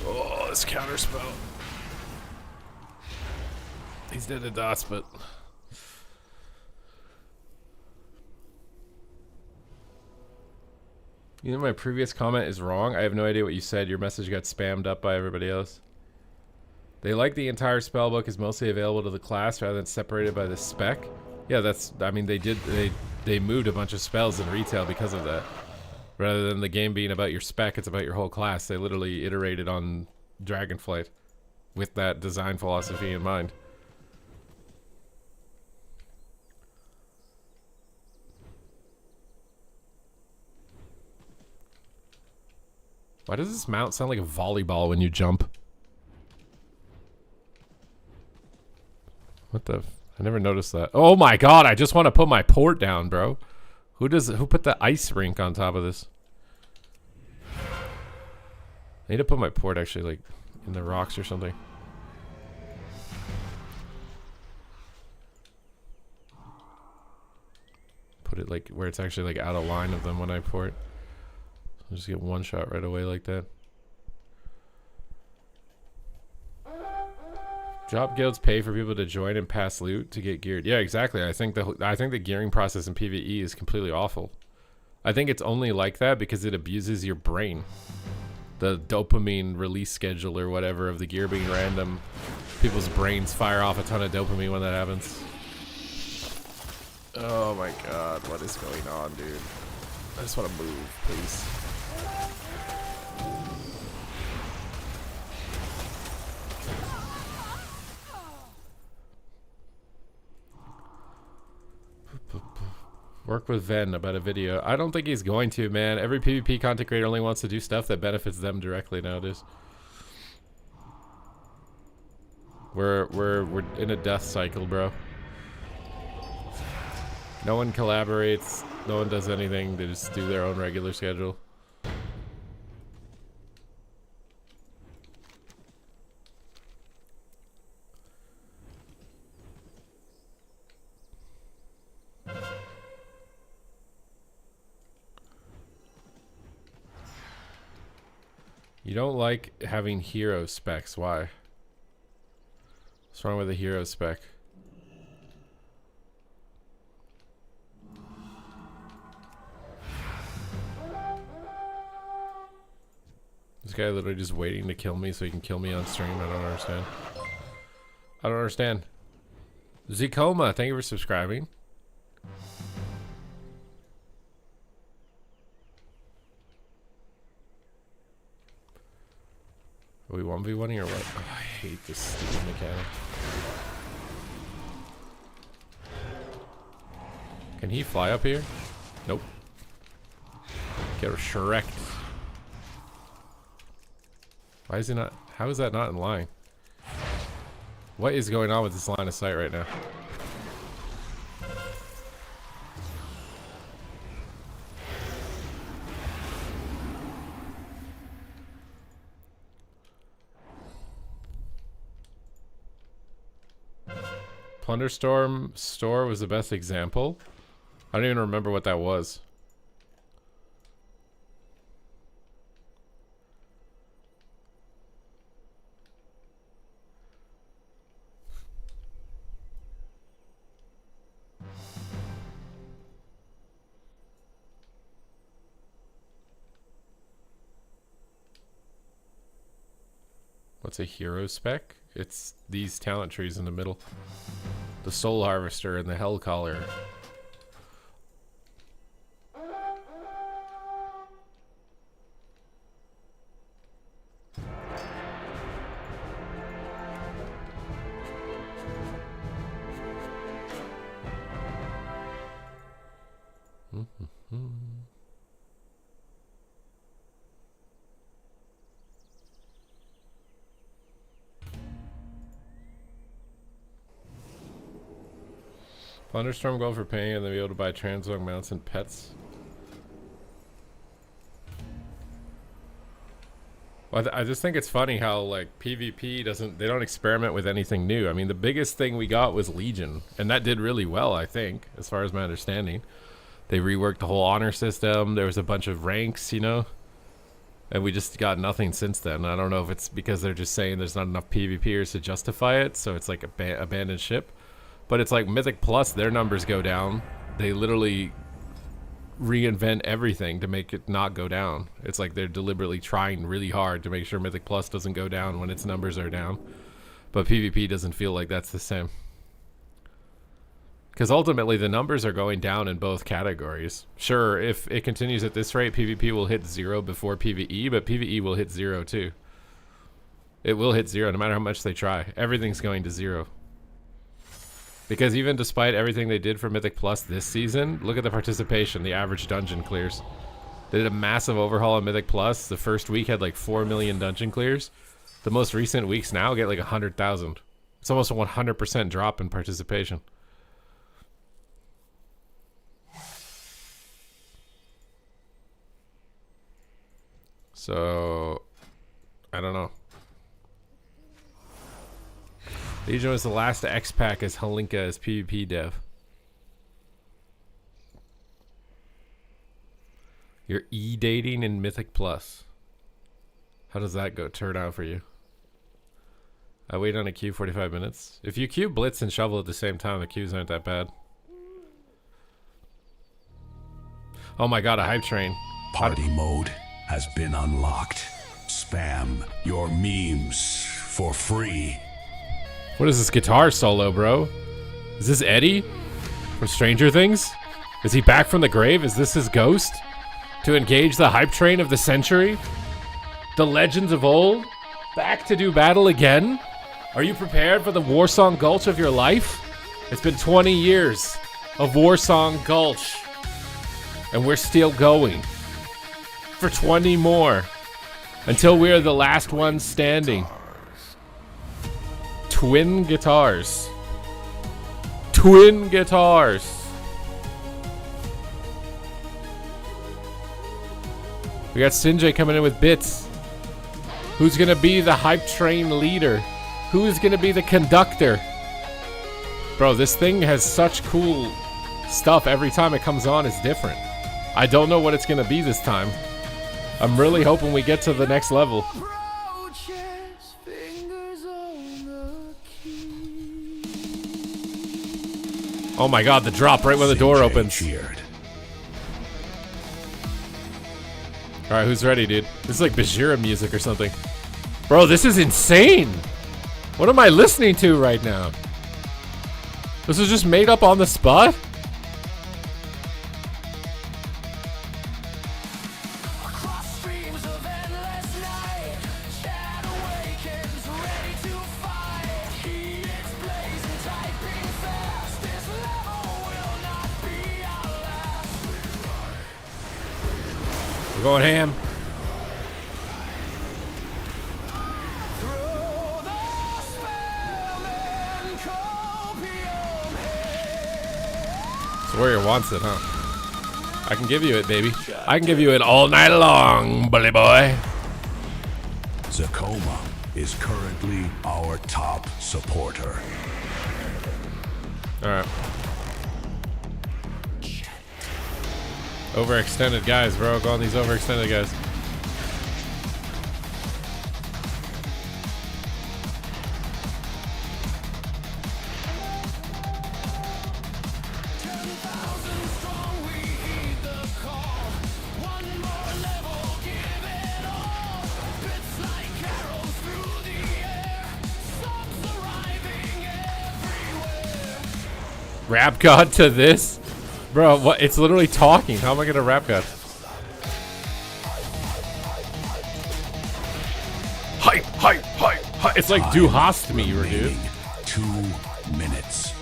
Oh, this counter spell. He's dead to dots, but you know my previous comment is wrong. I have no idea what you said. Your message got spammed up by everybody else. They like the entire spellbook is mostly available to the class rather than separated by the spec. Yeah, that's. I mean, they moved a bunch of spells in retail because of that. Rather than the game being about your spec, it's about your whole class. They literally iterated on Dragonflight with that design philosophy in mind. Why does this mount sound like a volleyball when you jump? What the? I never noticed that. Oh my god! I just want to put my port down, bro. Who put the ice rink on top of this? I need to put my port actually like in the rocks or something. Put it like where it's actually like out of line of them when I port. I'll just get one shot right away like that. Job guilds pay for people to join and pass loot to get geared. Yeah, exactly. I think the gearing process in PvE is completely awful. I think it's only like that because it abuses your brain. The dopamine release schedule or whatever of the gear being random. People's brains fire off a ton of dopamine when that happens. Oh my god, what is going on, dude? I just want to move, please. Work with Ven about a video. I don't think he's going to, man. Every PvP content creator only wants to do stuff that benefits them directly nowadays. We're in a death cycle, bro. No one collaborates. No one does anything. They just do their own regular schedule. You don't like having hero specs. Why? What's wrong with a hero spec? This guy literally just waiting to kill me so he can kill me on stream. I don't understand. I don't understand. Zcoma, thank you for subscribing. Are we 1v1ing or what? Oh, I hate this stupid mechanic. Can he fly up here? Nope. Get Shrek. Why is he not? How is that not in line? What is going on with this line of sight right now? Plunderstorm store was the best example. I don't even remember what that was. What's a hero spec? It's these talent trees in the middle. The Soul Harvester and the Hell Caller. Thunderstorm go for paying and then be able to buy Translog mounts and pets. Well, I just think it's funny how like PvP they don't experiment with anything new. I mean, the biggest thing we got was Legion, and that did really well, I think, as far as my understanding. They reworked the whole honor system. There was a bunch of ranks, you know, and we just got nothing since then. I don't know if it's because they're just saying there's not enough PvPers to justify it, so it's like a abandoned ship. But it's like Mythic Plus, their numbers go down. They literally reinvent everything to make it not go down. It's like they're deliberately trying really hard to make sure Mythic Plus doesn't go down when its numbers are down. But PvP doesn't feel like that's the same. Because ultimately the numbers are going down in both categories. Sure, if it continues at this rate, PvP will hit 0 before PvE, but PvE will hit 0 too. It will hit 0 no matter how much they try. Everything's going to 0. Because even despite everything they did for Mythic Plus this season, look at the participation, the average dungeon clears. They did a massive overhaul of Mythic Plus. The first week had like 4 million dungeon clears. The most recent weeks now get like 100,000. It's almost a 100% drop in participation. So, I don't know. Legion was the last X-Pack as Halinka as PvP dev. You're E-dating in Mythic Plus. How does that turn out for you? I wait on a queue 45 minutes. If you queue Blitz and Shovel at the same time, the queues aren't that bad. Oh my god, a hype train. Party mode has been unlocked. Spam your memes for free. What is this guitar solo, bro? Is this Eddie from Stranger Things? Is he back from the grave? Is this his ghost? To engage the hype train of the century? The legends of old? Back to do battle again? Are you prepared for the Warsong Gulch of your life? It's been 20 years of Warsong Gulch. And we're still going. For 20 more. Until we're the last ones standing. Twin guitars. Twin guitars. We got Sinjay coming in with bits. Who's gonna be the hype train leader? Who's gonna be the conductor? Bro, this thing has such cool stuff. Every time it comes on, it's different. I don't know what it's gonna be this time. I'm really hoping we get to the next level. Oh my god, the drop right when the door opens. Cheered. Alright, who's ready, dude? This is like Bajira music or something. Bro, this is insane! What am I listening to right now? This was just made up on the spot? We're going ham. So Warrior wants it, huh? I can give you it, baby. I can give you it all night long, bully boy. Zakoma is currently our top supporter. All right. Overextended guys, bro. Go on these overextended guys. Rap god to this? Bro, what? It's literally talking. How am I gonna rap god? Hype, hype, hype, hype. It's like Du hast me, dude. Remaining 2 minutes.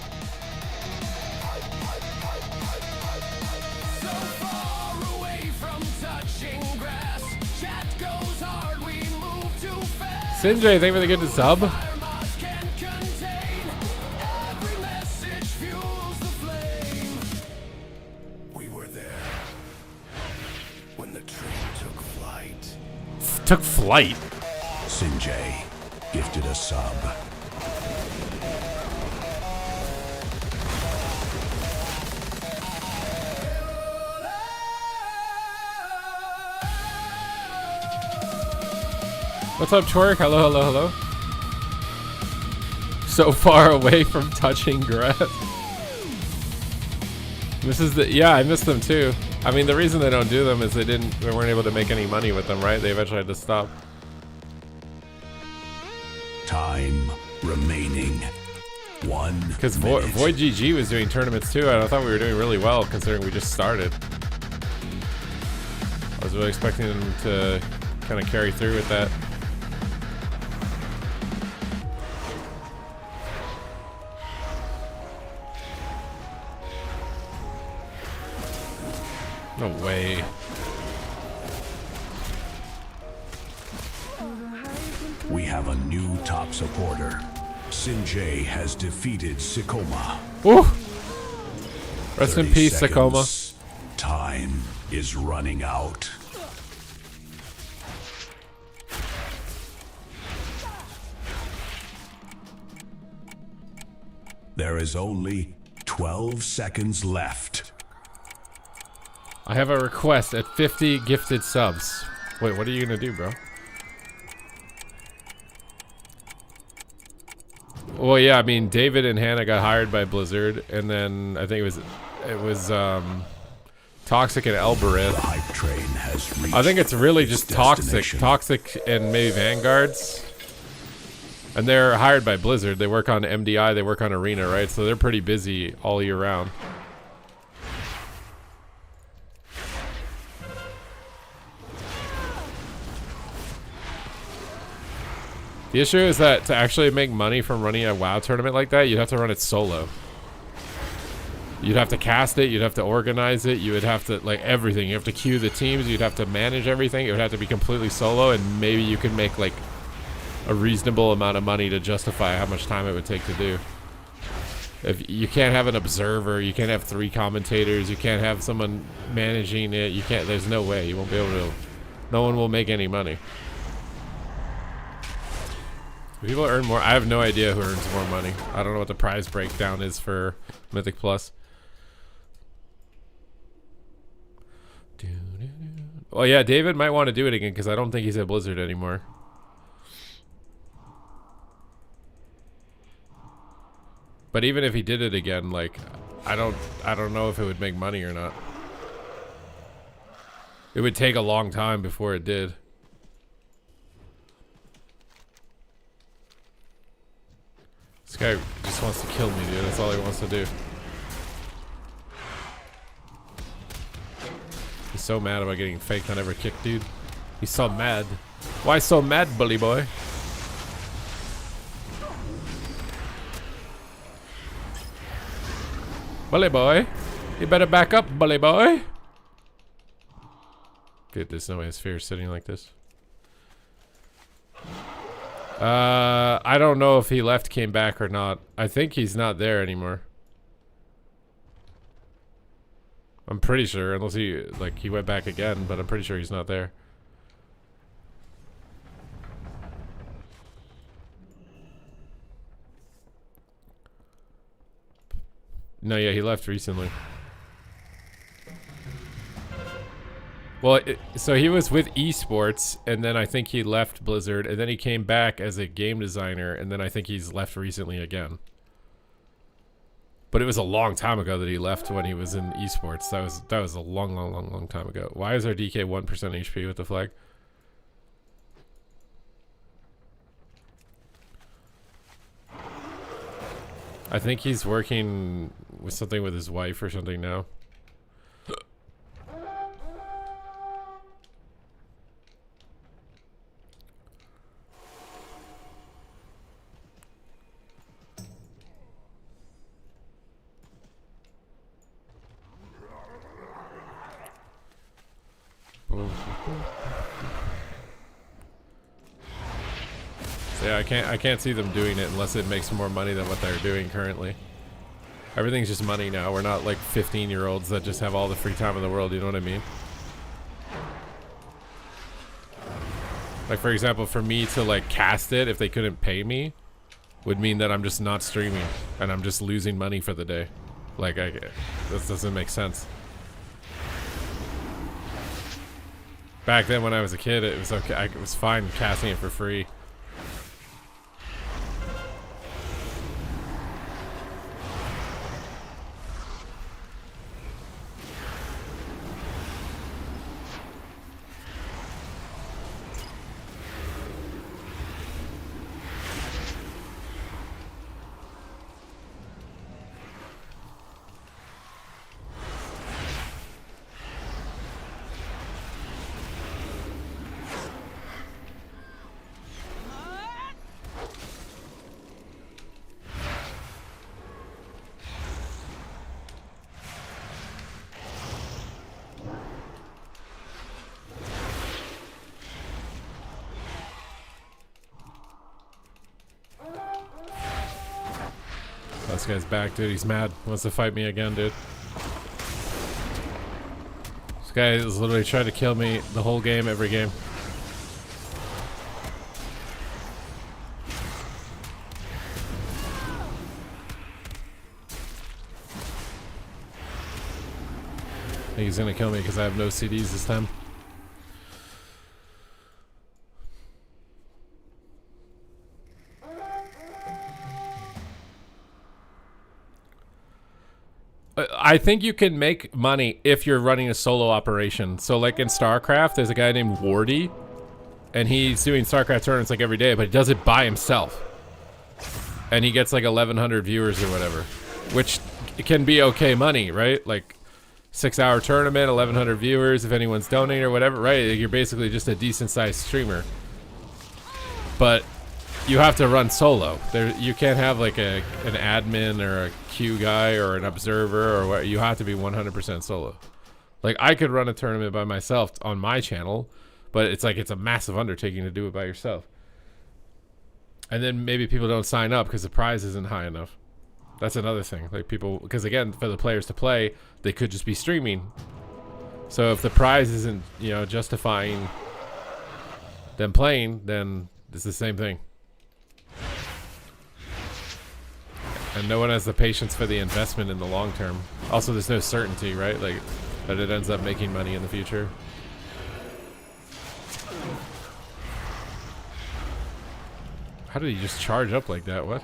Sinjay, thank you for the good sub. We were there when the train took flight. Took flight. Sinjay gifted a sub. What's up, Twerk? Hello, hello, hello. So far away from touching grass. This is the, yeah, I miss them too. I mean, the reason they don't do them is they weren't able to make any money with them, right? They eventually had to stop. Time remaining 1 Because minute. Void GG was doing tournaments too, and I thought we were doing really well considering we just started. I was really expecting them to kind of carry through with that. No way. We have a new top supporter. Sinjay has defeated Zakoma. Woo! Rest in 30 peace, Zakoma. seconds. Time is running out. There is only 12 seconds left. I have a request at 50 gifted subs. Wait, what are you gonna do, bro? Well, yeah, I mean, David and Hannah got hired by Blizzard, and then I think it was Toxic and Elbereth. The hype train has reached I think it's really its just destination. Toxic and maybe Vanguards. And they're hired by Blizzard. They work on MDI, they work on Arena, right? So they're pretty busy all year round. The issue is that to actually make money from running a WoW tournament like that, you'd have to run it solo. You'd have to cast it, you'd have to organize it, you would have to, like, everything. You have to queue the teams, you'd have to manage everything. It would have to be completely solo, and maybe you could make, like, a reasonable amount of money to justify how much time it would take to do. If you can't have an observer, you can't have 3 commentators, you can't have someone managing it, you can't, there's no way. You won't be able to, no one will make any money. People earn more. I have no idea who earns more money. I don't know what the prize breakdown is for Mythic Plus. Well, yeah, David might want to do it again because I don't think he's at Blizzard anymore. But even if he did it again, like, I don't know if it would make money or not. It would take a long time before it did. This guy just wants to kill me, dude. That's all he wants to do. He's so mad about getting faked on every kick, dude. He's so mad. Why so mad, bully boy? Bully boy. You better back up, bully boy. Dude, there's no way his sphere is sitting like this. I don't know if he left, came back or not. I think he's not there anymore. I'm pretty sure, unless he, like, he went back again, but I'm pretty sure he's not there. No, yeah, he left recently. Well, so he was with esports, and then I think he left Blizzard, and then he came back as a game designer, and then I think he's left recently again. But it was a long time ago that he left when he was in esports. That was a long time ago. Why is our DK 1% HP with the flag? I think he's working with something with his wife or something now. So yeah, I can't see them doing it unless it makes more money than what they're doing currently. Everything's just money now. We're not like 15-year-olds that just have all the free time in the world, you know what I mean? Like, for example, for me to like cast it, if they couldn't pay me, would mean that I'm just not streaming and I'm just losing money for the day. Like, this doesn't make sense. Back then when I was a kid, it was okay. It was fine casting it for free. This guy's back, dude. He's mad. Wants to fight me again, dude. This guy is literally trying to kill me the whole game, every game. I think he's gonna kill me because I have no CDs this time. I think you can make money if you're running a solo operation. So like in StarCraft, there's a guy named Wardy, and he's doing StarCraft tournaments like every day, but he does it by himself. And he gets like 1,100 viewers or whatever, which can be okay money, right? Like 6-hour tournament, 1,100 viewers, if anyone's donating or whatever, right? You're basically just a decent sized streamer. But you have to run solo. You can't have like an admin or a queue guy or an observer or what. You have to be 100% solo. Like I could run a tournament by myself on my channel, but it's like it's a massive undertaking to do it by yourself. And then maybe people don't sign up because the prize isn't high enough. That's another thing. Like people, because again, for the players to play, they could just be streaming. So if the prize isn't, you know, justifying them playing, then it's the same thing. And no one has the patience for the investment in the long term. Also, there's no certainty, right? Like, that it ends up making money in the future. How did he just charge up like that? What?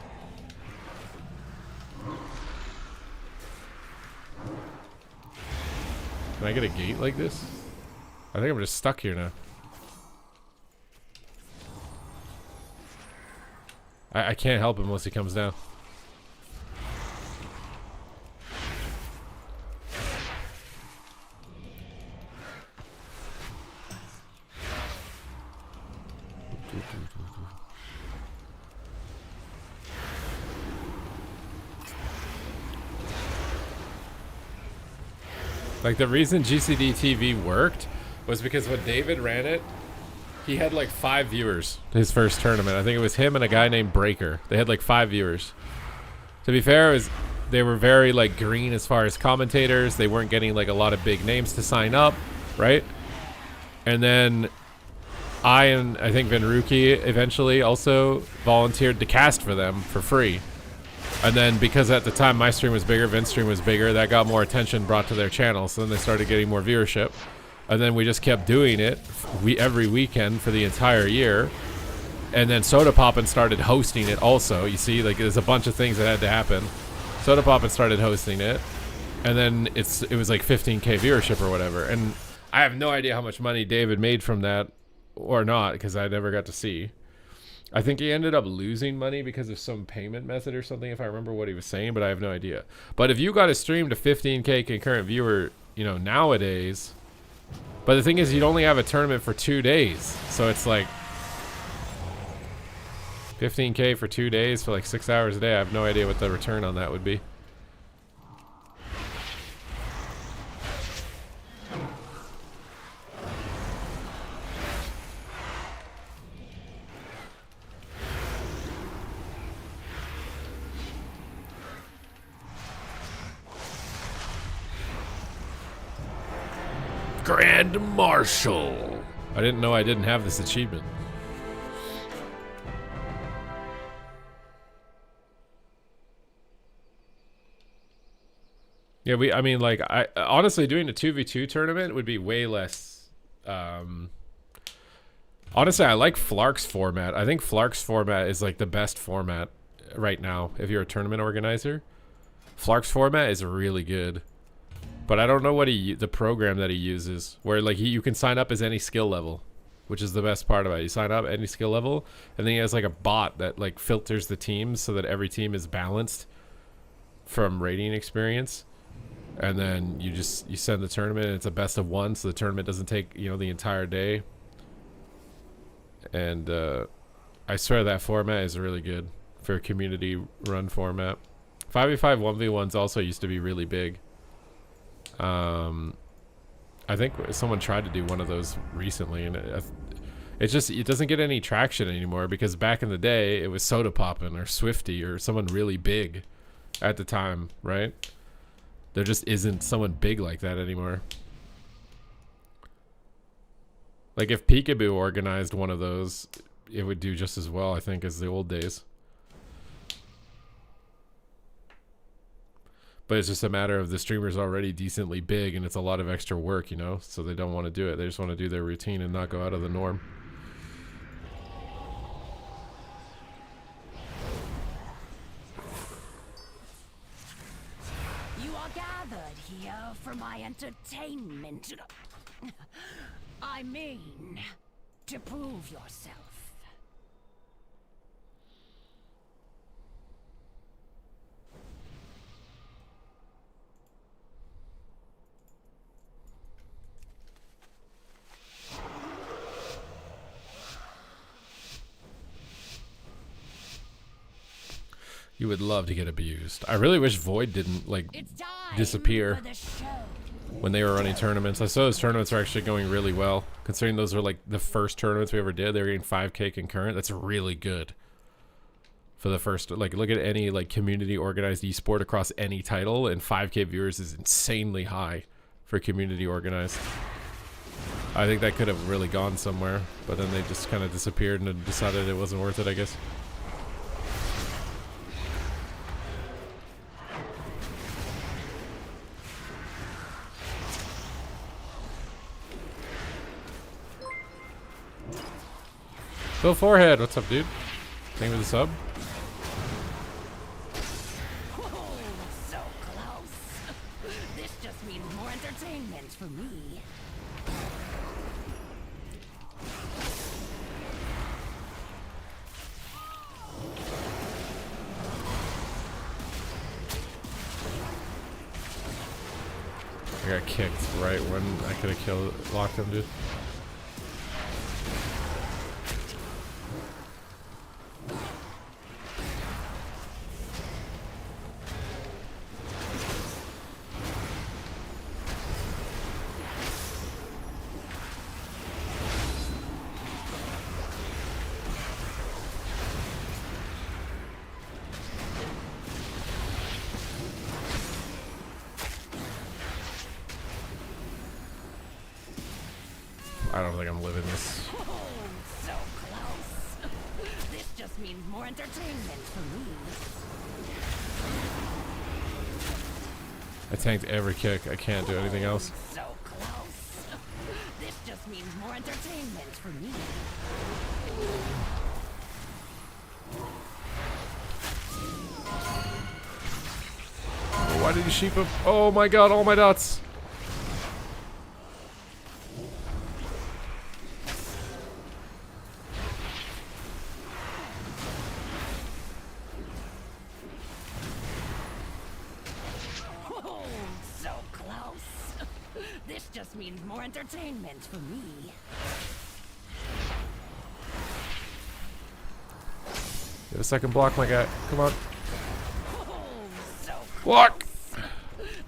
Can I get a gate like this? I think I'm just stuck here now. I can't help him unless he comes down. Like the reason GCD TV worked was because when David ran it, he had like 5 viewers his first tournament. I think it was him and a guy named Breaker. They had like 5 viewers. To be fair, they were very like green as far as commentators. They weren't getting like a lot of big names to sign up, right? And then I think Vinruki eventually also volunteered to cast for them for free. And then because at the time my stream was bigger, Vin's stream was bigger, that got more attention brought to their channel. So then they started getting more viewership. And then we just kept doing it every weekend for the entire year. And then Soda Poppin' started hosting it also. You see, like there's a bunch of things that had to happen. Soda Poppin' started hosting it. And then it was like 15K viewership or whatever. And I have no idea how much money David made from that or not, because I never got to see. I think he ended up losing money because of some payment method or something, if I remember what he was saying, but I have no idea. But if you got a stream to 15K concurrent viewer, you know, nowadays, but the thing is you'd only have a tournament for 2 days. So it's like 15K for 2 days for like 6 hours a day. I have no idea what the return on that would be. Grand Marshal. I didn't know I didn't have this achievement. Yeah, I mean, like, honestly, doing a 2v2 tournament would be way less. Honestly, I like Flark's format. I think Flark's format is like the best format right now if you're a tournament organizer. Flark's format is really good. But I don't know what the program that he uses, where like you can sign up as any skill level, which is the best part about it. You sign up any skill level, and then he has like a bot that like filters the teams so that every team is balanced from rating experience. And then you send the tournament, and it's a best of 1, so the tournament doesn't take, you know, the entire day. And I swear that format is really good for a community run format. 5v5 1v1s also used to be really big. I think someone tried to do one of those recently, and it doesn't get any traction anymore, because back in the day it was Soda Poppin' or Swifty or someone really big at the time, right? There just isn't someone big like that anymore. Like if Peekaboo organized one of those, it would do just as well, I think, as the old days. But it's just a matter of the streamer's already decently big, and it's a lot of extra work, you know? So they don't want to do it. They just want to do their routine and not go out of the norm. You are gathered here for my entertainment. I mean, to prove yourself. You would love to get abused. I really wish Void didn't like disappear when they were running tournaments. I saw those tournaments are actually going really well, considering those are like the first tournaments we ever did. They were getting 5K concurrent. That's really good for the first. Like, look at any like community organized esport across any title, and 5K viewers is insanely high for community organized. I think that could have really gone somewhere, but then they just kind of disappeared and decided it wasn't worth it, I guess. Phil Forehead, what's up, dude? Thank you for the sub. Oh, so close. This just means more entertainment for me. I got kicked right when I could have locked him, dude. I don't think I'm living this. Oh, so close. This just means more entertainment for me. I tanked every kick. I can't do anything else. So close. This just means more entertainment for me. Why did you sheep him? Oh my god, all my dots. Oh, so close. This just means more entertainment for me. Get a second block, my guy. Come on. Oh, so close. Block!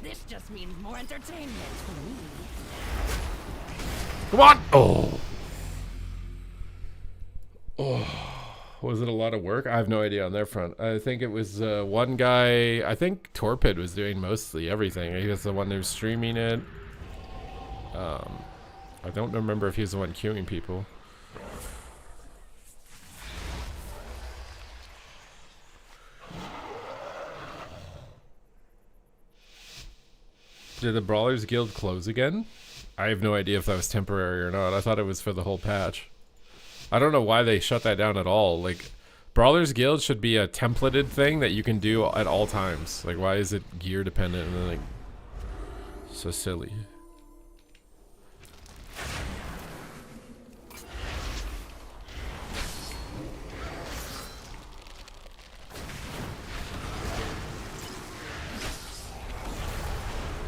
This just means more entertainment for me. Come on! Oh. Oh. Was it a lot of work? I have no idea on their front. I think it was one guy. I think Torpid was doing mostly everything. He was the one who was streaming it. I don't remember if he was the one queuing people. Did the Brawlers Guild close again? I have no idea if that was temporary or not. I thought it was for the whole patch. I don't know why they shut that down at all. Like, Brawlers Guild should be a templated thing that you can do at all times. Like, why is it gear dependent and then, like, so silly?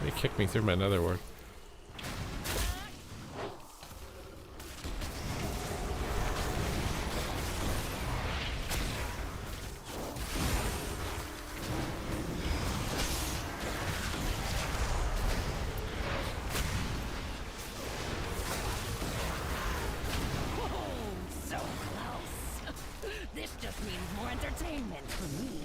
They kicked me through my nether ward. So close. This just means more entertainment for me.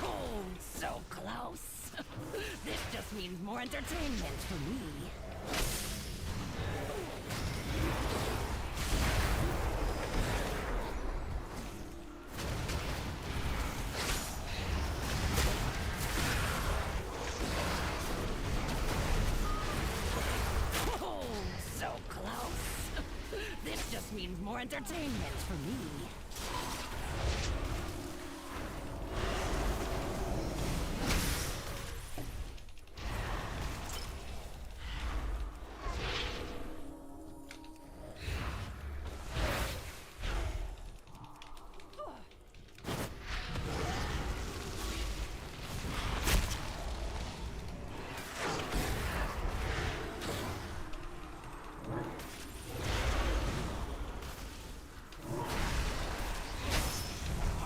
Oh, so close. This just means more entertainment for me. Oh, so close. This just means more entertainment for me.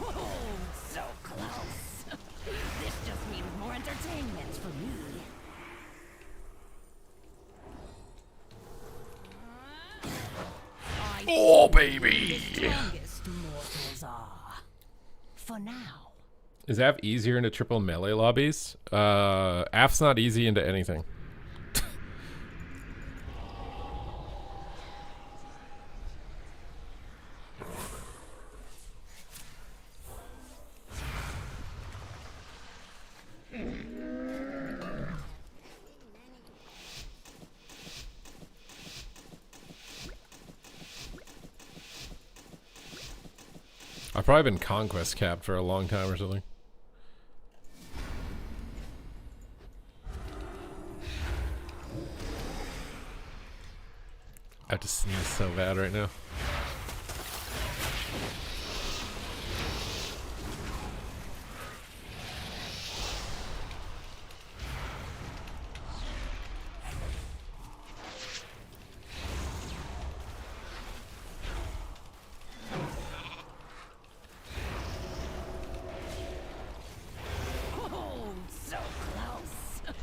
Oh, so close. This just means more entertainment for me. Oh, baby! The strongest mortals are. For now. Is AF easier into triple melee lobbies? AF's not easy into anything. I've probably been conquest capped for a long time or something. I have to sneeze so bad right now. Oh, so close.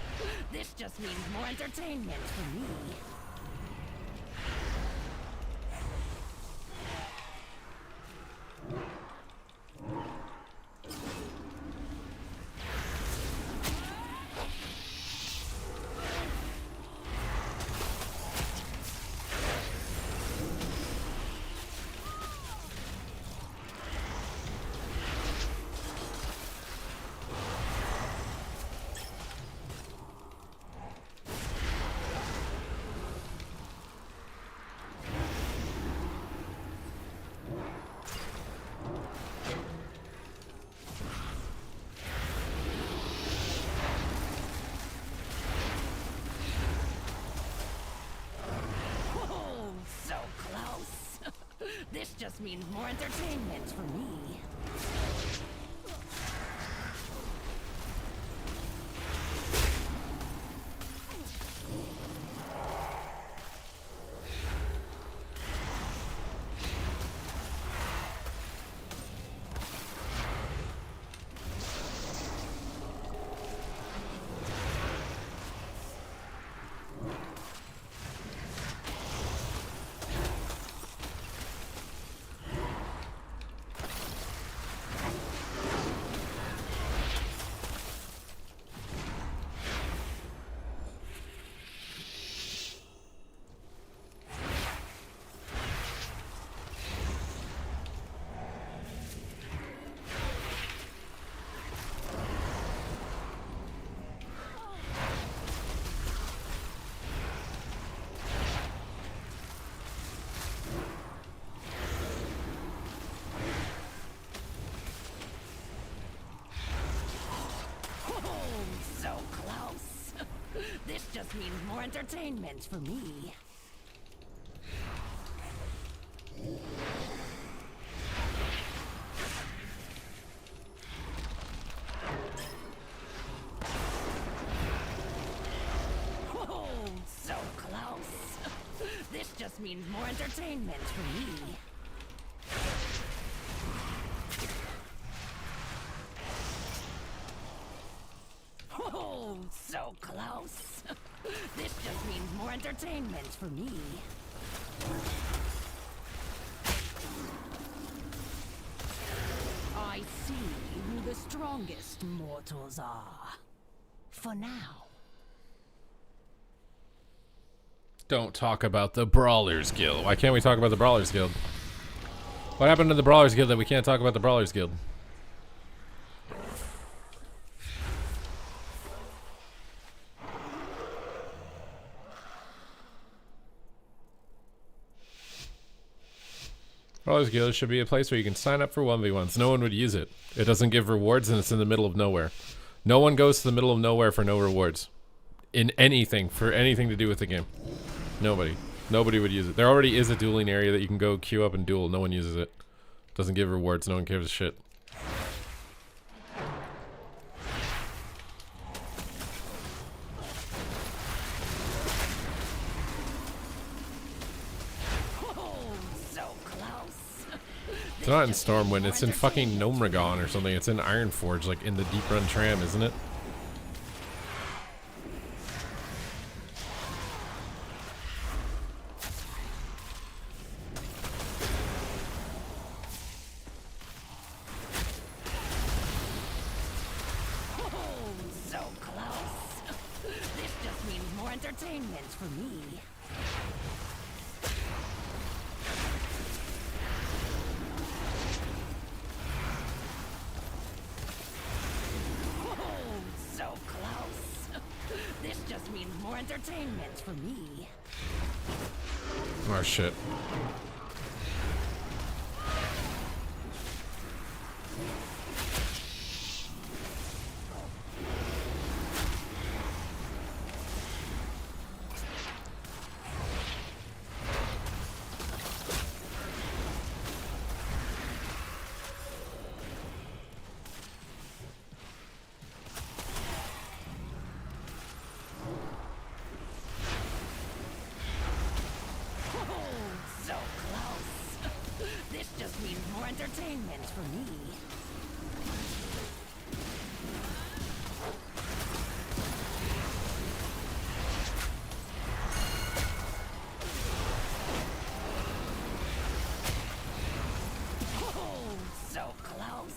This just means more entertainment for me. This just means more entertainment for me. This just means more entertainment for me. Oh, so close. This just means more entertainment for me. Oh, so close. This just means more entertainment for me. I see who the strongest mortals are. For now. Don't talk about the Brawlers Guild. Why can't we talk about the Brawlers Guild? What happened to the Brawlers Guild that we can't talk about the Brawlers Guild? Brawlers Guild should be a place where you can sign up for 1v1s. No one would use it. It doesn't give rewards and it's in the middle of nowhere. No one goes to the middle of nowhere for no rewards. In anything, for anything to do with the game. Nobody. Nobody would use it. There already is a dueling area that you can go queue up and duel. No one uses it. Doesn't give rewards. No one gives a shit. It's not in Stormwind, it's in fucking Gnomragon or something. It's in Ironforge, like in the Deep Run Tram, isn't it? Oh, so close. This just means more entertainment for me. More entertainment for me. Oh shit. entertainment for me. Oh, so close.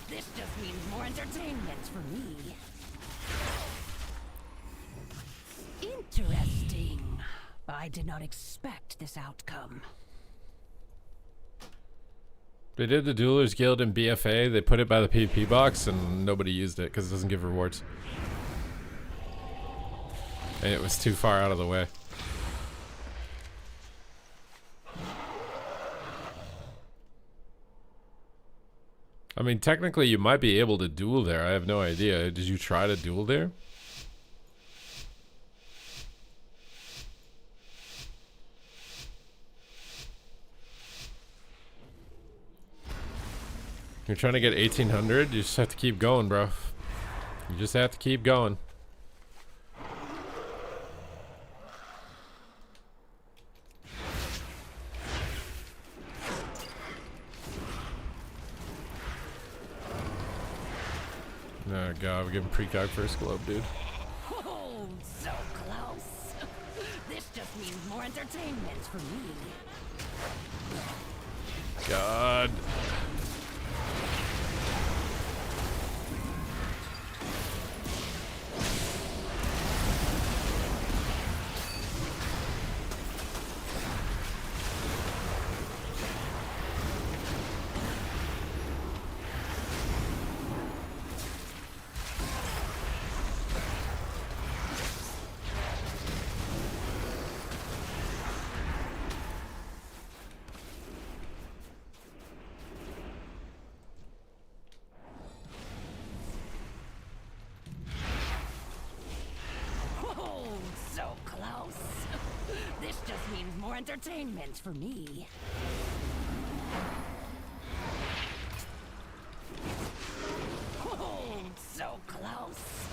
This just means more entertainment for me. Interesting. I did not expect this outcome. They did the Duelers Guild in BFA. They put it by the PvP box, and nobody used it because it doesn't give rewards. And it was too far out of the way. I mean, technically, you might be able to duel there. I have no idea. Did you try to duel there? You're trying to get 1800? You just have to keep going, bro. You just have to keep going. Oh god, we're getting precog first globe, dude. Oh, so close. This just means more entertainment for me. God. Oh, so close. This just means more entertainment for me. Oh, so close.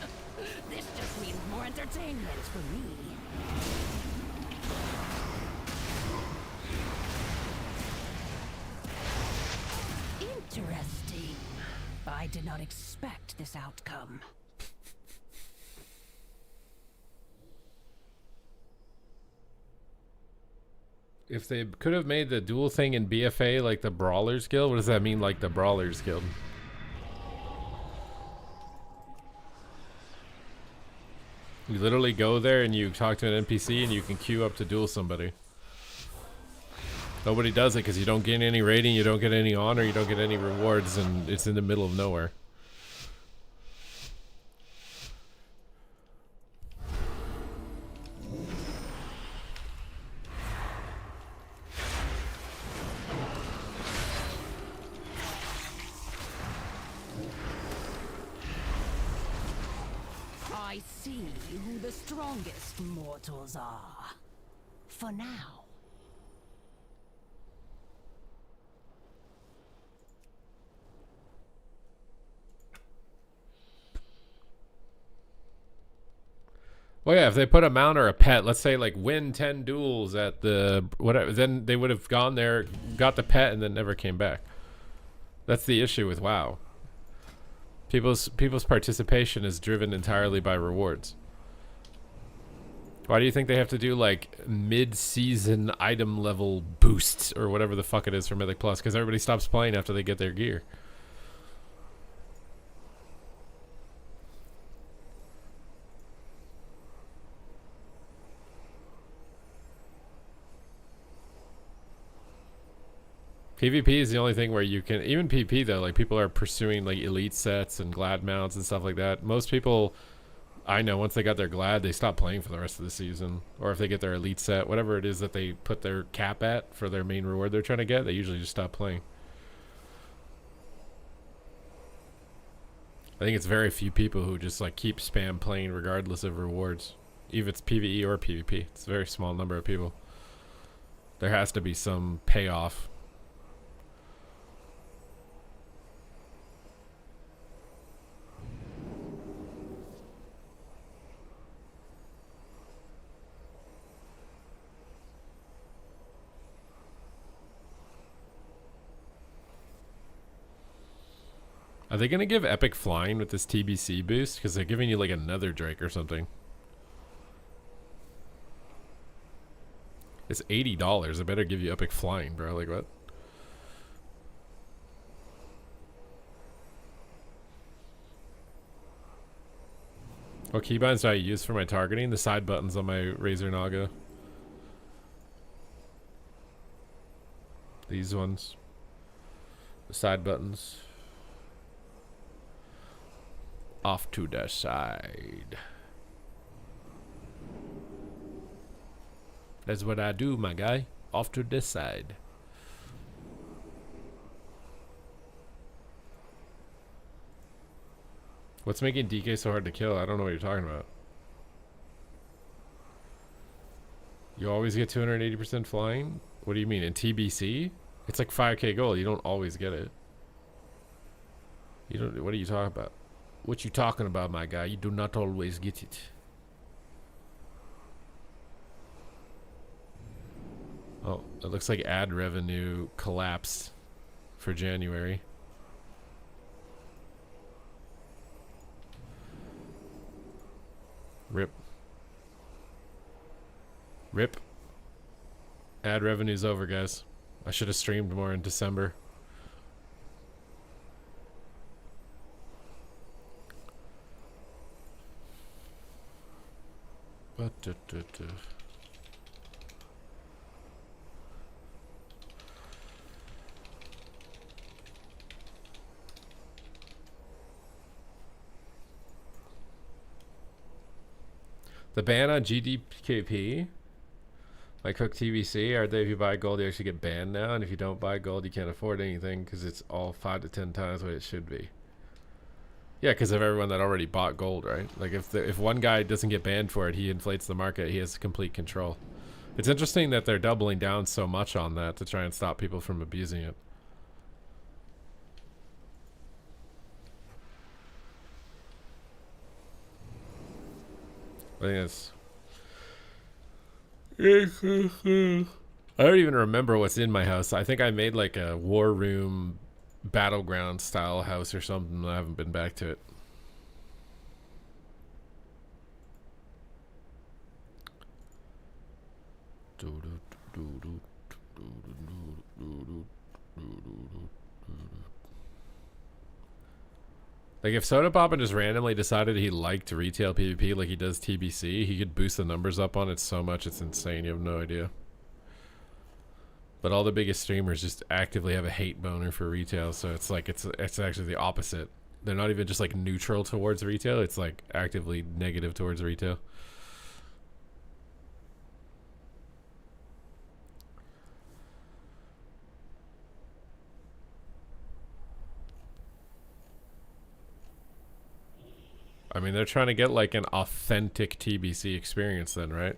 This just means more entertainment for me. Interesting. I did not expect this outcome. If they could have made the duel thing in BFA like the Brawlers Guild, what does that mean, like the Brawlers Guild? You literally go there and you talk to an NPC and you can queue up to duel somebody. Nobody does it because you don't get any rating, you don't get any honor, you don't get any rewards, and it's in the middle of nowhere. I see who the strongest mortals are. For now. Well, yeah, if they put a mount or a pet, let's say like win 10 duels at the whatever, then they would have gone there, got the pet, and then never came back. That's the issue with WoW. People's participation is driven entirely by rewards. Why do you think they have to do like mid-season item level boosts or whatever the fuck it is for Mythic Plus? Because everybody stops playing after they get their gear. PvP is the only thing where you can, even PvP though, like people are pursuing like elite sets and glad mounts and stuff like that. Most people I know, once they got their glad, they stop playing for the rest of the season. Or if they get their elite set, whatever it is that they put their cap at for their main reward they're trying to get, they usually just stop playing. I think it's very few people who just like keep spam playing regardless of rewards. Even if it's PvE or PvP. It's a very small number of people. There has to be some payoff. Are they gonna give epic flying with this TBC boost? Because they're giving you like another Drake or something. It's $80. I better give you epic flying, bro. Like what? What keybinds do I use for my targeting? The side buttons on my Razer Naga. These ones. The side buttons. Off to the side. That's what I do, my guy. Off to this side. What's making DK so hard to kill? I don't know what you're talking about. You always get 280% flying? What do you mean? In TBC? It's like 5k gold. You don't always get it. You don't. What are you talking about? What you talking about, my guy? You do not always get it. Oh, it looks like ad revenue collapsed for January. Rip. Rip. Ad revenue's over, guys. I should have streamed more in December. The ban on GDKP, like Cook TVC, are they if you buy gold, you actually get banned now, and if you don't buy gold, you can't afford anything because it's all 5 to 10 times what it should be. Yeah, because of everyone that already bought gold, right? Like if one guy doesn't get banned for it, he inflates the market. He has complete control. It's interesting that they're doubling down so much on that to try and stop people from abusing it. I think that's... I don't even remember what's in my house. I think I made like a war room Battleground style house or something. I haven't been back to it. Like if Soda Papa just randomly decided he liked retail PvP like he does TBC, he could boost the numbers up on it so much it's insane. You have no idea. But all the biggest streamers just actively have a hate boner for retail, so it's like it's actually the opposite. They're not even just like neutral towards retail, it's like actively negative towards retail. I mean, they're trying to get like an authentic TBC experience then, right?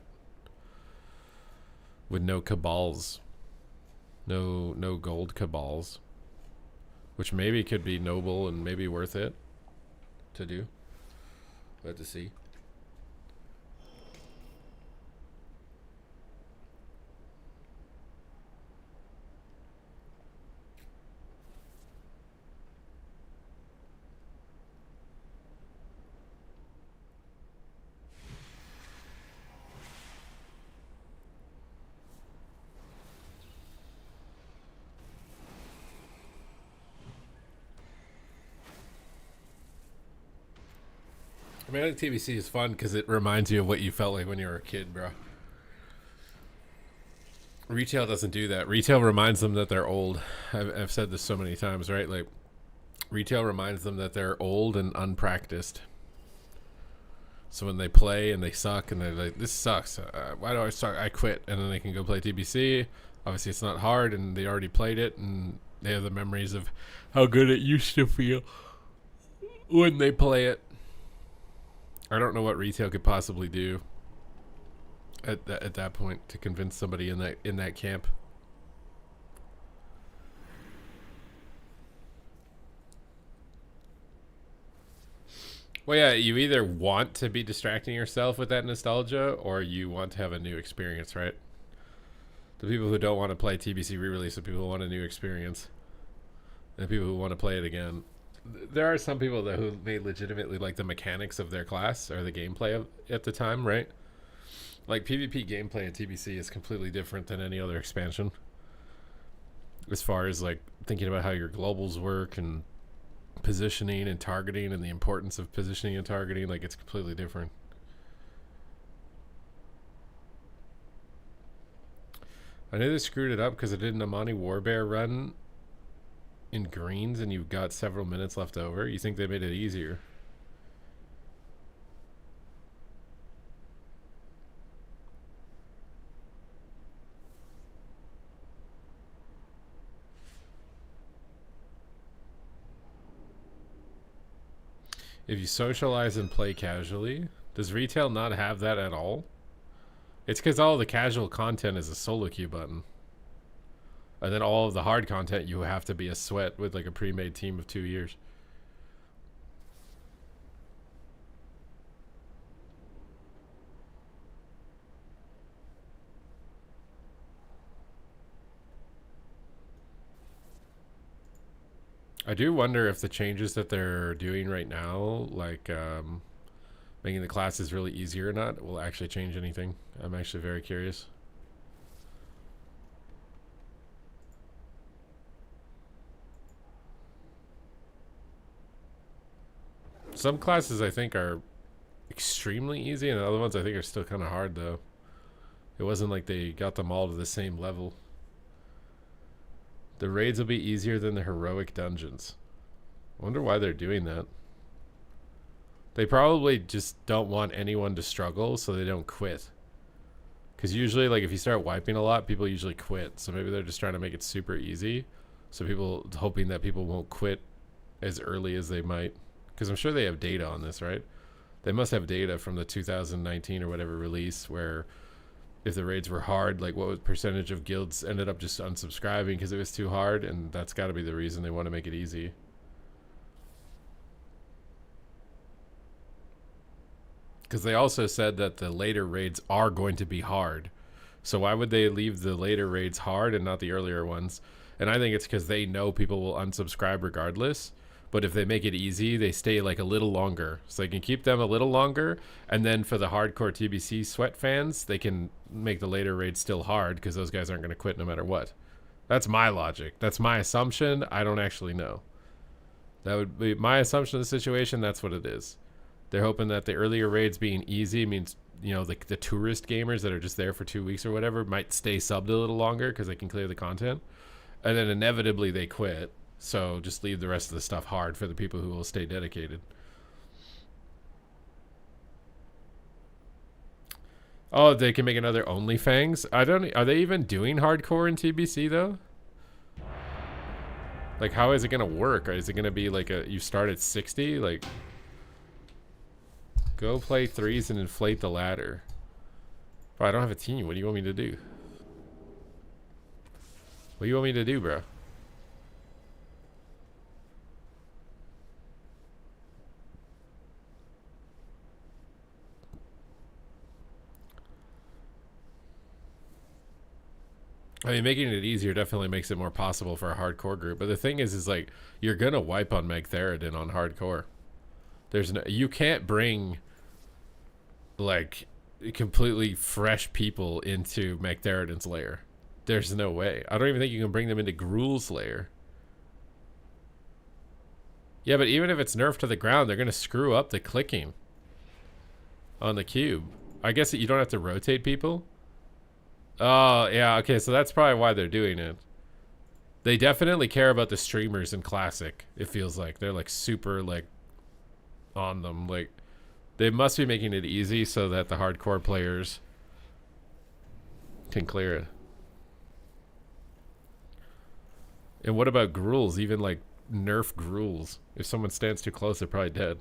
With no cabals. No gold cabals. Which maybe could be noble and maybe worth it to do. We'll have to see. I mean, I think TBC is fun because it reminds you of what you felt like when you were a kid, bro. Retail doesn't do that. Retail reminds them that they're old. I've said this so many times, right? Like, retail reminds them that they're old and unpracticed. So when they play and they suck and they're like, this sucks. Why do I suck? I quit. And then they can go play TBC. Obviously, it's not hard and they already played it and they have the memories of how good it used to feel when they play it. I don't know what retail could possibly do at that point to convince somebody in that camp. Well, yeah, you either want to be distracting yourself with that nostalgia or you want to have a new experience, right? The people who don't want to play TBC re-release are people who want a new experience. And the people who want to play it again. There are some people though who may legitimately like the mechanics of their class or the gameplay at the time, right? Like PvP gameplay in TBC is completely different than any other expansion. As far as like thinking about how your globals work and positioning and targeting and the importance of positioning and targeting, like it's completely different. I know they screwed it up because I did an Amani Warbear run in greens and you've got several minutes left over. You think they made it easier? If you socialize and play casually, does retail not have that at all? It's because all the casual content is a solo queue button. And then all of the hard content, you have to be a sweat with like a pre-made team of 2 years. I do wonder if the changes that they're doing right now, like making the classes really easier or not, will actually change anything. I'm actually very curious. Some classes I think are extremely easy, and the other ones I think are still kind of hard though. It wasn't like they got them all to the same level. The raids will be easier than the heroic dungeons. I wonder why they're doing that. They probably just don't want anyone to struggle so they don't quit. Because usually, like, if you start wiping a lot, people usually quit. So maybe they're just trying to make it super easy. So people, hoping that people won't quit as early as they might. Because I'm sure they have data on this, right? They must have data from the 2019 or whatever release where if the raids were hard, like what percentage of guilds ended up just unsubscribing because it was too hard. And that's got to be the reason they want to make it easy. Because they also said that the later raids are going to be hard. So why would they leave the later raids hard and not the earlier ones? And I think it's because they know people will unsubscribe regardless. But if they make it easy, they stay like a little longer. So they can keep them a little longer. And then for the hardcore TBC sweat fans, they can make the later raids still hard because those guys aren't going to quit no matter what. That's my logic. That's my assumption. I don't actually know. That would be my assumption of the situation. That's what it is. They're hoping that the earlier raids being easy means, you know, the tourist gamers that are just there for 2 weeks or whatever might stay subbed a little longer because they can clear the content. And then inevitably they quit. So just leave the rest of the stuff hard for the people who will stay dedicated. Oh, they can make another OnlyFangs? Are they even doing hardcore in TBC though? Like, how is it going to work? Is it going to be like you start at 60? Like, go play threes and inflate the ladder. But I don't have a team. What do you want me to do? What do you want me to do, bro? I mean, making it easier definitely makes it more possible for a hardcore group. But the thing is like, you're going to wipe on Magtheridin on hardcore. You can't bring like completely fresh people into Magtheridin's lair. There's no way. I don't even think you can bring them into Gruul's lair. Yeah, but even if it's nerfed to the ground, they're going to screw up the clicking on the cube. I guess that you don't have to rotate people. Oh, yeah, okay, so that's probably why they're doing it. They definitely care about the streamers in Classic, it feels like. They're, like, super, like, on them. Like, they must be making it easy so that the hardcore players can clear it. And what about Gruuls? Even, like, nerf Gruuls. If someone stands too close, they're probably dead.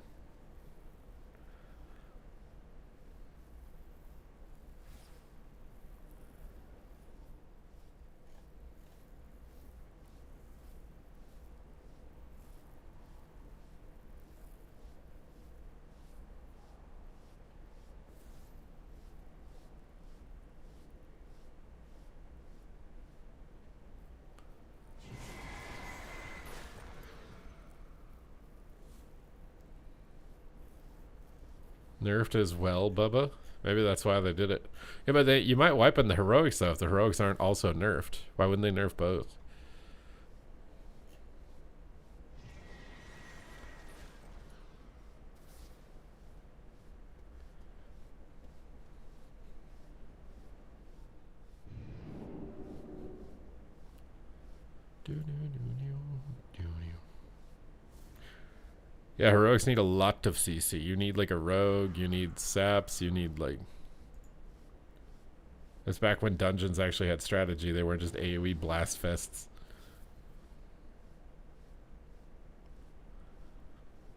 nerfed as well, Bubba. Maybe that's why they did it. Yeah, but you might wipe on the heroics though if the heroics aren't also nerfed. Why wouldn't they nerf both? Yeah, heroics need a lot of CC. You need like a rogue, you need saps, you need like... It's back when dungeons actually had strategy. They weren't just AoE blast fests.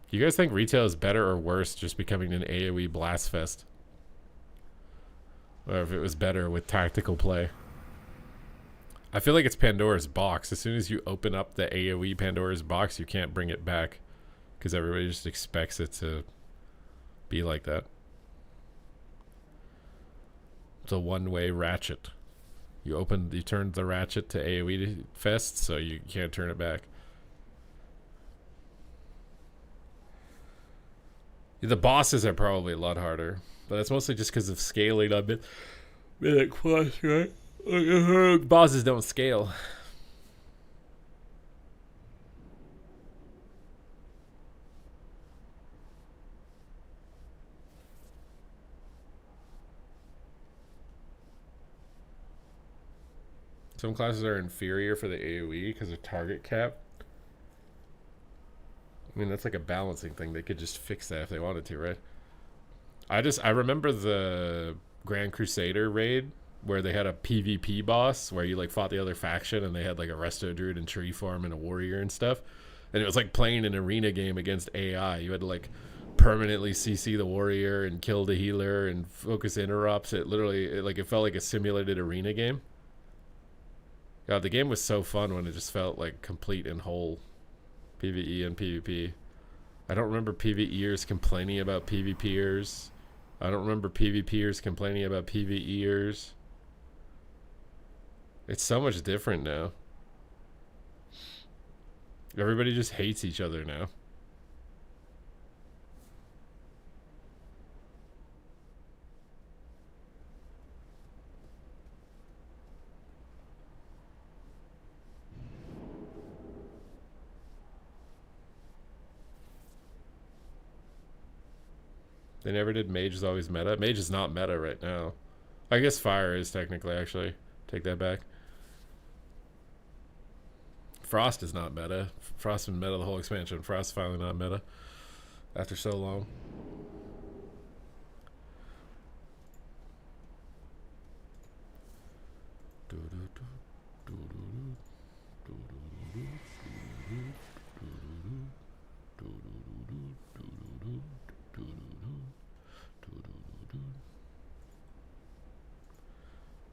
You guys think retail is better or worse just becoming an AoE blast fest? Or if it was better with tactical play? I feel like it's Pandora's box. As soon as you open up the AoE Pandora's box, you can't bring it back. Because everybody just expects it to be like that. It's a one-way ratchet. You turn the ratchet to AoE fest, so you can't turn it back. The bosses are probably a lot harder, but that's mostly just because of scaling on Mythic Plus, right? Bosses don't scale. Some classes are inferior for the AoE because of target cap. I mean, that's like a balancing thing. They could just fix that if they wanted to, right? I remember the Grand Crusader raid where they had a PvP boss where you like fought the other faction and they had like a resto druid and tree farm and a warrior and stuff. And it was like playing an arena game against AI. You had to like permanently CC the warrior and kill the healer and focus interrupts. It felt like a simulated arena game. God, the game was so fun when it just felt like complete and whole. PvE and PvP. I don't remember PvEers complaining about PvPers. I don't remember PvPers complaining about PvEers. It's so much different now. Everybody just hates each other now. They never did Mage is always meta. Mage is not meta right now. I guess Fire is technically, actually. Take that back. Frost is not meta. Frost's been meta the whole expansion. Frost's finally not meta. After so long.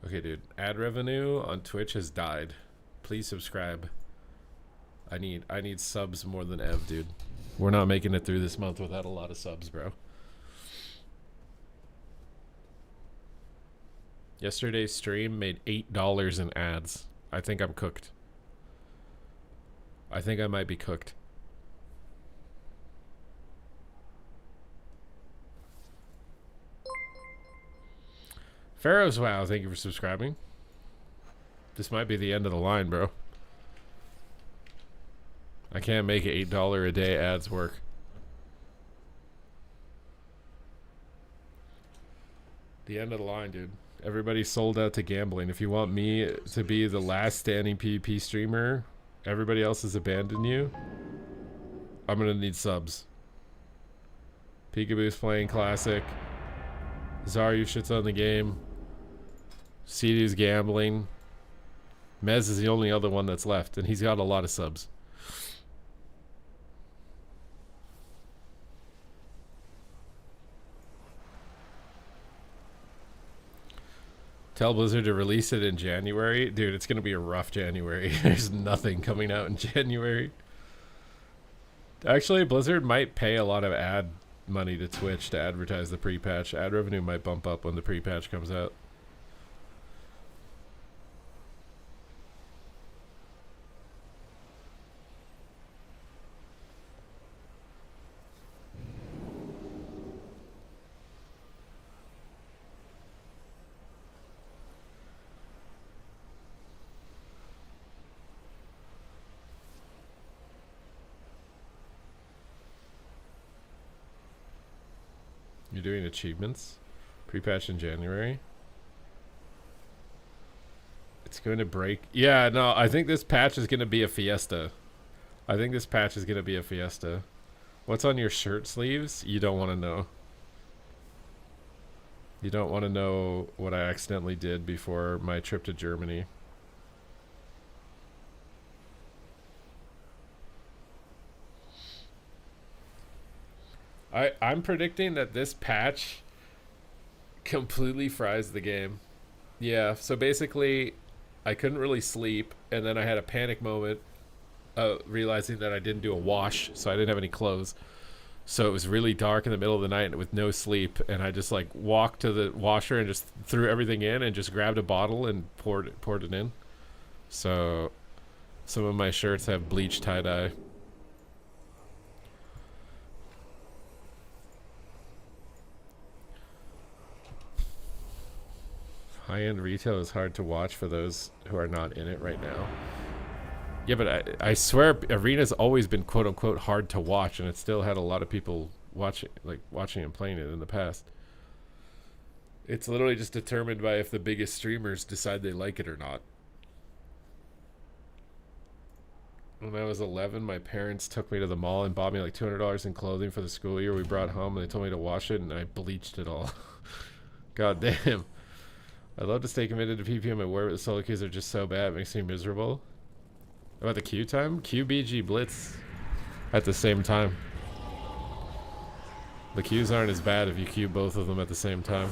Okay, dude. Ad revenue on Twitch has died. Please subscribe. I need subs more than Ev, dude. We're not making it through this month without a lot of subs, bro. Yesterday's stream made $8 in ads. I think I'm cooked. I think I might be cooked. Pharaoh's Wow, thank you for subscribing. This might be the end of the line, bro. I can't make $8 a day ads work. The end of the line, dude. Everybody's sold out to gambling. If you want me to be the last standing PvP streamer, everybody else has abandoned you, I'm gonna need subs. Peekaboo's playing Classic. Zaryu shits on the game. CD's gambling. Mez is the only other one that's left, and he's got a lot of subs. Tell Blizzard to release it in January. Dude, it's going to be a rough January. There's nothing coming out in January. Actually, Blizzard might pay a lot of ad money to Twitch to advertise the pre-patch. Ad revenue might bump up when the pre-patch comes out. doing achievements. Pre-patch in January. It's going to break. Yeah, no, I think this patch is going to be a fiesta. I think this patch is going to be a fiesta. What's on your shirt sleeves? You don't want to know. You don't want to know what I accidentally did before my trip to Germany. I'm predicting that this patch completely fries the game. Yeah, so basically I couldn't really sleep, and then I had a panic moment realizing that I didn't do a wash, so I didn't have any clothes. So it was really dark in the middle of the night with no sleep, and I just like walked to the washer and just threw everything in and just grabbed a bottle and poured it in. So some of my shirts have bleached tie-dye. High-end retail is hard to watch for those who are not in it right now. Yeah, but I swear Arena's always been quote-unquote hard to watch, and it still had a lot of people watching and playing it in the past. It's literally just determined by if the biggest streamers decide they like it or not. When I was 11, my parents took me to the mall and bought me like $200 in clothing for the school year we brought home, and they told me to wash it, and I bleached it all. God damn. I'd love to stay committed to PPM and wear, but the solo queues are just so bad. It makes me miserable. About the queue time? QBG Blitz at the same time. The queues aren't as bad if you queue both of them at the same time.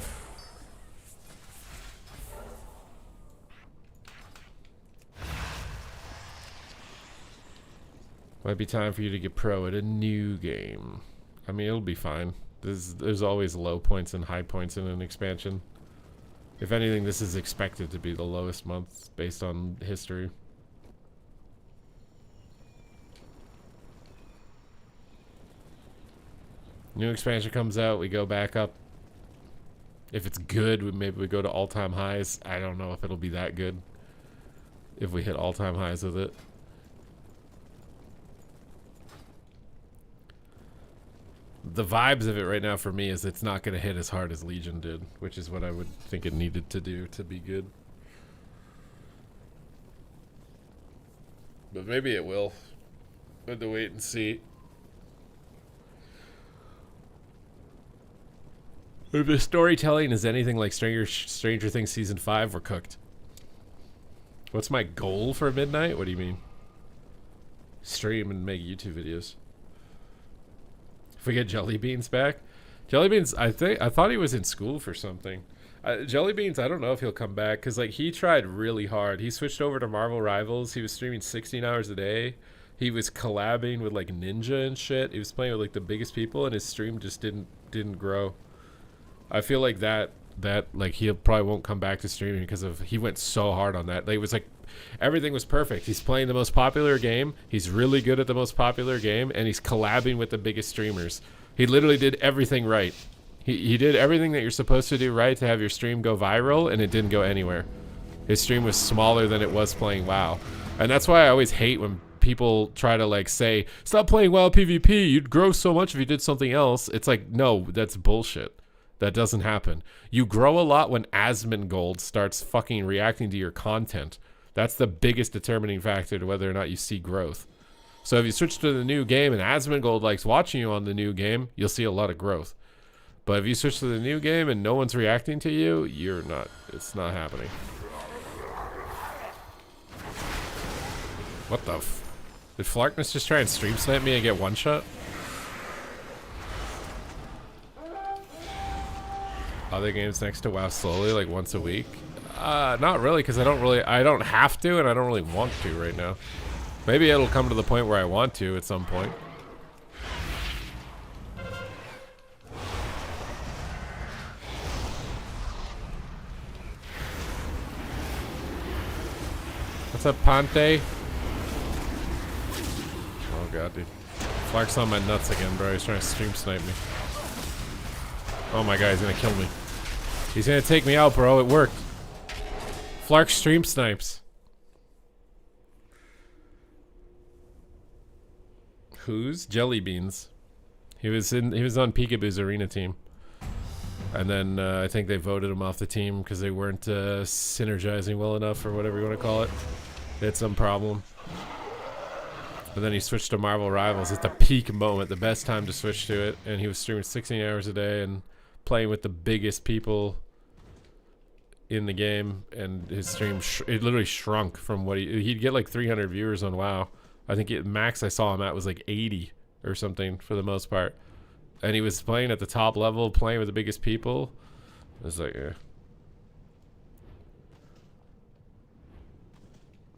Might be time for you to get pro at a new game. I mean, it'll be fine. There's always low points and high points in an expansion. If anything, this is expected to be the lowest month based on history. New expansion comes out, we go back up. If it's good, maybe we go to all-time highs. I don't know if it'll be that good if we hit all-time highs with it. The vibes of it right now for me is it's not going to hit as hard as Legion did, which is what I would think it needed to do to be good. But maybe it will. We'll have to wait and see. If the storytelling is anything like Stranger Things Season 5, we're cooked. What's my goal for midnight? What do you mean? Stream and make YouTube videos. If we get Jelly Beans back. Jelly Beans, I thought he was in school for something. Jelly Beans, I don't know if he'll come back, because like he tried really hard. He switched over to Marvel Rivals. He was streaming 16 hours a day. He was collabing with like Ninja and shit. He was playing with like the biggest people, and his stream just didn't grow. I feel like that like he probably won't come back to streaming because of he went so hard on that. Like, it was like everything was perfect. He's playing the most popular game. He's really good at the most popular game, and he's collabing with the biggest streamers. He literally did everything right. He did everything that you're supposed to do right to have your stream go viral, and it didn't go anywhere. His stream was smaller than it was playing WoW. And that's why I always hate when people try to like say, stop playing WoW PvP, you'd grow so much if you did something else. It's like, no, that's bullshit. That doesn't happen. You grow a lot when Asmongold starts fucking reacting to your content. That's the biggest determining factor to whether or not you see growth. So if you switch to the new game and Asmongold likes watching you on the new game, you'll see a lot of growth. But if you switch to the new game and no one's reacting to you, it's not happening. What the did Flarkness just try and stream snipe me and get one shot? Other games next to WoW slowly, like once a week? Not really, because I don't have to, and I don't really want to right now. Maybe it'll come to the point where I want to at some point. What's up, Ponte? Oh god, dude. Flark's on my nuts again, bro. He's trying to stream snipe me. Oh my god, he's gonna kill me. He's gonna take me out, bro. It worked. Flark stream snipes. Who's? Jelly Beans. He was on Peekaboo's arena team. And then I think they voted him off the team because they weren't synergizing well enough, or whatever you want to call it. They had some problem. But then he switched to Marvel Rivals at the peak moment, the best time to switch to it. And he was streaming 16 hours a day and playing with the biggest people in the game. And his stream, it literally shrunk from what he'd get like 300 viewers on WoW. I think max I saw him at was like 80 or something for the most part. And he was playing at the top level, playing with the biggest people. It was like,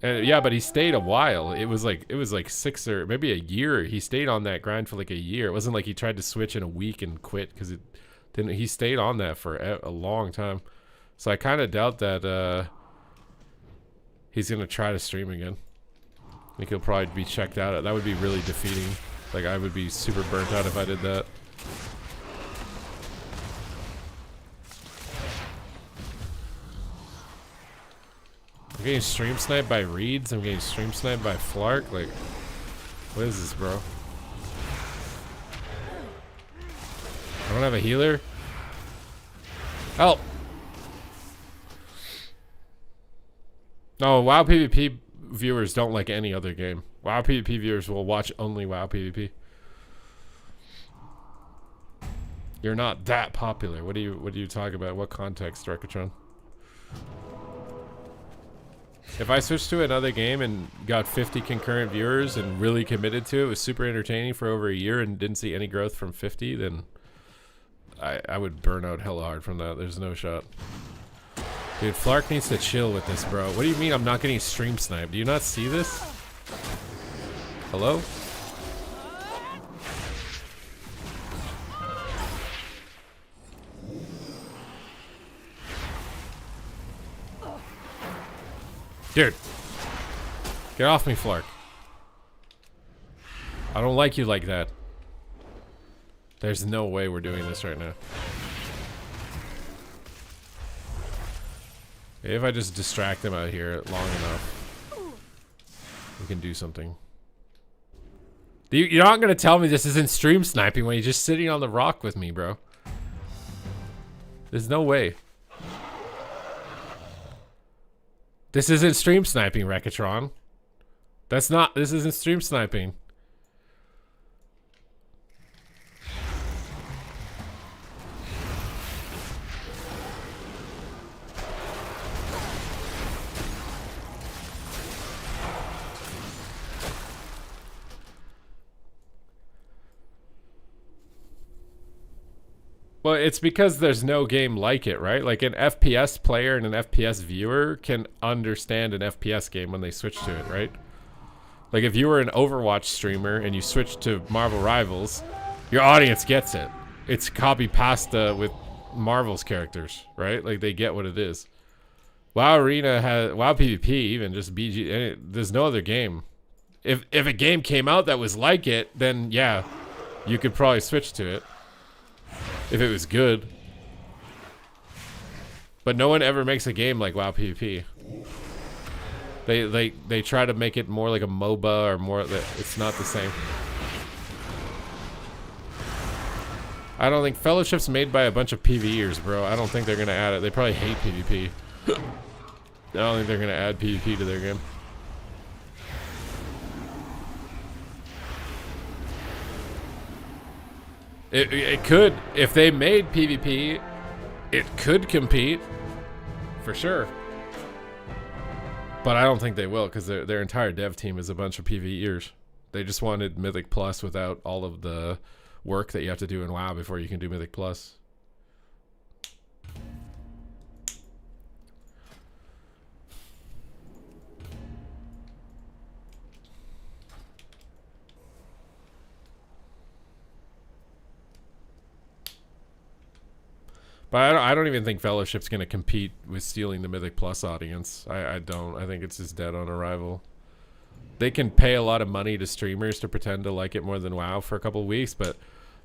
And yeah, but he stayed a while. It was like 6 or maybe a year. He stayed on that grind for like a year. It wasn't like he tried to switch in a week and quit because it didn't. He stayed on that for a long time. So I kind of doubt that he's gonna try to stream again. I think he'll probably be checked out. That would be really defeating. Like, I would be super burnt out if I did that. I'm getting stream sniped by Reeds. I'm getting stream sniped by Flark. Like, what is this, bro? I don't have a healer. Help! No, WoW PvP viewers don't like any other game. WoW PvP viewers will watch only WoW PvP. You're not that popular. What do you talk about? What context, Rekatron? If I switched to another game and got 50 concurrent viewers and really committed to it, was super entertaining for over a year and didn't see any growth from 50, then I would burn out hella hard from that. There's no shot. Dude, Flark needs to chill with this, bro. What do you mean I'm not getting stream sniped? Do you not see this? Hello? Dude, get off me, Flark. I don't like you like that. There's no way we're doing this right now. If I just distract him out here long enough, we can do something. You're not gonna tell me this isn't stream sniping when he's just sitting on the rock with me, bro. There's no way. This isn't stream sniping, Rekatron. This isn't stream sniping. Well, it's because there's no game like it, right? Like, an FPS player and an FPS viewer can understand an FPS game when they switch to it, right? Like, if you were an Overwatch streamer and you switch to Marvel Rivals, your audience gets it. It's copy pasta with Marvel's characters, right? Like, they get what it is. WoW Arena has WoW PvP, even just BG. There's no other game. If a game came out that was like it, then yeah, you could probably switch to it. If it was good. But no one ever makes a game like WoW PvP. They try to make it more like a MOBA or more. It's not the same. I don't think Fellowship's made by a bunch of PvEers, bro. I don't think they're gonna add it. They probably hate PvP. I don't think they're gonna add PvP to their game. It could, if they made PvP, it could compete, for sure. But I don't think they will, because their entire dev team is a bunch of PvEers. They just wanted Mythic Plus without all of the work that you have to do in WoW before you can do Mythic Plus. But I don't even think Fellowship's going to compete with stealing the Mythic Plus audience. I don't. I think it's just dead on arrival. They can pay a lot of money to streamers to pretend to like it more than WoW for a couple of weeks, but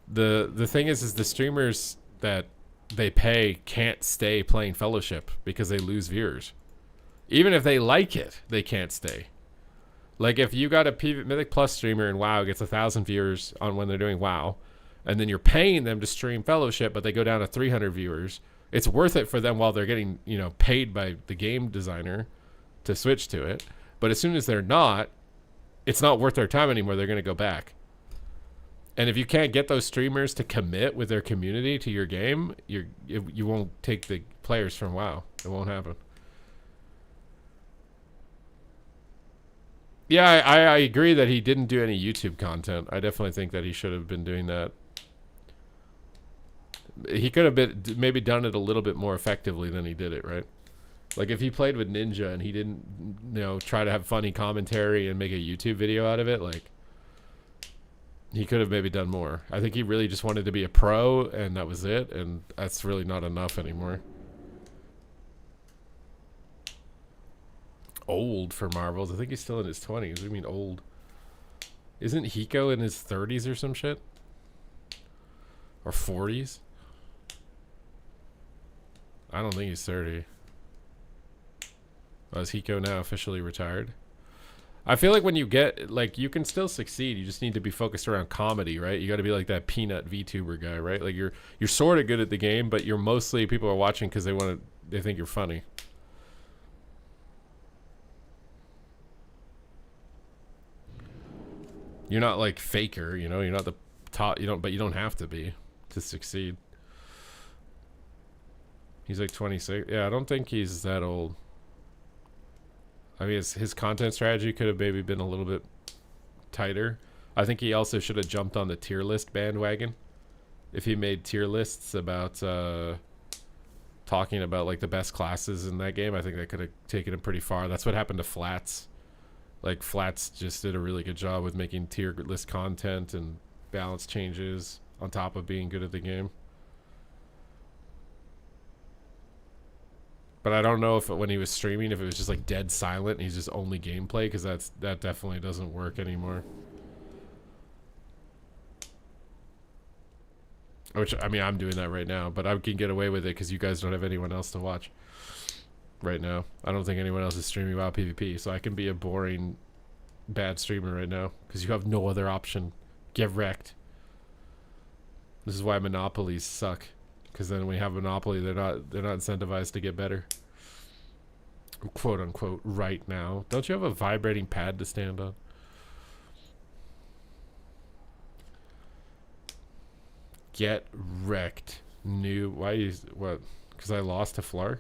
the thing is the streamers that they pay can't stay playing Fellowship because they lose viewers. Even if they like it, they can't stay. Like, if you got a Mythic Plus streamer in WoW gets 1,000 viewers on when they're doing WoW, and then you're paying them to stream Fellowship, but they go down to 300 viewers. It's worth it for them while they're getting, you know, paid by the game designer to switch to it. But as soon as they're not, it's not worth their time anymore. They're going to go back. And if you can't get those streamers to commit with their community to your game, you won't take the players from WoW. It won't happen. Yeah, I agree that he didn't do any YouTube content. I definitely think that he should have been doing that. He could have maybe done it a little bit more effectively than he did it, right? Like if he played with Ninja and he didn't, you know, try to have funny commentary and make a YouTube video out of it, like he could have maybe done more. I think he really just wanted to be a pro and that was it, and that's really not enough anymore. Old for Marvels. I think he's still in his 20s. What do you mean old? Isn't Hiko in his 30s or some shit? Or 40s? I don't think he's 30. Oh, is Hiko now officially retired? I feel like when you get, like, you can still succeed. You just need to be focused around comedy, right? You got to be like that peanut VTuber guy, right? Like you're sort of good at the game, but you're mostly, people are watching because they think you're funny. You're not like Faker, you know. You're not the top. But you don't have to be to succeed. He's like 26. Yeah, I don't think he's that old. I mean, his content strategy could have maybe been a little bit tighter. I think he also should have jumped on the tier list bandwagon. If he made tier lists about talking about like the best classes in that game, I think that could have taken him pretty far. That's what happened to Flats. Like Flats just did a really good job with making tier list content and balance changes on top of being good at the game. But I don't know if when he was streaming, if it was just like dead silent and he's just only gameplay, because that definitely doesn't work anymore. Which, I mean, I'm doing that right now, but I can get away with it because you guys don't have anyone else to watch right now. I don't think anyone else is streaming WoW PvP, so I can be a boring, bad streamer right now because you have no other option. Get wrecked. This is why monopolies suck, because then when you have a monopoly, they're not incentivized to get better, quote unquote, right now. Don't you have a vibrating pad to stand on? Get wrecked. New. Why is what? Because I lost to Flark.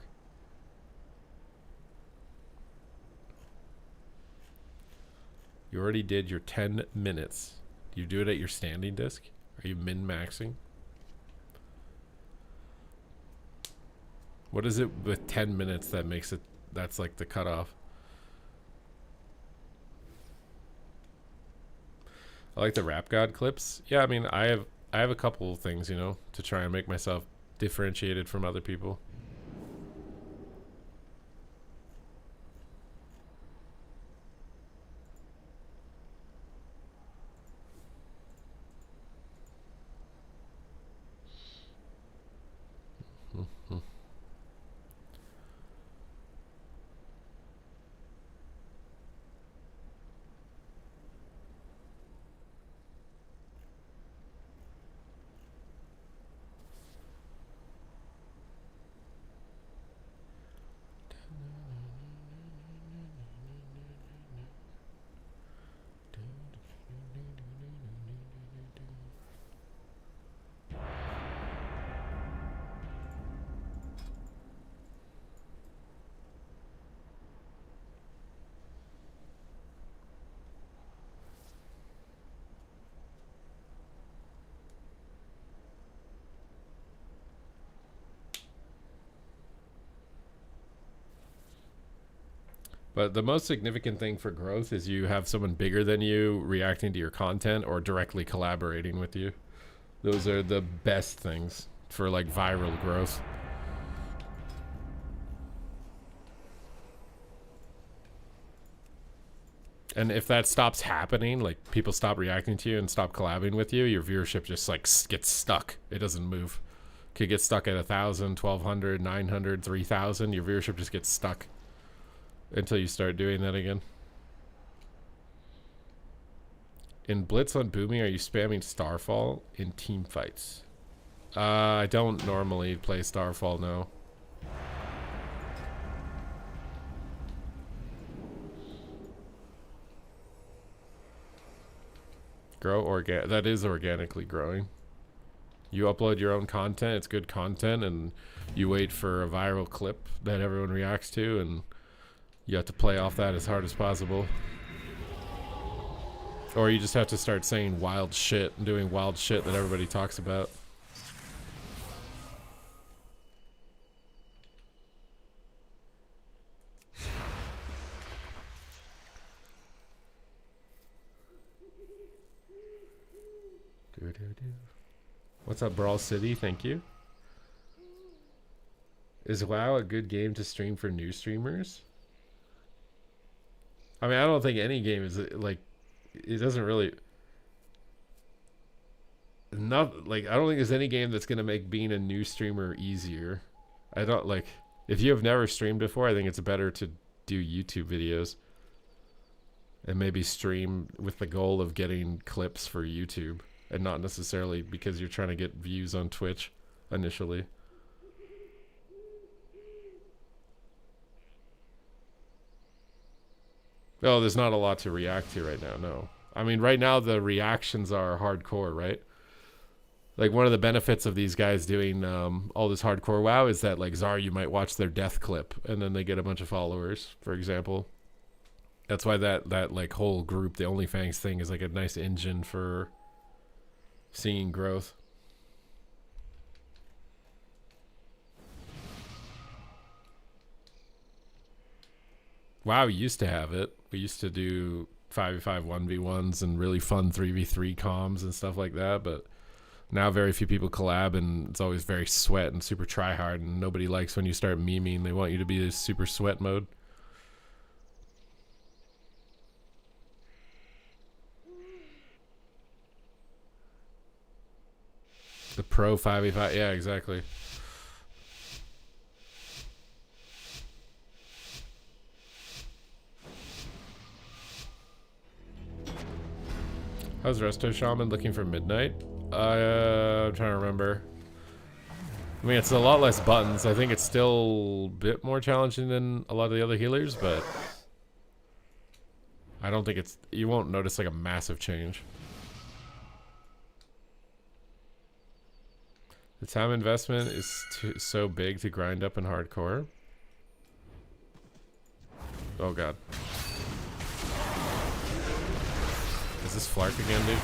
You already did your 10 minutes. Do you do it at your standing disc? Are you min-maxing? What is it with 10 minutes that makes it, that's like the cutoff? I like the Rap God clips. Yeah, I mean, I have a couple of things, you know, to try and make myself differentiated from other people. But the most significant thing for growth is you have someone bigger than you reacting to your content or directly collaborating with you. Those are the best things for like viral growth. And if that stops happening, like people stop reacting to you and stop collabing with you, your viewership just like gets stuck. It doesn't move. Could get stuck at 1,000, 1,200, 900, 3,000. Your viewership just gets stuck until you start doing that again. In Blitz on Booming, are you spamming Starfall in team fights? I don't normally play Starfall, no. That is organically growing. You upload your own content, it's good content, and you wait for a viral clip that everyone reacts to, and you have to play off that as hard as possible. Or you just have to start saying wild shit and doing wild shit that everybody talks about. What's up, Brawl City? Thank you. Is WoW a good game to stream for new streamers? I mean, I don't think any game is like, it doesn't really, I don't think there's any game that's gonna make being a new streamer easier. I don't like, if you have never streamed before, I think it's better to do YouTube videos and maybe stream with the goal of getting clips for YouTube, and not necessarily because you're trying to get views on Twitch initially. Oh, there's not a lot to react to right now, no. I mean, right now the reactions are hardcore, right? Like, one of the benefits of these guys doing all this hardcore WoW is that, like, Czar, you might watch their death clip, and then they get a bunch of followers, for example. That's why that like, whole group, the OnlyFans thing, is like a nice engine for seeing growth. WoW used to have it. We used to do 5v5 1v1s and really fun 3v3 comms and stuff like that, but now very few people collab, and it's always very sweat and super try hard, and nobody likes when you start memeing. They want you to be in super sweat mode. The pro 5v5, yeah, exactly. How's Resto Shaman looking for midnight? I'm trying to remember. I mean, it's a lot less buttons. I think it's still a bit more challenging than a lot of the other healers, but I don't think it's, you won't notice like a massive change. The time investment is so big to grind up in hardcore. Oh god. Is this Flark again, dude?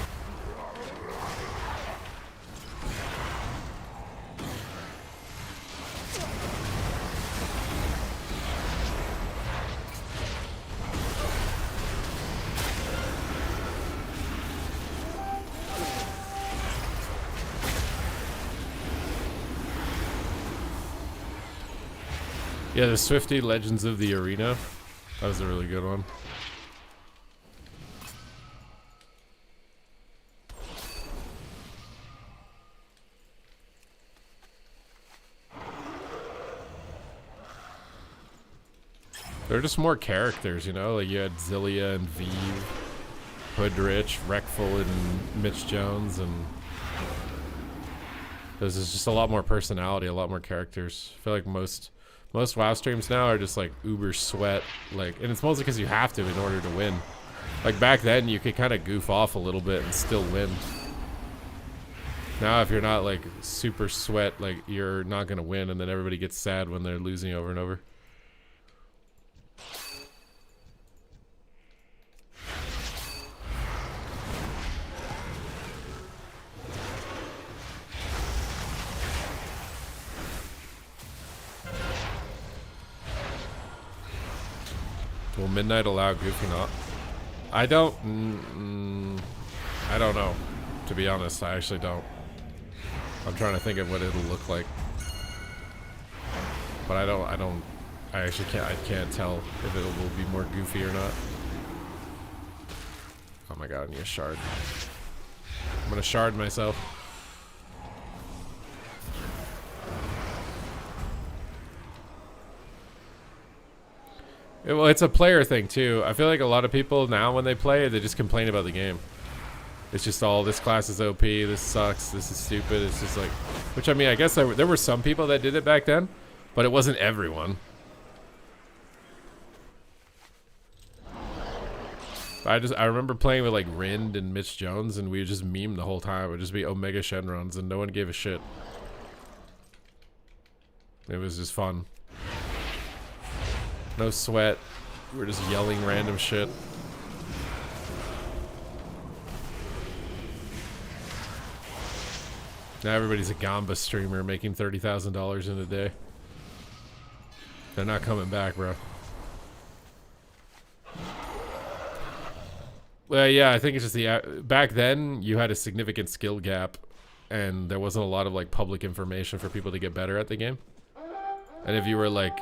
Yeah, the Swifty Legends of the Arena. That was a really good one. There are just more characters, you know? Like, you had Zillia and Vive, Hoodrich, Wreckful, and Mitch Jones, and there's just a lot more personality, a lot more characters. I feel like most WoW streams now are just like uber sweat, like, and it's mostly because you have to in order to win. Like, back then you could kind of goof off a little bit and still win. Now if you're not like super sweat, like, you're not gonna win, and then everybody gets sad when they're losing over and over. Will midnight allow goofing off? I don't know, to be honest. I actually don't. I'm trying to think of what it'll look like, but I actually can't tell if it will be more goofy or not. Oh my god, I need a shard. I'm gonna shard myself. Well, it's a player thing too. I feel like a lot of people now when they play, they just complain about the game. It's just all, this class is OP, this sucks, this is stupid. It's just like, which I mean, I guess there were some people that did it back then, but it wasn't everyone. I remember playing with like Rind and Mitch Jones, and we would just meme the whole time. It would just be Omega Shenrons, and no one gave a shit. It was just fun. No sweat. We were just yelling random shit. Now everybody's a Gamba streamer making $30,000 in a day. They're not coming back, bro. Well, yeah, I think it's just the... Back then, you had a significant skill gap, and there wasn't a lot of, like, public information for people to get better at the game. And if you were, like,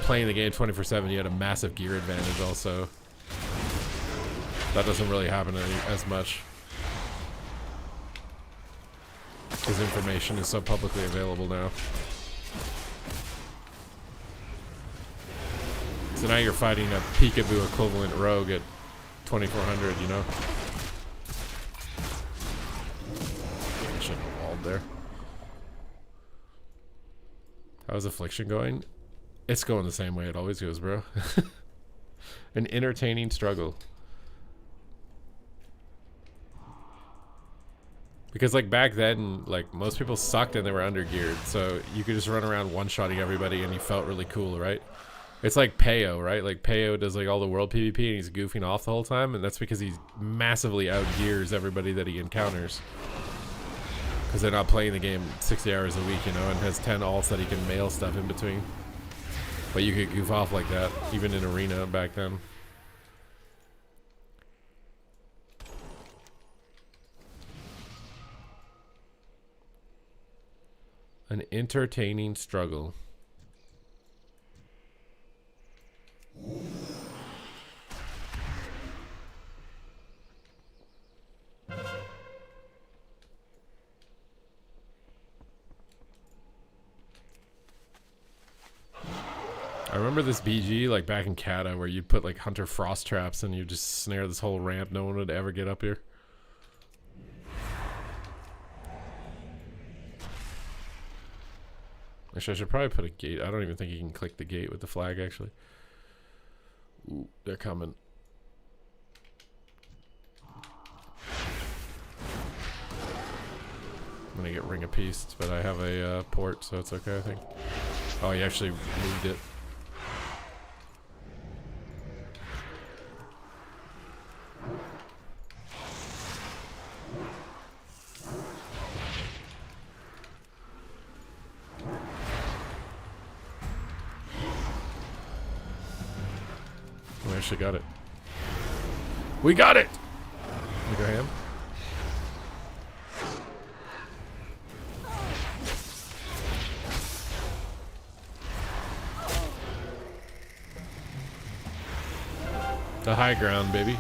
playing the game 24/7, you had a massive gear advantage also. That doesn't really happen as much. Because information is so publicly available now. So now you're fighting a peekaboo equivalent rogue at 2400, you know? I should have walled there. How's Affliction going? It's going the same way it always goes, bro. An entertaining struggle. Because like back then, like most people sucked and they were undergeared, so you could just run around one-shotting everybody and you felt really cool, right? It's like Peo, right? Like Peo does like all the world PvP and he's goofing off the whole time, and that's because he massively outgears everybody that he encounters. Because they're not playing the game 60 hours a week, you know, and has 10 alts that he can mail stuff in between. But you could goof off like that, even in Arena back then. An entertaining struggle. I remember this BG like back in Kata where you'd put like Hunter Frost traps and you just snare this whole ramp. No one would ever get up here. Actually, I should probably put a gate. I don't even think you can click the gate with the flag, actually. Ooh, they're coming. I'm gonna get Ring of Peace, but I have a port, so it's okay, I think. Oh, he actually moved it. We actually got it. We got it! We go ham. The high ground, baby.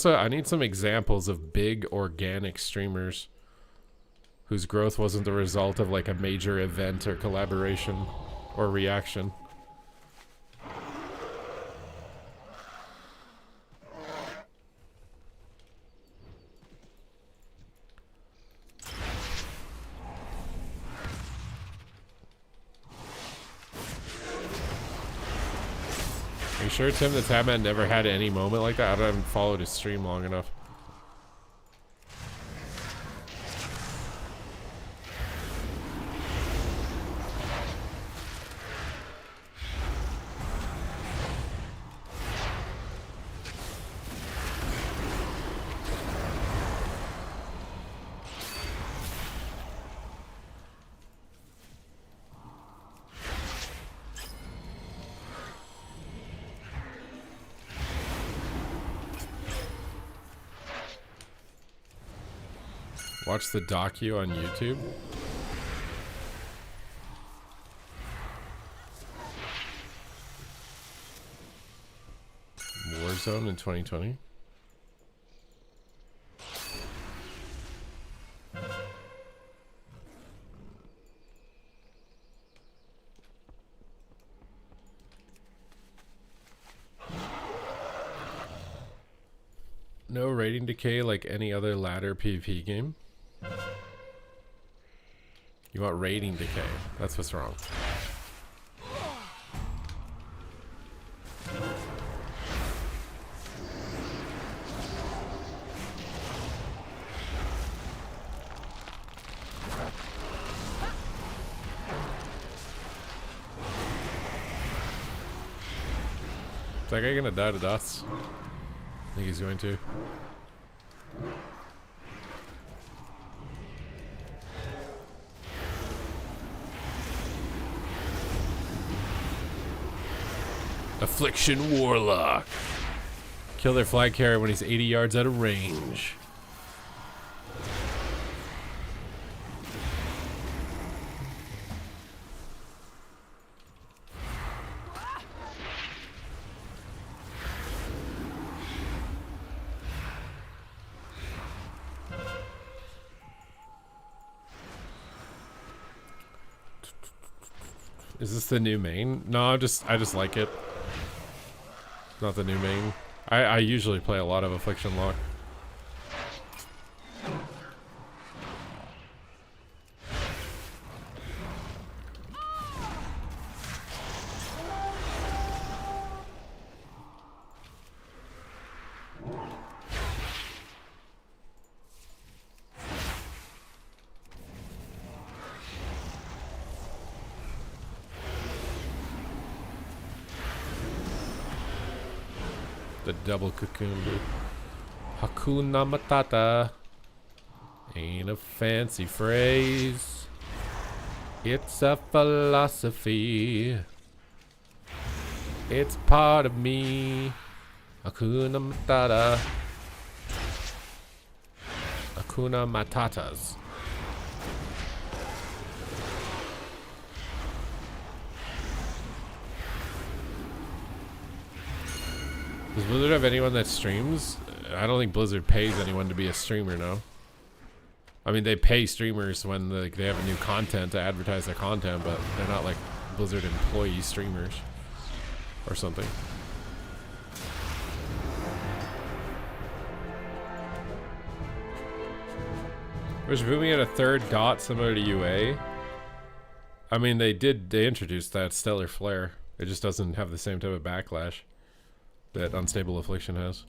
I need some examples of big organic streamers whose growth wasn't the result of like a major event or collaboration or reaction. Are you sure Tim the Tabman never had any moment like that? I haven't followed his stream long enough. Watch the docu on YouTube. Warzone in 2020. No rating decay like any other ladder PvP game. You want rating decay. That's what's wrong. Is that guy gonna die to dots? I think he's going to. Affliction Warlock. Kill their flag carrier when he's 80 yards out of range. Is this the new main? No, I just like it. Not the new main. I usually play a lot of Affliction Lock. The double cocoon, dude. Hakuna Matata ain't a fancy phrase. It's a philosophy. It's part of me. Hakuna Matata. Hakuna Matatas. Does Blizzard have anyone that streams? I don't think Blizzard pays anyone to be a streamer now. I mean, they pay streamers when they have a new content to advertise their content, but they're not like Blizzard employee streamers or something. Was moving at a third dot similar to UA? I mean, they introduced that Stellar Flare. It just doesn't have the same type of backlash that Unstable Affliction has.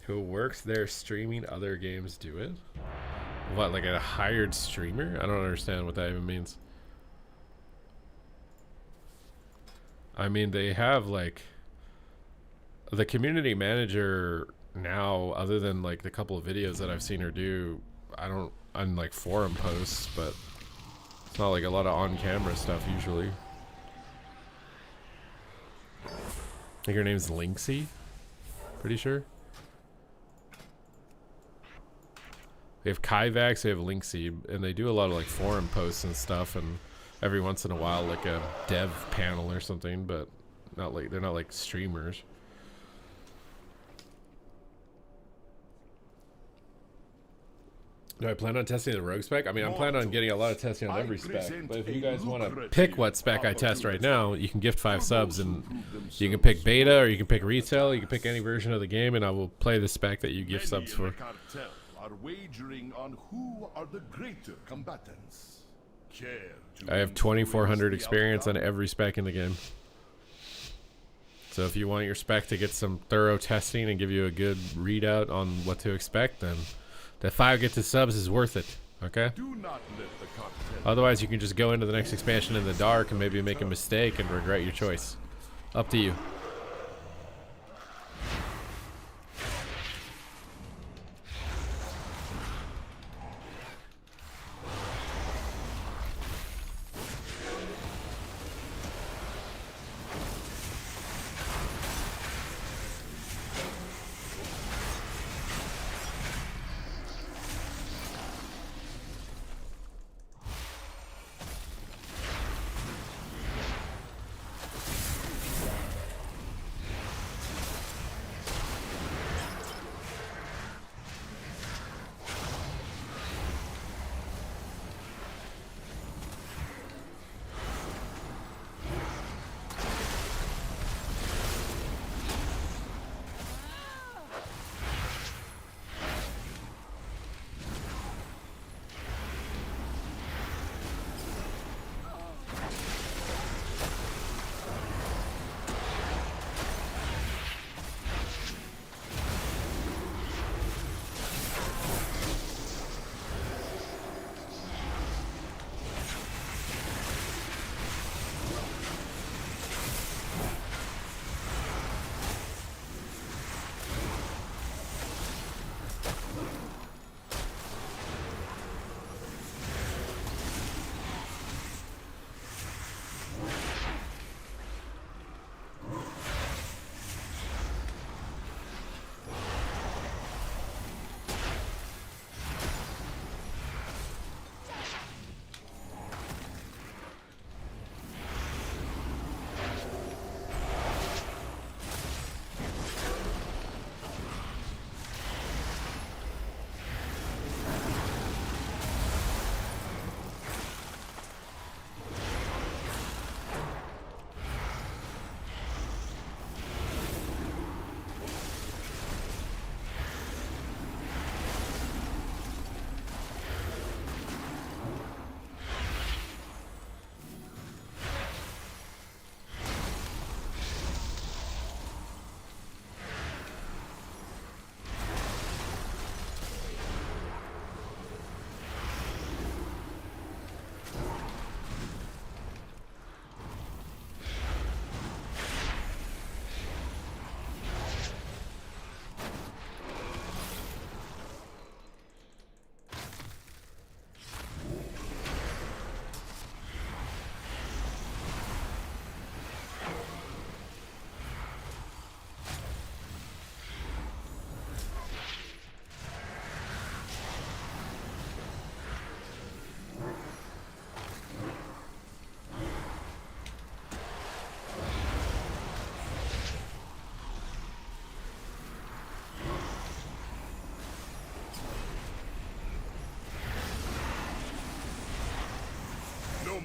Who works there streaming other games do it? What, like a hired streamer? I don't understand what that even means. I mean, they have like the community manager now, other than like the couple of videos that I've seen her do. On like forum posts, but it's not like a lot of on-camera stuff usually. I think her name's Linksy. Pretty sure. We have Kyvax, we have Linksy, and they do a lot of like forum posts and stuff, and every once in a while like a dev panel or something, but not like they're not like streamers. Do I plan on testing the rogue spec? I mean, I'm planning on getting a lot of testing on every spec, but if you guys want to pick what spec I test right now, you can gift 5 subs, and you can pick beta or you can pick retail, you can pick any version of the game, and I will play the spec that you gift subs for. Are wagering on who are the greater combatants. I have 2,400 experience on every spec in the game. So if you want your spec to get some thorough testing and give you a good readout on what to expect, then the 5 get to subs is worth it. Okay? Do not let the Otherwise, you can just go into the next expansion in the dark and maybe make a mistake and regret your choice. Up to you.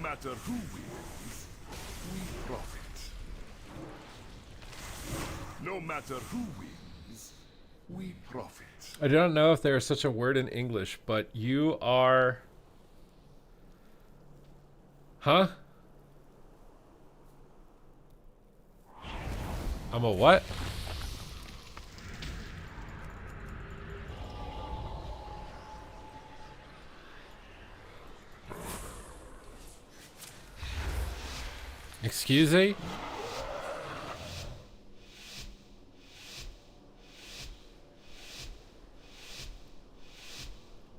matter who wins, we profit. No matter who wins, we profit. I don't know if there is such a word in English, but you are... Huh? I'm a what? Excuse me?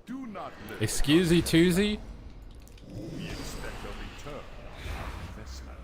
Do not let Excusey Toozy? we expect a return on our investment.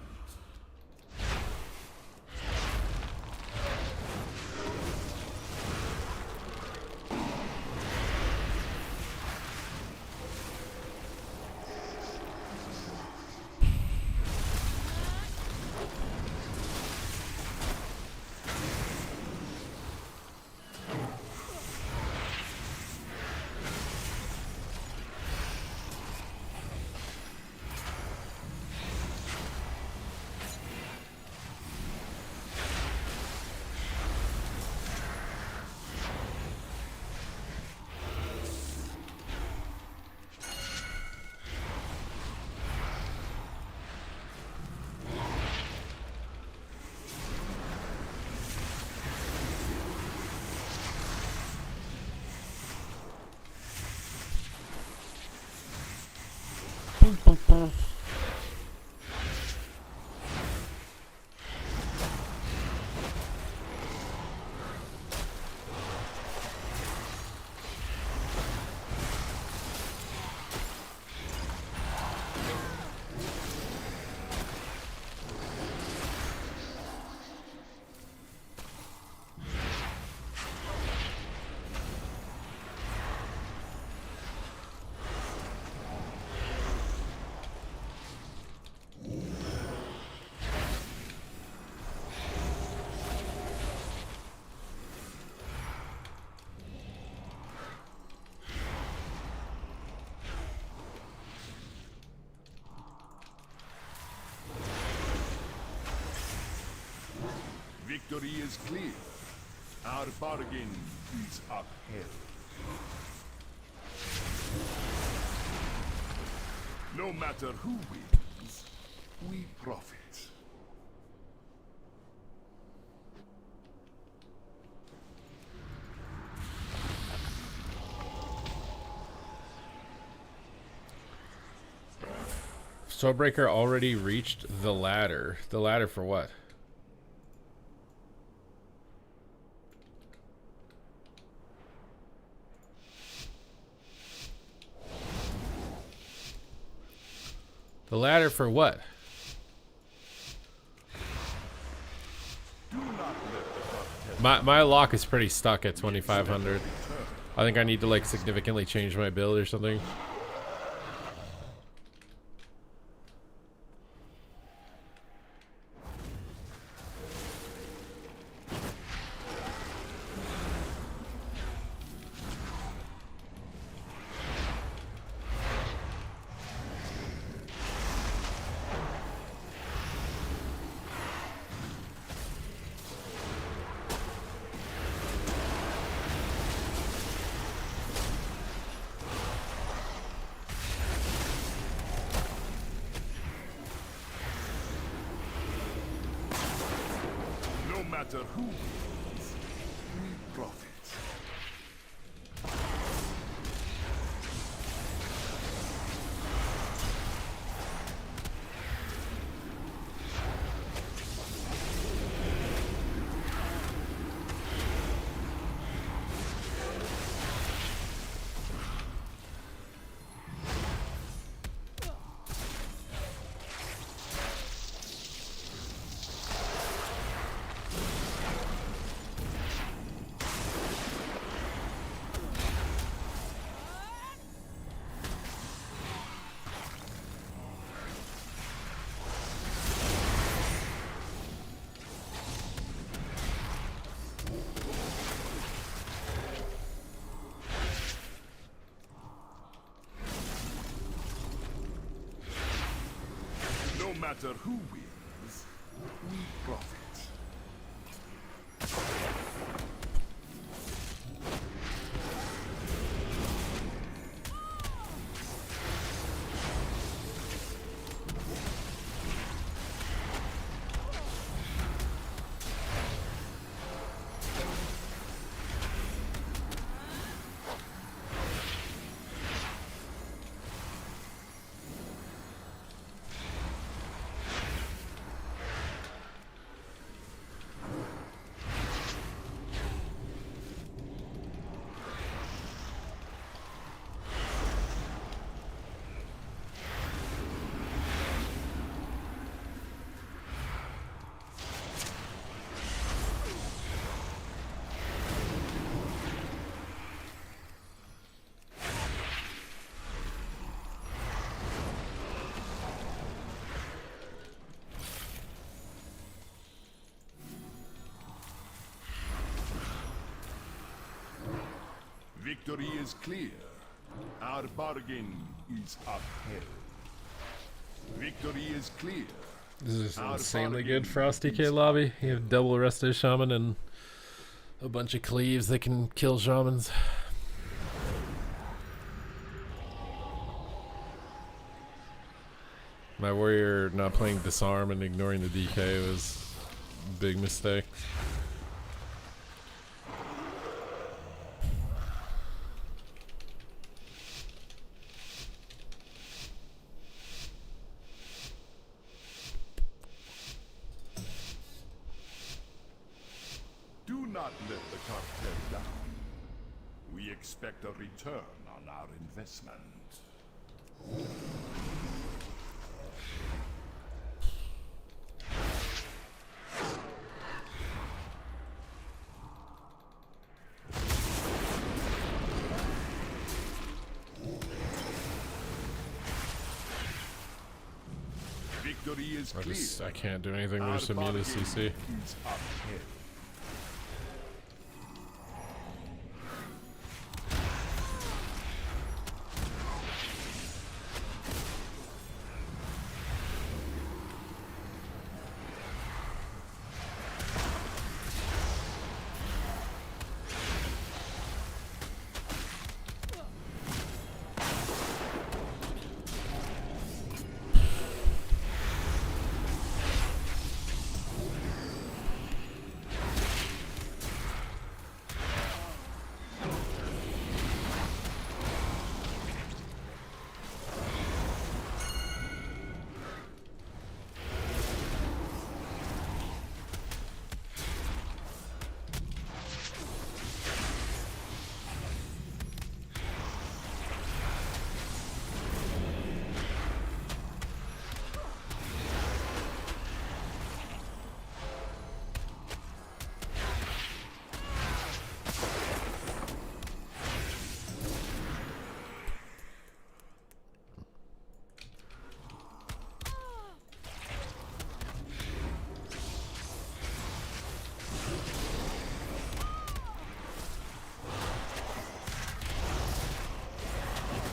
Victory is clear. Our bargain is upheld. No matter who wins, we profit. Soulbreaker already reached the ladder. The ladder for what? The ladder for what? My lock is pretty stuck at 2500. I think I need to like significantly change my build or something. No matter who wins, we profit. matter who wins, we profit. Victory is clear. Our bargain is upheld. Victory is clear. This is Our insanely bargain good Frosty is K lobby. You have double Resto Shaman and a bunch of cleaves that can kill shamans. My warrior not playing disarm and ignoring the DK was a big mistake. Do not let the cartel down. We expect a return on our investment. Victory is clear. I can't do anything. Our We're just immune to bargain CC. is upheld.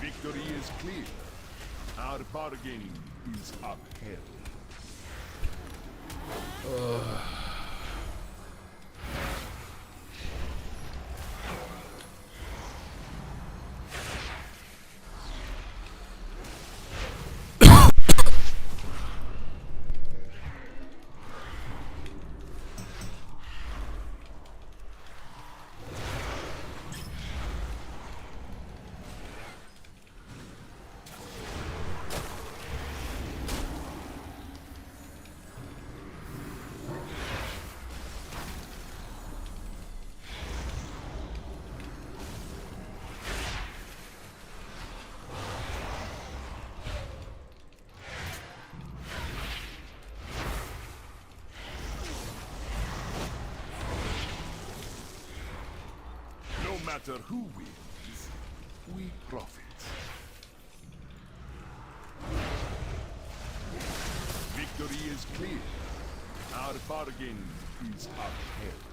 Victory is clear. Our bargain is upheld. No matter who wins, we profit. Victory is clear. Our bargain is upheld.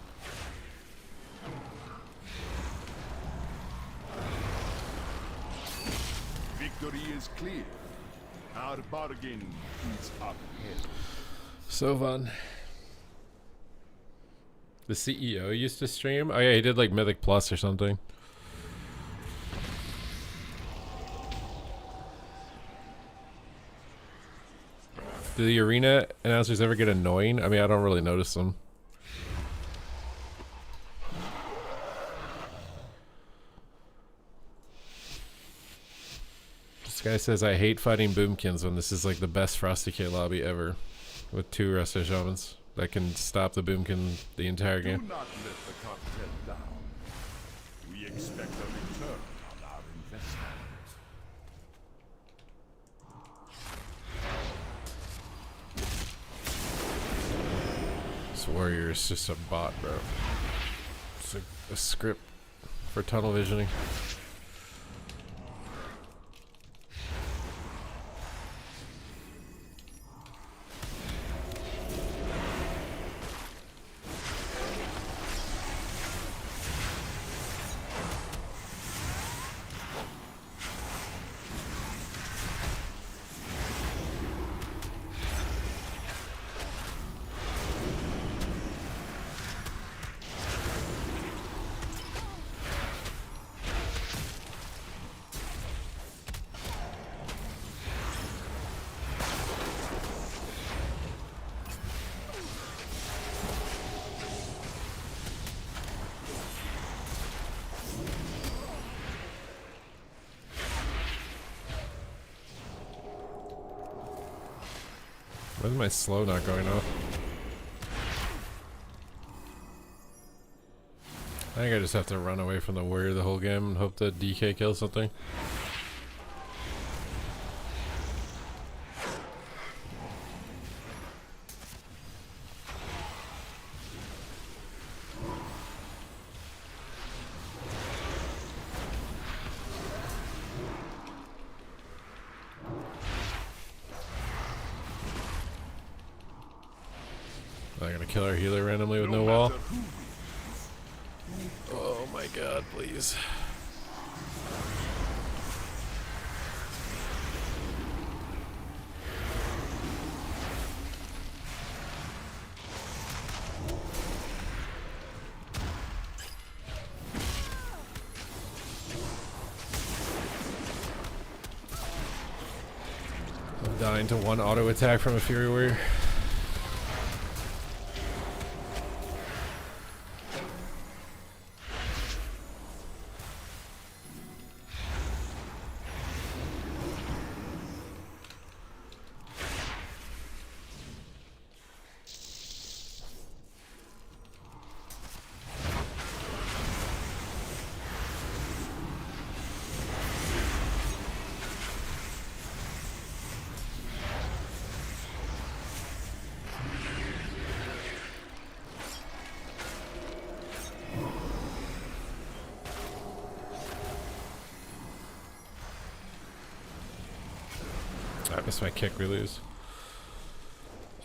Victory is clear. Our bargain is uphill. So fun. The CEO used to stream? Oh yeah, he did like Mythic Plus or something. Do the arena announcers ever get annoying? I mean, I don't really notice them. This guy says, I hate fighting boomkins when this is like the best Frosty K lobby ever. With 2 Resto Shamans that can stop the boomkin the entire Do game. not let the cartel down. We expect a return on our investment. This warrior is just a bot, bro. It's a script for tunnel visioning. Why is my slow not going off? I think I just have to run away from the warrior the whole game and hope that DK kills something. I'm gonna kill our healer randomly with no wall. Oh my god, please. I'm dying to one auto attack from a Fury Warrior. I missed my kick, we lose.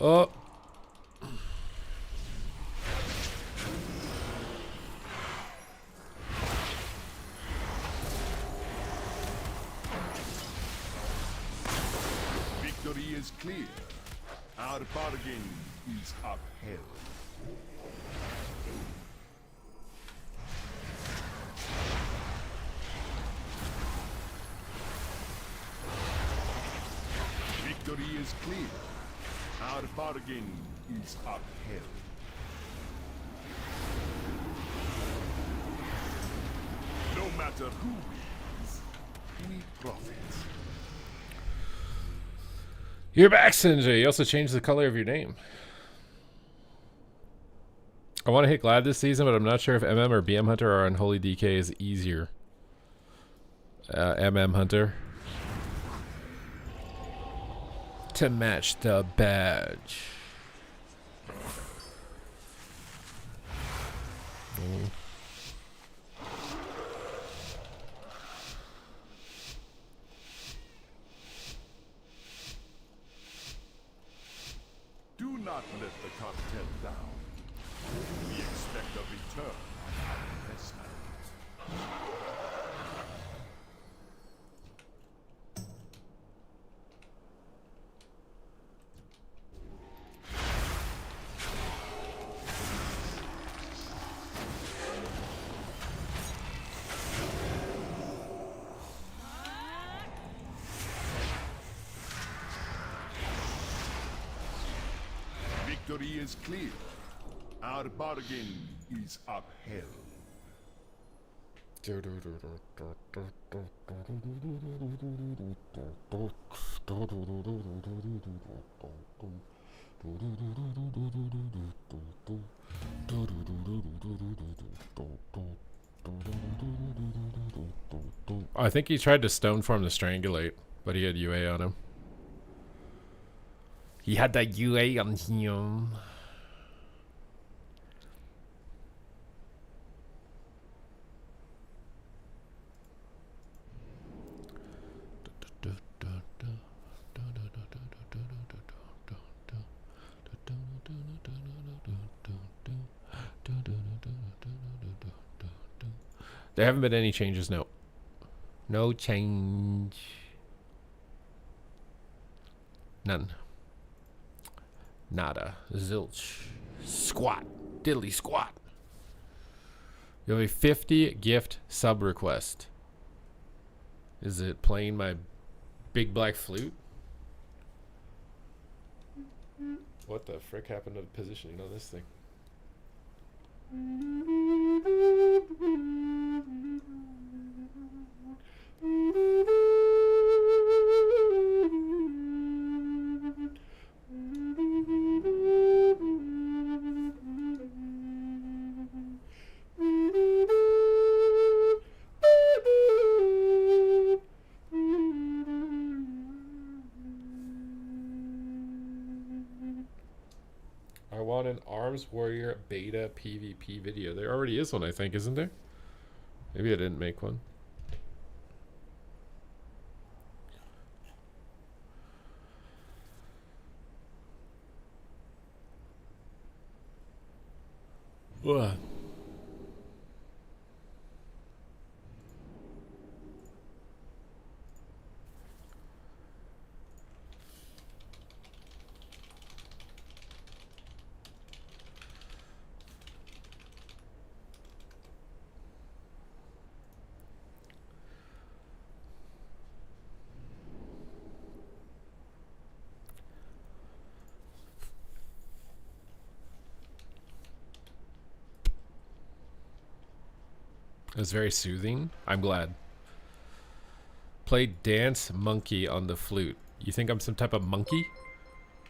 Oh! Victory is clear. Our bargain is upheld. Victory is clear. Our bargain is upheld. No matter who wins, we profit. You're back, Sinjay. You also changed the color of your name. I want to hit Glad this season, but I'm not sure if MM or BM Hunter or Unholy DK is easier. MM Hunter. To match the badge. Do not let the cartel down. We expect a return on our investment. Victory is clear. Our bargain is upheld. I think he tried to stone form the strangulate, but he had UA on him. He had that UA on him. There haven't been any changes, no. No change. None. Nada. Zilch. Squat. Diddly squat. You have a 50 gift sub request. Is it playing my big black flute? What the frick happened to the positioning on this thing? I want an Arms Warrior beta PvP video. There already is one, I think, isn't there? Maybe I didn't make one. Ugh. It was very soothing. I'm glad. Play Dance Monkey on the flute. You think I'm some type of monkey?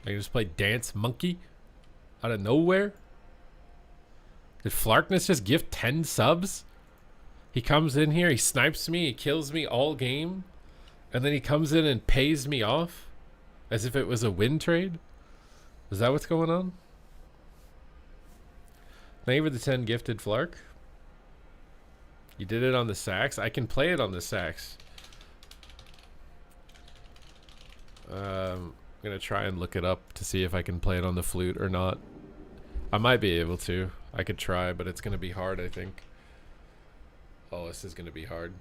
I can just play Dance Monkey? Out of nowhere? Did Flarkness just give 10 subs? He comes in here, he snipes me, he kills me all game, and then he comes in and pays me off? As if it was a win trade? Is that what's going on? Thank you for the 10 gifted, Flark. You did it on the sax? I can play it on the sax. I'm gonna try and look it up to see if I can play it on the flute or not. I might be able to. I could try, but it's gonna be hard, I think. Oh, this is gonna be hard.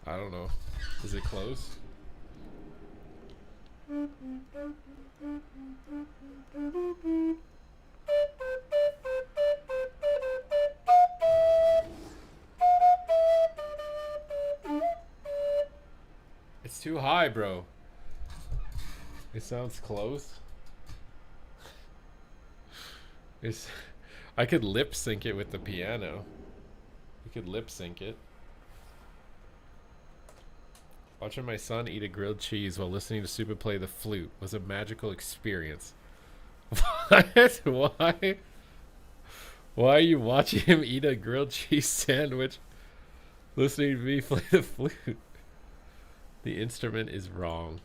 I don't know. Is it close? It's too high, bro. It sounds close. I could lip sync it with the piano. You could lip sync it. Watching my son eat a grilled cheese while listening to Super play the flute was a magical experience. What? Why? Why are you watching him eat a grilled cheese sandwich listening to me play the flute? The instrument is wrong.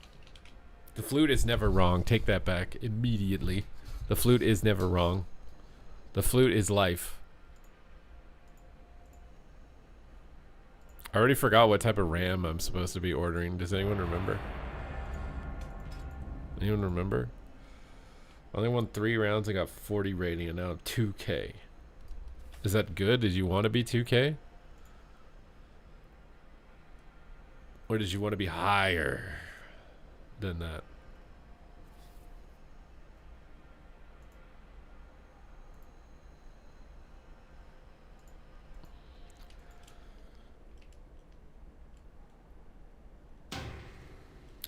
The flute is never wrong. Take that back immediately. The flute is never wrong. The flute is life. I already forgot what type of RAM I'm supposed to be ordering. Does anyone remember? Anyone remember? I only won 3 rounds and got 40 rating and now 2K. Is that good? Did you want to be 2K? Or did you want to be higher than that?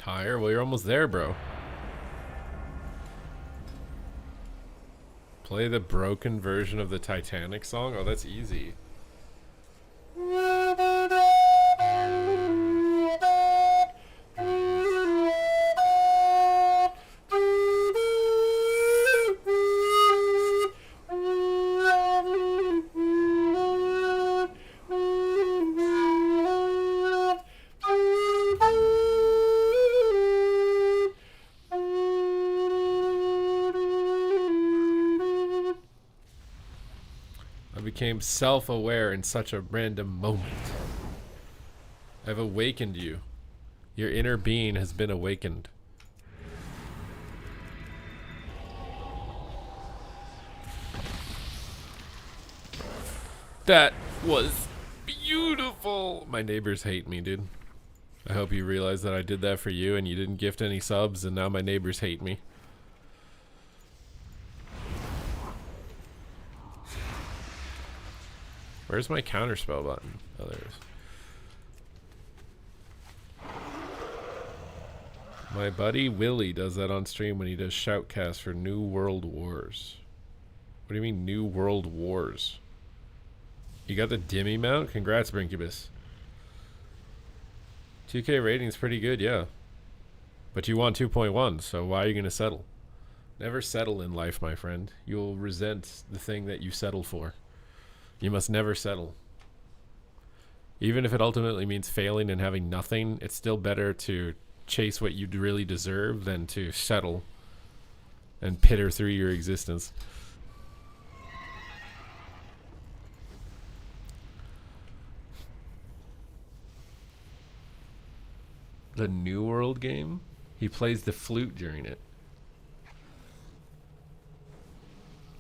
Higher? Well, you're almost there, bro. Play the broken version of the Titanic song? Oh, that's easy. Became self-aware in such a random moment. I've awakened you. Your inner being has been awakened. That was beautiful. My neighbors hate me, dude. I hope you realize that I did that for you and you didn't gift any subs and now my neighbors hate me. Where's my counterspell button? Oh, there it is. My buddy Willie does that on stream when he does shoutcast for New World Wars. What do you mean New World Wars? You got the Dimmy mount? Congrats, Brinkubus. 2K rating's pretty good, yeah. But you want 2.1, so why are you gonna settle? Never settle in life, my friend. You'll resent the thing that you settle for. You must never settle. Even if it ultimately means failing and having nothing, it's still better to chase what you really deserve than to settle and pitter through your existence. The New World game? He plays the flute during it.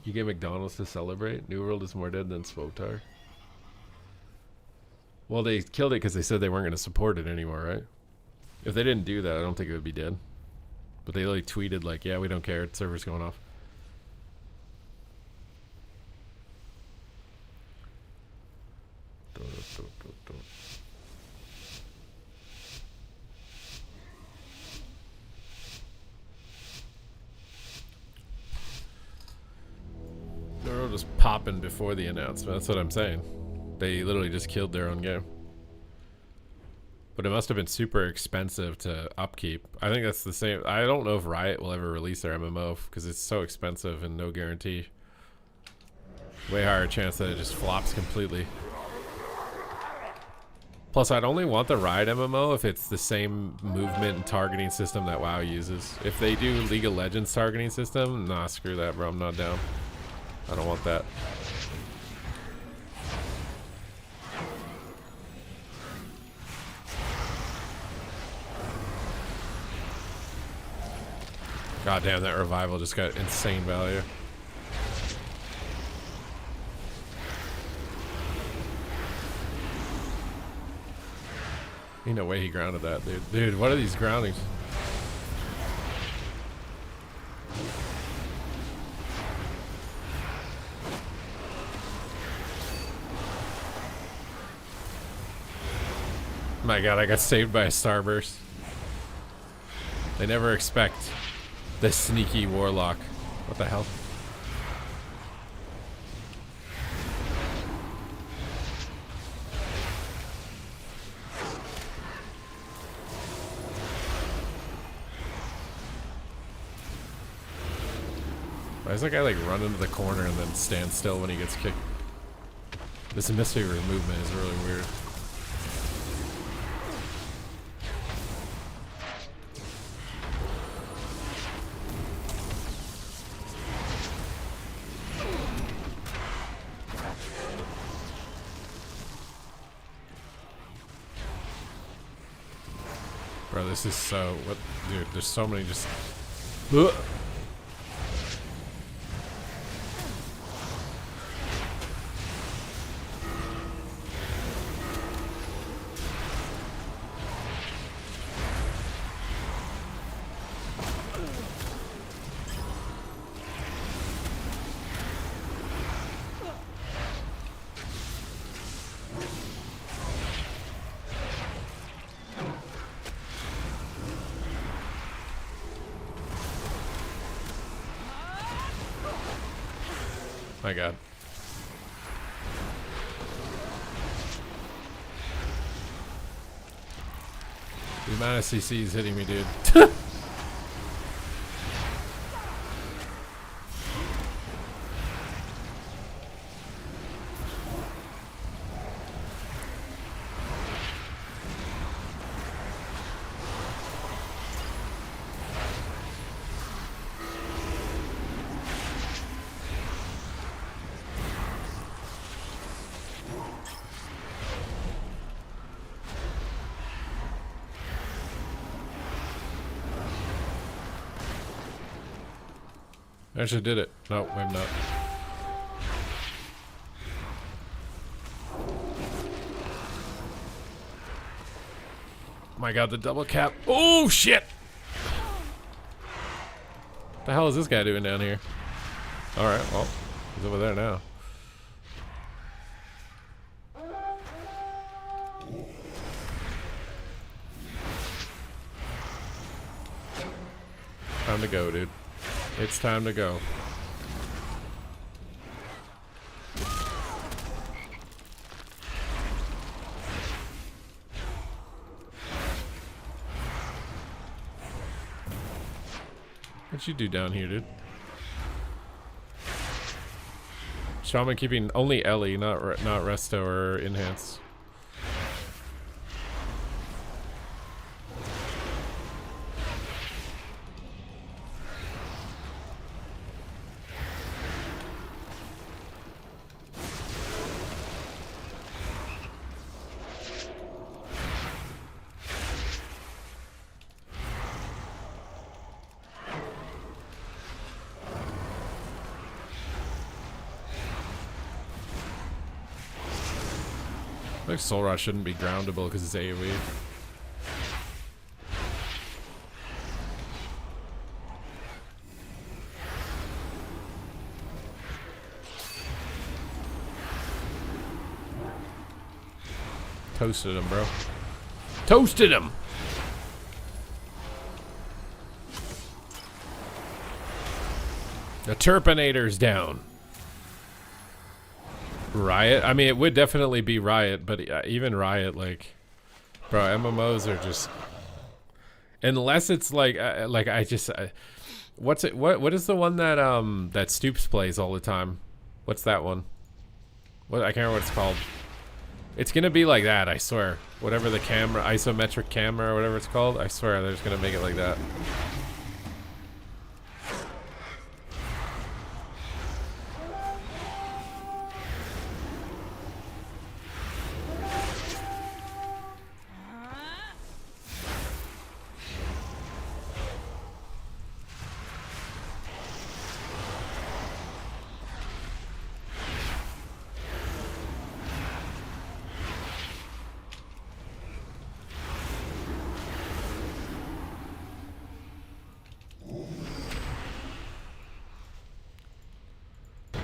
You get McDonald's to celebrate? New World is more dead than Swotar. Well, they killed it because they said they weren't going to support it anymore, right? If they didn't do that, I don't think it would be dead. But they like tweeted like, yeah, we don't care. Server's going off. They're all just popping before the announcement. That's what I'm saying. They literally just killed their own game. But it must have been super expensive to upkeep. I think that's the same. I don't know if Riot will ever release their MMO because it's so expensive and no guarantee. Way higher chance that it just flops completely. Plus, I'd only want the Riot MMO if it's the same movement and targeting system that WoW uses. If they do League of Legends targeting system, nah, screw that, bro. I'm not down. I don't want that. God damn, that revival just got insane value. Ain't no way he grounded that, dude. Dude, what are these groundings? My god, I got saved by a starburst. They never expect the sneaky warlock. What the hell? Why does that guy like run into the corner and then stand still when he gets kicked? This mystery room movement is really weird. Bro, this is so... What, dude, there's so many just... Ugh. My god. The amount of CCs hitting me, dude. I actually did it. No, I'm not. My god, the double cap. Oh, shit! What the hell is this guy doing down here? Alright, well, he's over there now. Time to go, dude. It's time to go. What'd you do down here, dude? Shaman keeping only Ellie, not Resto or Enhance. Like Soul Rot shouldn't be groundable because it's AoE. Toasted him, bro. Toasted him! The Turpinator's down. Riot? I mean, it would definitely be Riot, but even Riot, like, bro, MMOs are just, unless it's like I just, what's it? What is the one that that Stoops plays all the time? What's that one? What, I can't remember what it's called. It's gonna be like that, I swear. Whatever the camera, isometric camera, or whatever it's called, I swear they're just gonna make it like that.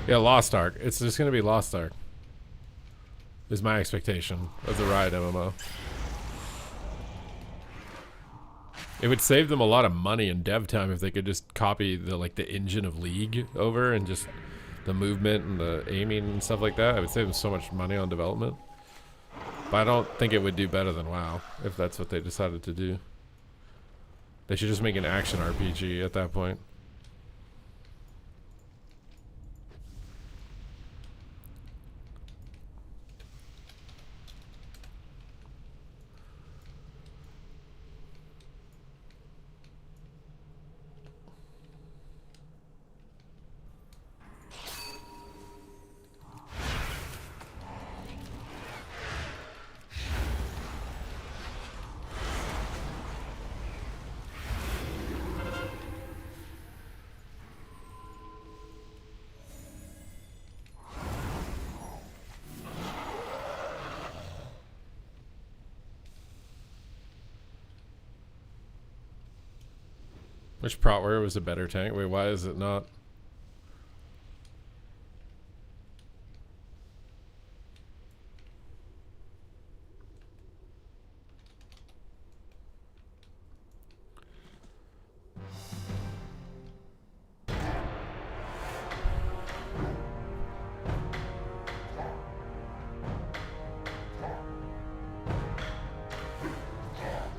Yeah, Lost Ark. It's just gonna be Lost Ark. Is my expectation of the Riot MMO. It would save them a lot of money and dev time if they could just copy the the engine of League over and just the movement and the aiming and stuff like that. It would save them so much money on development. But I don't think it would do better than WoW if that's what they decided to do. They should just make an action RPG at that point. Which Protware was a better tank? Wait, why is it not?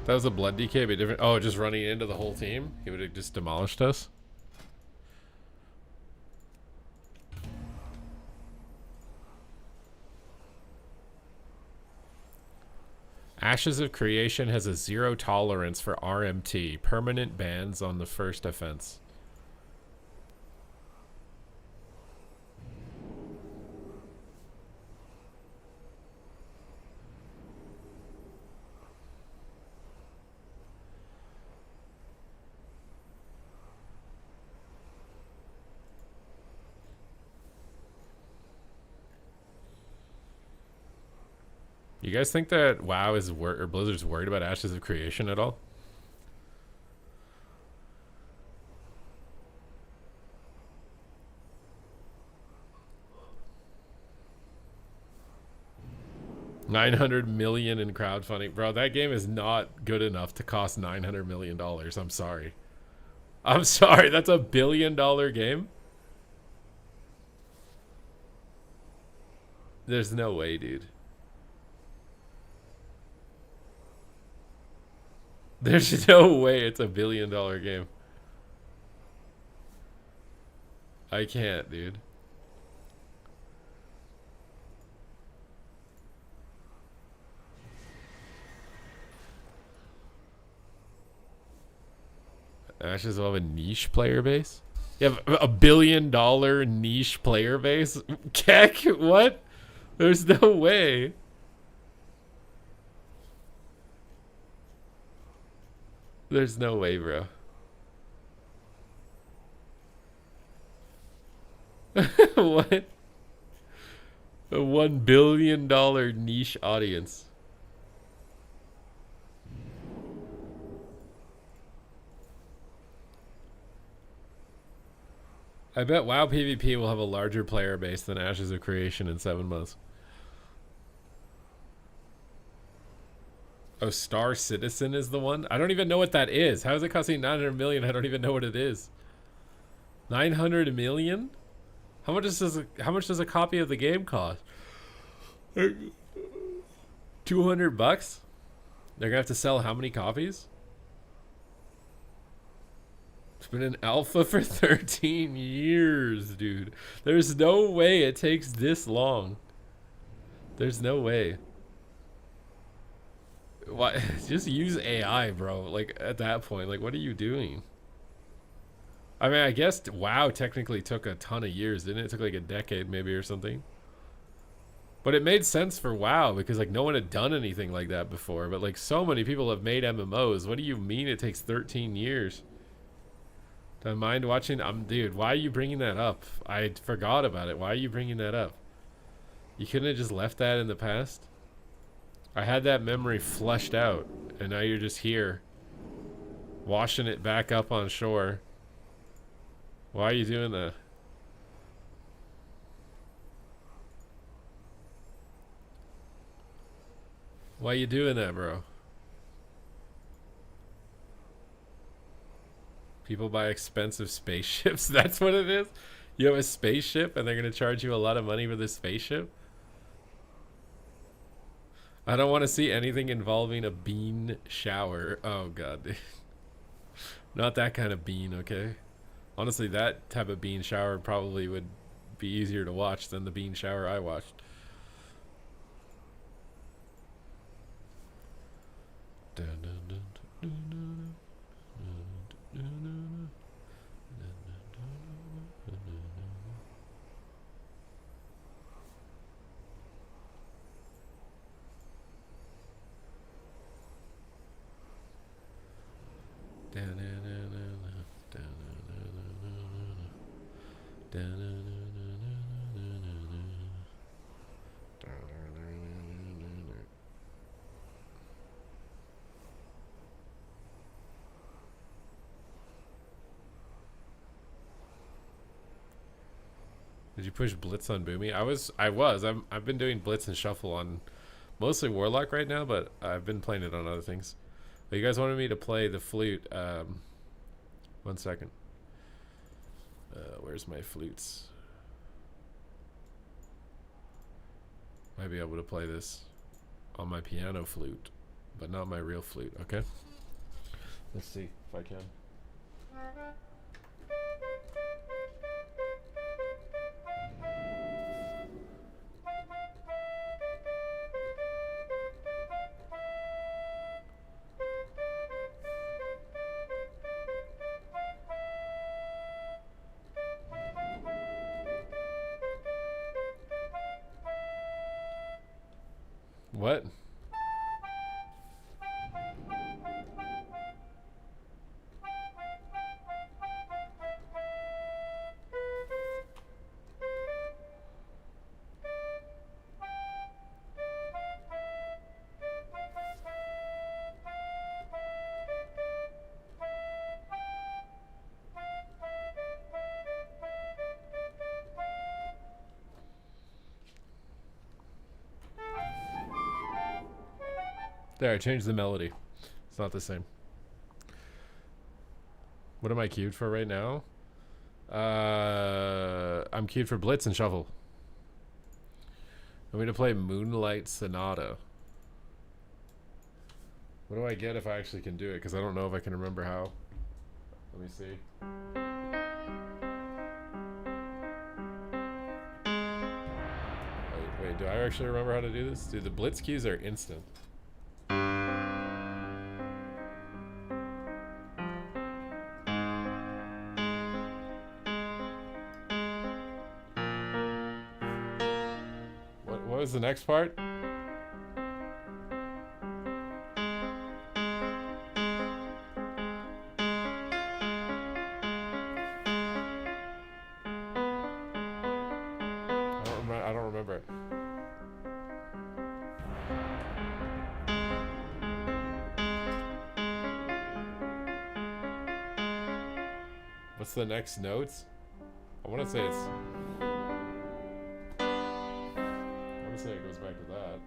That was a blood DK, but different. Oh, just running into the whole team? He would have just demolished us? Ashes of Creation has a 0 tolerance for RMT. Permanent bans on the first offense. You guys think that WoW is or Blizzard's worried about Ashes of Creation at all? $900 million in crowdfunding, bro. That game is not good enough to cost $900 million. I'm sorry. I'm sorry. That's a $1 billion game. There's no way, dude. There's no way it's a $1 billion game. I can't, dude. Ashes will have a niche player base? You have a $1 billion niche player base? Keck? What? There's no way. There's no way, bro. What? A $1 billion niche audience. I bet WoW PvP will have a larger player base than Ashes of Creation in 7 months. Oh, Star Citizen is the one? I don't even know what that is. How is it costing 900 million? I don't even know what it is. 900 million? How much does a copy of the game cost? 200 bucks? They're gonna have to sell how many copies? It's been in alpha for 13 years, dude. There's no way it takes this long. There's no way. Why? Just use AI, bro. Like, at that point, like, what are you doing? I mean, I guess WoW technically took a ton of years, didn't it? It took like a decade maybe or something. But it made sense for WoW because like no one had done anything like that before. But like so many people have made MMOs. What do you mean it takes 13 years? Do I mind watching? Dude, why are you bringing that up? I forgot about it. Why are you bringing that up? You couldn't have just left that in the past? I had that memory flushed out, and now you're just here, washing it back up on shore. Why are you doing that? Why are you doing that, bro? People buy expensive spaceships. That's what it is? You have a spaceship and they're going to charge you a lot of money for this spaceship? I don't want to see anything involving a bean shower. Oh, God. Dude. Not that kind of bean, okay? Honestly, that type of bean shower probably would be easier to watch than the bean shower I watched. Did you push Blitz on Boomy? I've been doing Blitz and Shuffle on mostly Warlock right now, but I've been playing it on other things. But you guys wanted me to play the flute. 1 second. Where's my flutes? Might be able to play this on my piano flute. but not my real flute. Okay. Let's see if I can. What? There, I changed the melody. It's not the same. What am I queued for right now? I'm queued for Blitz and Shuffle. I'm going to play Moonlight Sonata. What do I get if I actually can do it? Because I don't know if I can remember how. Let me see. Wait, do I actually remember how to do this? Dude, the Blitz keys are instant. What was the next part? I don't remember it. What's the next notes? I want to say it's... I want to say it goes back to that.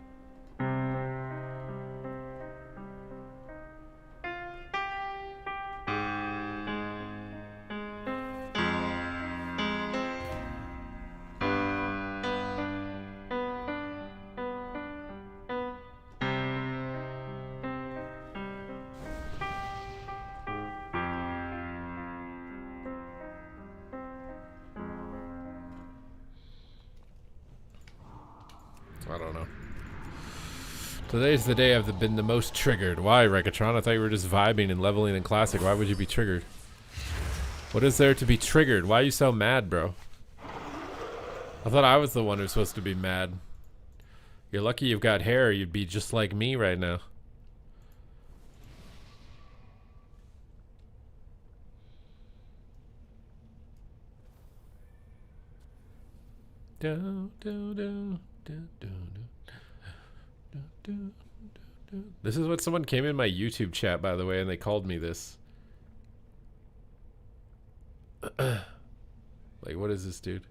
I don't know. Today's the day I've been the most triggered. Why, Rekatron? I thought you were just vibing and leveling in Classic. Why would you be triggered? What is there to be triggered? Why are you so mad, bro? I thought I was the one who's supposed to be mad. You're lucky you've got hair. You'd be just like me right now. This is what someone came in my YouTube chat, by the way, and they called me this. Like, what is this, dude?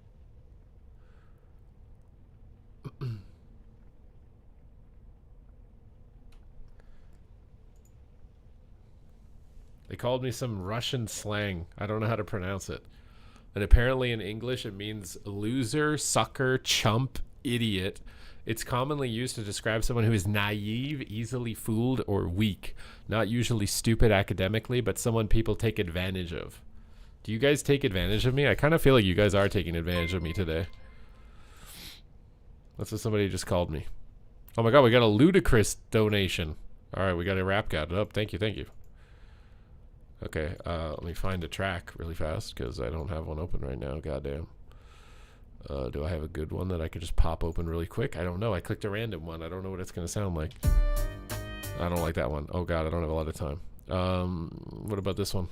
They called me some Russian slang. I don't know how to pronounce it. And apparently in English it means loser, sucker, chump, idiot. It's commonly used to describe someone who is naive, easily fooled, or weak. Not usually stupid academically, but someone people take advantage of. Do you guys take advantage of me? I kind of feel like you guys are taking advantage of me today. That's what somebody just called me. Oh my god, we got a ludicrous donation. Alright, we got a rap god up. Thank you, thank you. Okay, let me find a track really fast because I don't have one open right now. Goddamn. Do I have a good one that I could just pop open really quick? I don't know. I clicked a random one. I don't know what it's going to sound like. I don't like that one. Oh god, I don't have a lot of time. What about this one?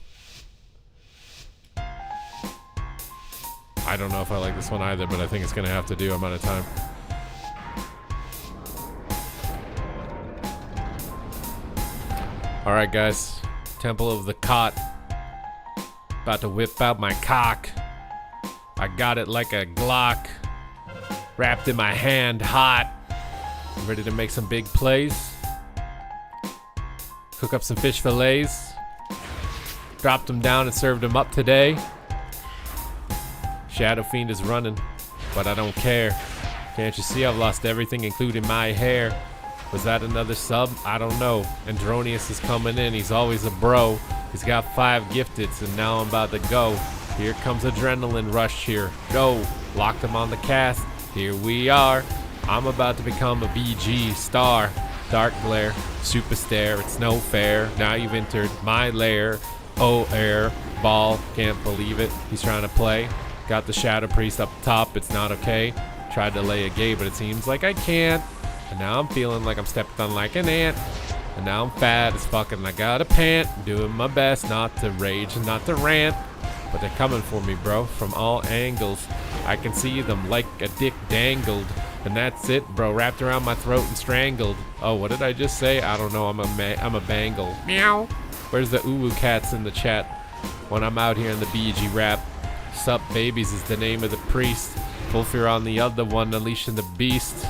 I don't know if I like this one either, but I think it's going to have to do. I'm out of time. Alright, guys. Temple of the Cot. About to whip out my cock. I got it like a Glock. Wrapped in my hand, hot. I'm ready to make some big plays. Cook up some fish fillets. Dropped them down and served them up today. Shadow Fiend is running, but I don't care. Can't you see I've lost everything, including my hair? Was that another sub? I don't know. Andronius is coming in. He's always a bro. He's got 5 gifteds, and now I'm about to go. Here comes adrenaline rush here. Go. Locked him on the cast. Here we are. I'm about to become a BG star. Dark glare. Super stare. It's no fair. Now you've entered my lair. Oh, air. Ball. Can't believe it. He's trying to play. Got the Shadow Priest up top. It's not okay. Tried to lay a gate, but it seems like I can't. And now I'm feeling like I'm stepped on like an ant. And now I'm fat as fuck and I gotta pant. Doing my best not to rage and not to rant. But they're coming for me, bro, from all angles. I can see them like a dick dangled. And that's it, bro, wrapped around my throat and strangled. Oh, what did I just say? I don't know, I'm a bangle. Meow. Where's the uwu cats in the chat? When I'm out here in the BG rap. Sup babies is the name of the priest. Full fear on the other one, unleashing the beast.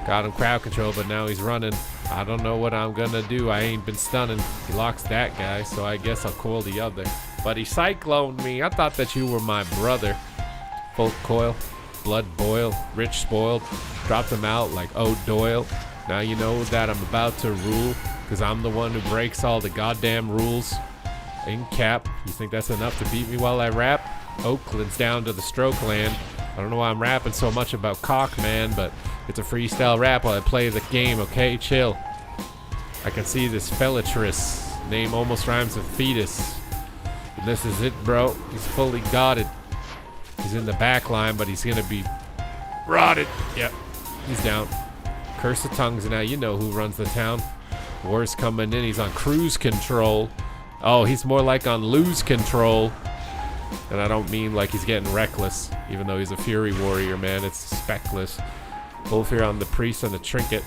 Got him crowd control, but now he's running. I don't know what I'm gonna do. I ain't been stunning. He locks that guy, so I guess I'll coil the other. But he cycloned me. I thought that you were my brother. Full coil, blood boil, rich spoiled. Dropped him out like Doyle. Now you know that I'm about to rule, cause I'm the one who breaks all the goddamn rules. In cap, you think that's enough to beat me while I rap? Oakland's down to the stroke land. I don't know why I'm rapping so much about cock, man, but it's a freestyle rap while I play the game, okay? Chill. I can see this fellatress. Name almost rhymes with fetus. And this is it, bro. He's fully gotted. He's in the back line, but he's gonna be rotted. Yep, he's down. Curse the tongues, and now you know who runs the town. War's coming in, he's on cruise control. Oh, he's more like on lose control. And I don't mean like he's getting reckless, even though he's a fury warrior, man. It's speckless. Full fear on the priest and the trinket.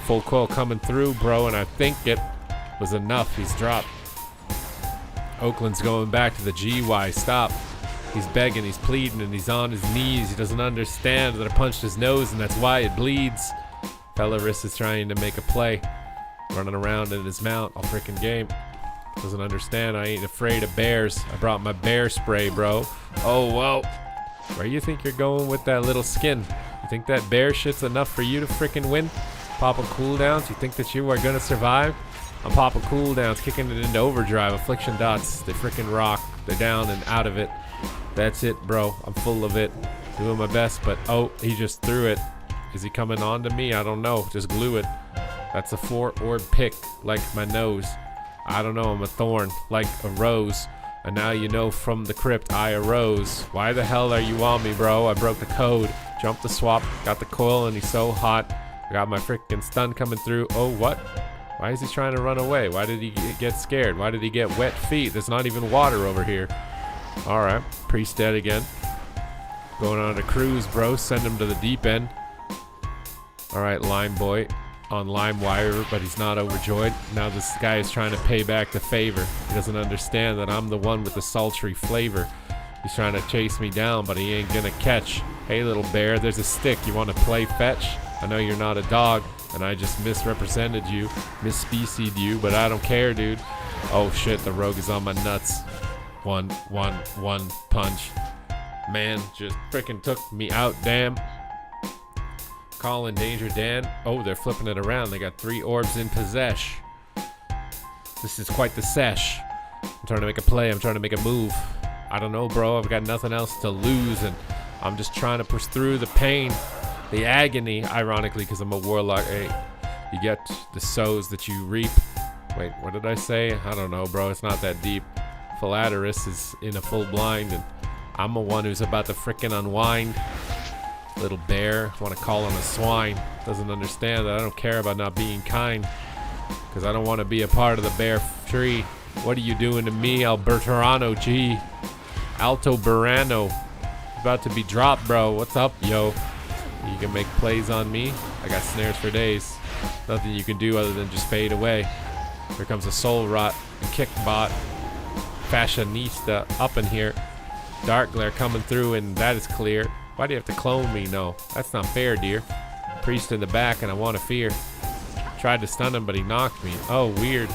Full coil coming through, bro, and I think it was enough. He's dropped. Oakland's going back to the GY. Stop. He's begging, he's pleading, and he's on his knees. He doesn't understand that I punched his nose, and that's why it bleeds. Fellarus is trying to make a play. Running around in his mount all freaking game. Doesn't understand I ain't afraid of bears. I brought my bear spray, bro. Oh, whoa. Where you think you're going with that little skin? You think that bear shit's enough for you to freaking win? Popping cooldowns? You think that you are gonna survive? I'm popping cooldowns, kicking it into overdrive. Affliction dots, they freaking rock. They're down and out of it. That's it, bro. I'm full of it. Doing my best, but oh, he just threw it. Is he coming on to me? I don't know. Just glue it. That's a 4-orb pick, like my nose. I don't know, I'm a thorn, like a rose. And now you know from the crypt I arose. Why the hell are you on me, bro? I broke the code. Jumped the swap, got the coil, and he's so hot. I got my freaking stun coming through. Oh, what? Why is he trying to run away? Why did he get scared? Why did he get wet feet? There's not even water over here. Alright, priest dead again. Going on a cruise, bro. Send him to the deep end. Alright, Lime Boy on LimeWire, but he's not overjoyed. Now this guy is trying to pay back the favor. He doesn't understand that I'm the one with the sultry flavor. He's trying to chase me down, but he ain't gonna catch. Hey little bear, there's a stick. You want to play fetch? I know you're not a dog, and I just misrepresented you, misspecied you, but I don't care, dude. Oh shit, the rogue is on my nuts. One punch. Man, just freaking took me out, damn. Calling Danger Dan. Oh, they're flipping it around. They got 3 orbs in possession. This is quite the sesh. I'm trying to make a play. I'm trying to make a move. I don't know, bro. I've got nothing else to lose, and I'm just trying to push through the pain, the agony, ironically, because I'm a warlock. Hey, you get the sows that you reap. Wait, what did I say? I don't know, bro. It's not that deep. Philaterus is in a full blind, and I'm the one who's about to frickin' unwind. Little bear, want to call him a swine. Doesn't understand that I don't care about not being kind, because I don't want to be a part of the bear tree. What are you doing to me, Albertorano G? Alto Burano. About to be dropped, bro. What's up, yo? You can make plays on me. I got snares for days. Nothing you can do other than just fade away. Here comes a soul rot, a kick bot. Fashionista up in here. Dark glare coming through, and that is clear. Why do you have to clone me? No, that's not fair, dear. Priest in the back, and I want to fear. Tried to stun him, but he knocked me. Oh, weird.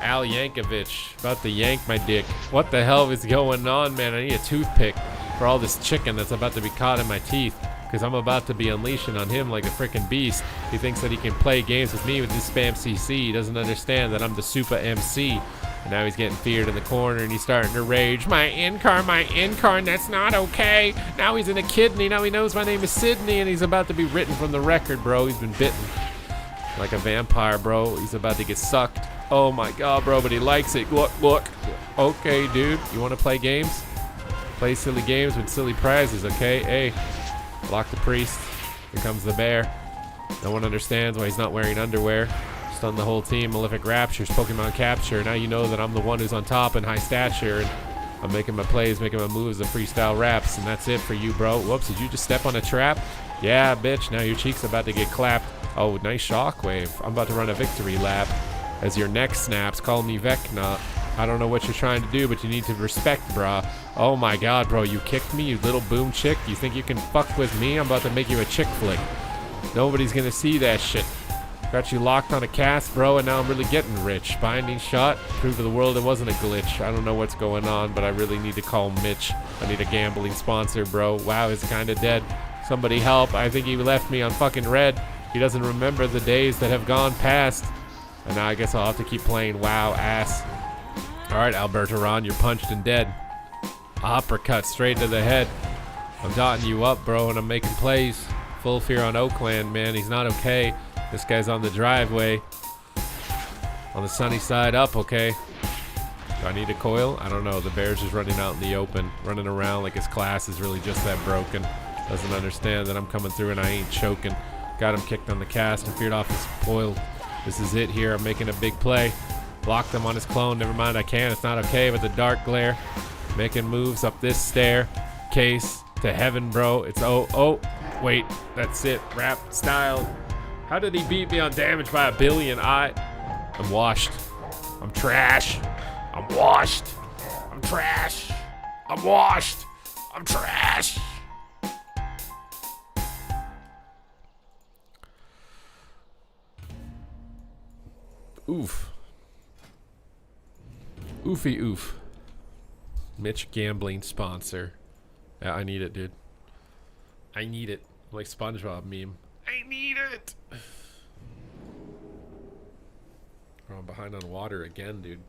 Al Yankovic, about to yank my dick. What the hell is going on, man? I need a toothpick for all this chicken that's about to be caught in my teeth. because I'm about to be unleashing on him like a freaking beast. He thinks that he can play games with me with this spam CC. He doesn't understand that I'm the super MC. And now he's getting feared in the corner and he's starting to rage. My in-car, and that's not okay. Now he's in a kidney. Now he knows my name is Sydney and he's about to be written from the record, bro. He's been bitten like a vampire, bro. He's about to get sucked. Oh my God, bro, but he likes it. Look. Okay, dude, you want to play games? Play silly games with silly prizes, okay? Hey, lock the priest. Here comes the bear. No one understands why he's not wearing underwear. Stun the whole team. Malefic Raptures, Pokemon Capture. Now you know that I'm the one who's on top in high stature, and I'm making my plays, making my moves, the freestyle raps, and that's it for you, bro. Whoops, did you just step on a trap? Yeah, bitch, now your cheek's about to get clapped. Oh, nice shockwave. I'm about to run a victory lap. As your neck snaps, call me Vecna. I don't know what you're trying to do, but you need to respect, brah. Oh my God, bro, you kicked me, you little boom chick. You think you can fuck with me? I'm about to make you a chick flick. Nobody's gonna see that shit. Got you locked on a cast, bro, and now I'm really getting rich. Binding shot, prove to the world it wasn't a glitch. I don't know what's going on, but I really need to call Mitch. I need a gambling sponsor, bro. Wow, he's kinda dead. Somebody help. I think he left me on fucking red. He doesn't remember the days that have gone past. And now I guess I'll have to keep playing WoW ass. Alright, Alberto Ron, you're punched and dead. Uppercut straight to the head. I'm dotting you up, bro, and I'm making plays. Full fear on Oakland, man. He's not okay. This guy's on the driveway. On the sunny side up, okay. Do I need a coil? I don't know. The bear's just running out in the open. Running around like his class is really just that broken. Doesn't understand that I'm coming through and I ain't choking. Got him kicked on the cast and feared off his coil. This is it here. I'm making a big play. Blocked him on his clone. Never mind, I can. It's not okay with the dark glare. Making moves up this stair. Case to heaven, bro. It's oh. Wait, that's it. Rap style. How did he beat me on damage by 1 billion? I'm washed. I'm trash. I'm washed. I'm trash. I'm washed. I'm trash. Oof. Oofy oof. Mitch gambling sponsor. Yeah, I need it, dude. I need it. Like SpongeBob meme. I need it. Oh, I'm behind on water again, dude.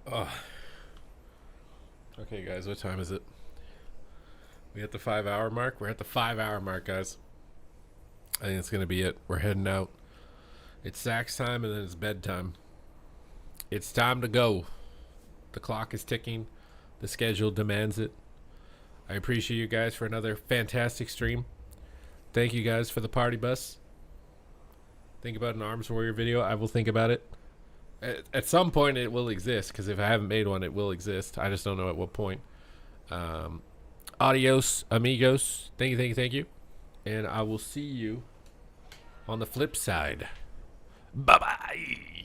Oh. Okay, guys, what time is it? We hit the 5-hour mark? We're at the 5-hour mark, guys. I think it's going to be it. We're heading out. It's sax time and then it's bedtime. It's time to go. The clock is ticking. The schedule demands it. I appreciate you guys for another fantastic stream. Thank you guys for the party bus. Think about an Arms Warrior video. I will think about it. At some point it will exist, because if I haven't made one, it will exist. I just don't know at what point. Adios, amigos. Thank you. And I will see you on the flip side. Bye-bye.